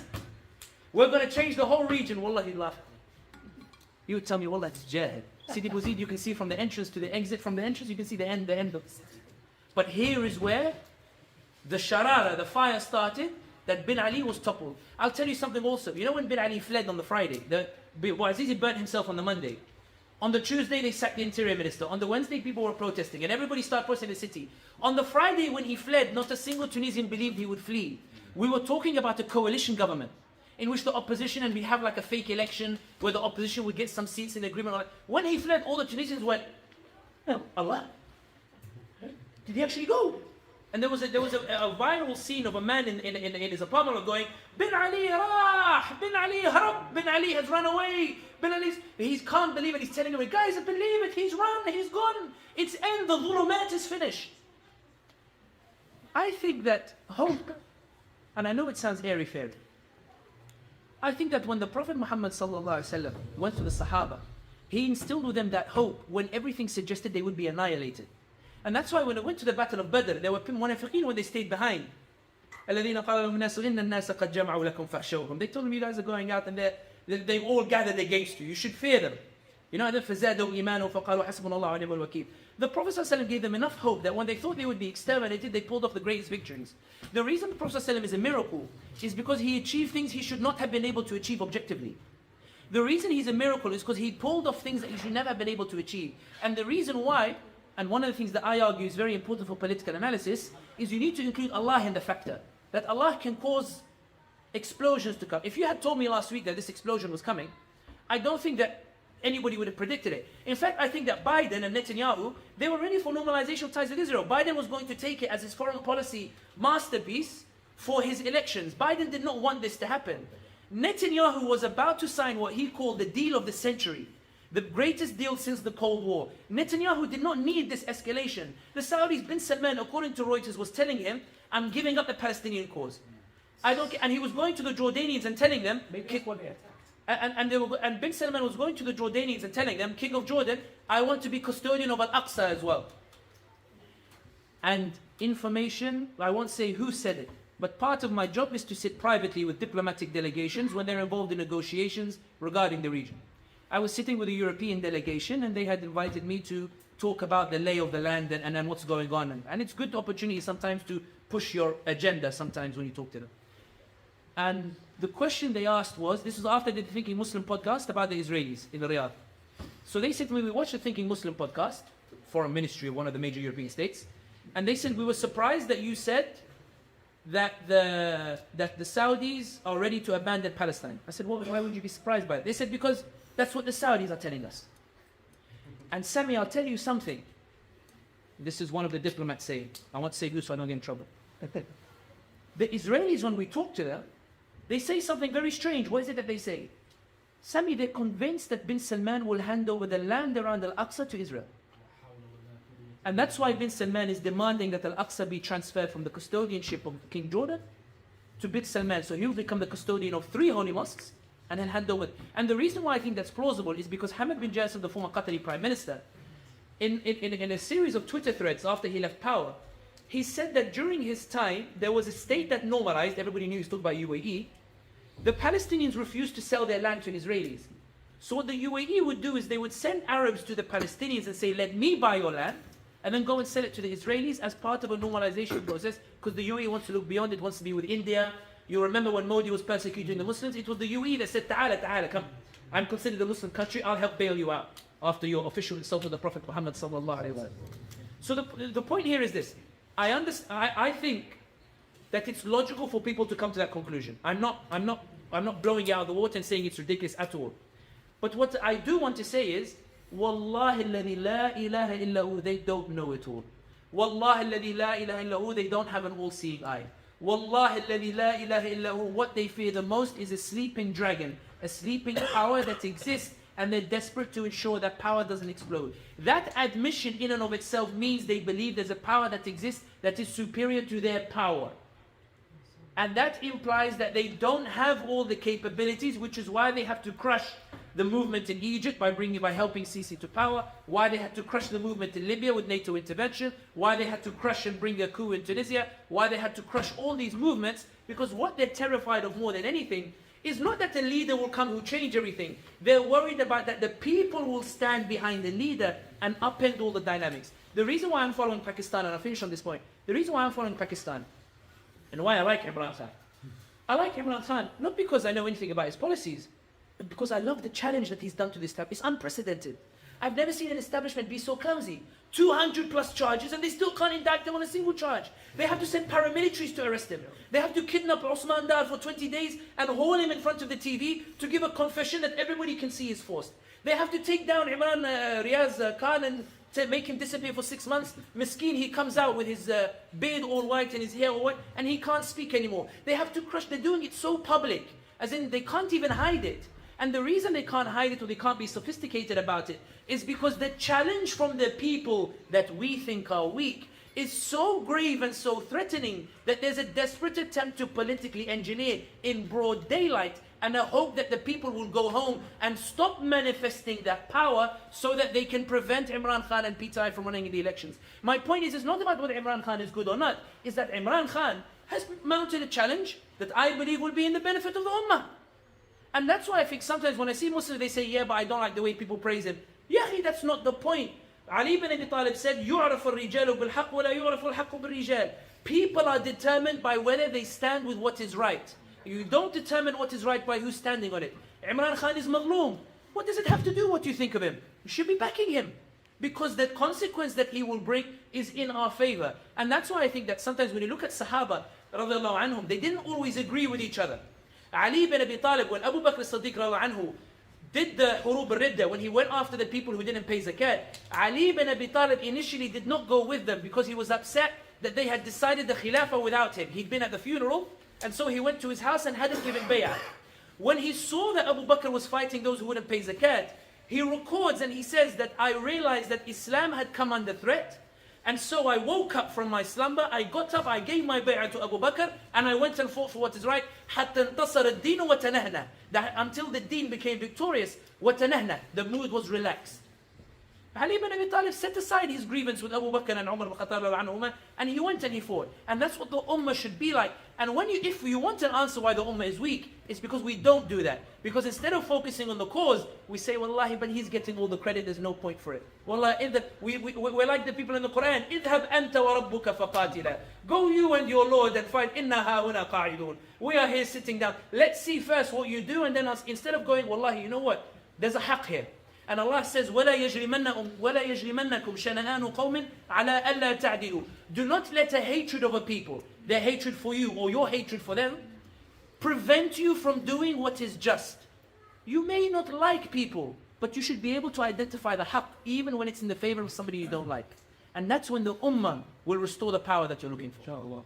we're going to change the whole region, wallah, he'd laugh at me. He would tell me, wallah, it's jahid. Sidi Bouzid, you can see from the entrance to the exit. From the entrance, you can see the end of the city. But here is where the sharara, the fire started, that Bin Ali was toppled. I'll tell you something also. You know when Bin Ali fled on the Friday, Bouazizi burnt himself on the Monday. On the Tuesday, they sacked the interior minister. On the Wednesday, people were protesting, and everybody started protesting in the city. On the Friday, when he fled, not a single Tunisian believed he would flee. We were talking about a coalition government, in which the opposition, and we have like a fake election, where the opposition would get some seats in the agreement. When he fled, all the Tunisians went, oh, Allah. Did he actually go? And there was a viral scene of a man in his apartment going, Bin Ali rah, Bin Ali harab, Bin Ali has run away, he can't believe it, he's telling away, guys, believe it, he's run, he's gone, it's end, the dhulumat is finished. I think that hope, and I know it sounds airy-fairy, I think that when the Prophet Muhammad ﷺ went to the Sahaba, he instilled with them that hope when everything suggested they would be annihilated. And that's why when it went to the Battle of Badr, there were munafiqeen when they stayed behind. They told them, you guys are going out and they all gathered against you. You should fear them. The Prophet ﷺ gave them enough hope that when they thought they would be exterminated, they pulled off the greatest victories. The reason the Prophet ﷺ is a miracle is because he achieved things he should not have been able to achieve objectively. The reason he's a miracle is because he pulled off things that he should never have been able to achieve. And the reason why, and one of the things that I argue is very important for political analysis, is you need to include Allah in the factor. That Allah can cause explosions to come. If you had told me last week that this explosion was coming, I don't think that anybody would have predicted it. In fact, I think that Biden and Netanyahu, they were ready for normalization of ties with Israel. Biden was going to take it as his foreign policy masterpiece for his elections. Biden did not want this to happen. Netanyahu was about to sign what he called the deal of the century. The greatest deal since the Cold War. Netanyahu did not need this escalation. The Saudis, bin Salman, according to Reuters, was telling him, I'm giving up the Palestinian cause. And he was going to the Jordanians and telling them, and bin Salman was going to the Jordanians and telling them, King of Jordan, I want to be custodian of Al-Aqsa as well. And information, I won't say who said it, but part of my job is to sit privately with diplomatic delegations when they're involved in negotiations regarding the region. I was sitting with a European delegation and they had invited me to talk about the lay of the land and what's going on. And it's good opportunity sometimes to push your agenda sometimes when you talk to them. And the question they asked was, this was after the Thinking Muslim podcast about the Israelis in Riyadh. So they said to me, we watched the Thinking Muslim podcast, foreign ministry of one of the major European states. And they said, we were surprised that you said that the Saudis are ready to abandon Palestine. I said, well, why would you be surprised by it? They said, because that's what the Saudis are telling us. And Sami, I'll tell you something. This is one of the diplomats saying. I want to say this so I don't get in trouble. The Israelis, when we talk to them, they say something very strange. What is it that they say? Sami, they're convinced that bin Salman will hand over the land around Al-Aqsa to Israel. And that's why bin Salman is demanding that Al-Aqsa be transferred from the custodianship of King Jordan to bin Salman. So he'll become the custodian of 3 holy mosques and then hand over. And the reason why I think that's plausible is because Hamad bin Jassim, the former Qatari Prime Minister, in a series of Twitter threads after he left power, he said that during his time, there was a state that normalized, everybody knew he was talking about UAE. The Palestinians refused to sell their land to Israelis. So what the UAE would do is they would send Arabs to the Palestinians and say, let me buy your land, and then go and sell it to the Israelis as part of a normalization process, because the UAE wants to look beyond it, wants to be with India. You remember when Modi was persecuting the Muslims, it was the UAE that said, ta'ala, come. I'm considered a Muslim country, I'll help bail you out after your official insult of the Prophet Muhammad sallallahu alaihi wasallam. So the point here is this. I think that it's logical for people to come to that conclusion. I'm not blowing it out of the water and saying it's ridiculous at all. But what I do want to say is, Wallahi alladhi la ilaha illahu, they don't know it all. Wallahi alladhi la ilaha illahu, they don't have an all-seeing eye. Wallahi alladhi la ilaha illahu, what they fear the most is a sleeping dragon, a sleeping power that exists, and they're desperate to ensure that power doesn't explode. That admission in and of itself means they believe there's a power that exists that is superior to their power. And that implies that they don't have all the capabilities, which is why they have to crush the movement in Egypt by helping Sisi to power, why they had to crush the movement in Libya with NATO intervention, why they had to crush and bring a coup in Tunisia, why they had to crush all these movements, because what they're terrified of more than anything is not that the leader will come who change everything. They're worried about that the people will stand behind the leader and upend all the dynamics. The reason why I'm following Pakistan, and I'll finish on this point, the reason why I'm following Pakistan and why I like Imran Khan. I like Imran Khan not because I know anything about his policies, but because I love the challenge that he's done to this type. It's unprecedented. I've never seen an establishment be so clumsy. 200 plus charges and they still can't indict them on a single charge. They have to send paramilitaries to arrest him. They have to kidnap Osman Dar for 20 days and haul him in front of the TV to give a confession that everybody can see is forced. They have to take down Imran Riaz Khan and to make him disappear for 6 months. Miskeen, he comes out with his beard all white and his hair all white and he can't speak anymore. They have to crush, they're doing it so public, as in they can't even hide it. And the reason they can't hide it or they can't be sophisticated about it is because the challenge from the people that we think are weak is so grave and so threatening that there's a desperate attempt to politically engineer in broad daylight and a hope that the people will go home and stop manifesting that power so that they can prevent Imran Khan and PTI from running in the elections. My point is, it's not about whether Imran Khan is good or not. It's that Imran Khan has mounted a challenge that I believe will be in the benefit of the Ummah. And that's why I think sometimes when I see Muslims, they say, yeah, but I don't like the way people praise him. Yeah, that's not the point. Ali ibn Abi Talib said, يُعْرَفُ الرِّجَالُ بِالْحَقِّ وَلَا يُعْرَفُ الْحَقُّ بِالرِّجَالِ. People are determined by whether they stand with what is right. You don't determine what is right by who's standing on it. Imran Khan is Magloom. What does it have to do what you think of him? You should be backing him. Because the consequence that he will bring is in our favor. And that's why I think that sometimes when you look at Sahaba, radiallahu anhum, they didn't always agree with each other. Ali ibn Abi Talib, when Abu Bakr as-Siddiq radiallahu anhu did the Hurub al-Ridda, when he went after the people who didn't pay zakat, Ali ibn Abi Talib initially did not go with them because he was upset that they had decided the Khilafah without him. He'd been at the funeral, and so he went to his house and hadn't given bay'ah. When he saw that Abu Bakr was fighting those who wouldn't pay zakat, he records and he says that I realized that Islam had come under threat, and so I woke up from my slumber, I got up, I gave my bay'ah to Abu Bakr, and I went and fought for what is right, حَتَّى انْتَصَرَ الدِّينُ وَتَنَهْنَا, that until the deen became victorious, وَتَنَهْنَا, the mood was relaxed. Ali ibn Abi Talib set aside his grievance with Abu Bakr and Umar ibn Khattab, and he went and he fought. And that's what the Ummah should be like. And if you want an answer why the Ummah is weak, it's because we don't do that. Because instead of focusing on the cause, we say, Wallahi, but he's getting all the credit, there's no point for it. Wallahi, we're like the people in the Qur'an, اِذْهَبْ أَنْتَ وَرَبُّكَ فَقَاتِلًا. Go you and your Lord and fight, إِنَّا هَاهُنَا قَاعِدُونَ. We are here sitting down. Let's see first what you do, and then instead of going, Wallahi, you know what? There's a haqq here. And Allah says, وَلَا يَجْرِمَنَّكُمْ شَنَآنُ قَوْمٍ عَلَىٰ أَلَّا تَعْدِلُوا. Do not let a hatred of a people, their hatred for you or your hatred for them, prevent you from doing what is just. You may not like people, but you should be able to identify the haqq even when it's in the favor of somebody you don't like. And that's when the ummah will restore the power that you're looking for.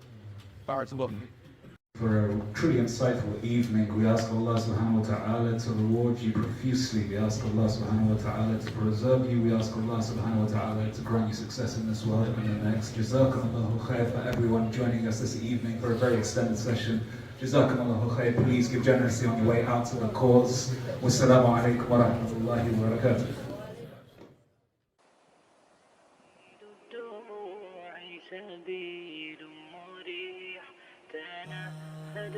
For a truly insightful evening. We ask Allah subhanahu wa ta'ala to reward you profusely. We ask Allah subhanahu wa ta'ala to preserve you. We ask Allah subhanahu wa ta'ala to grant you success in this world and the next. Jazakumullahu khair for everyone joining us this evening for a very extended session. Jazakumullahu khair. Please give generously on your way out to the cause. Wassalamu alaikum wa rahmatullahi wa barakatuh. الدموع سبيل مريح تنهد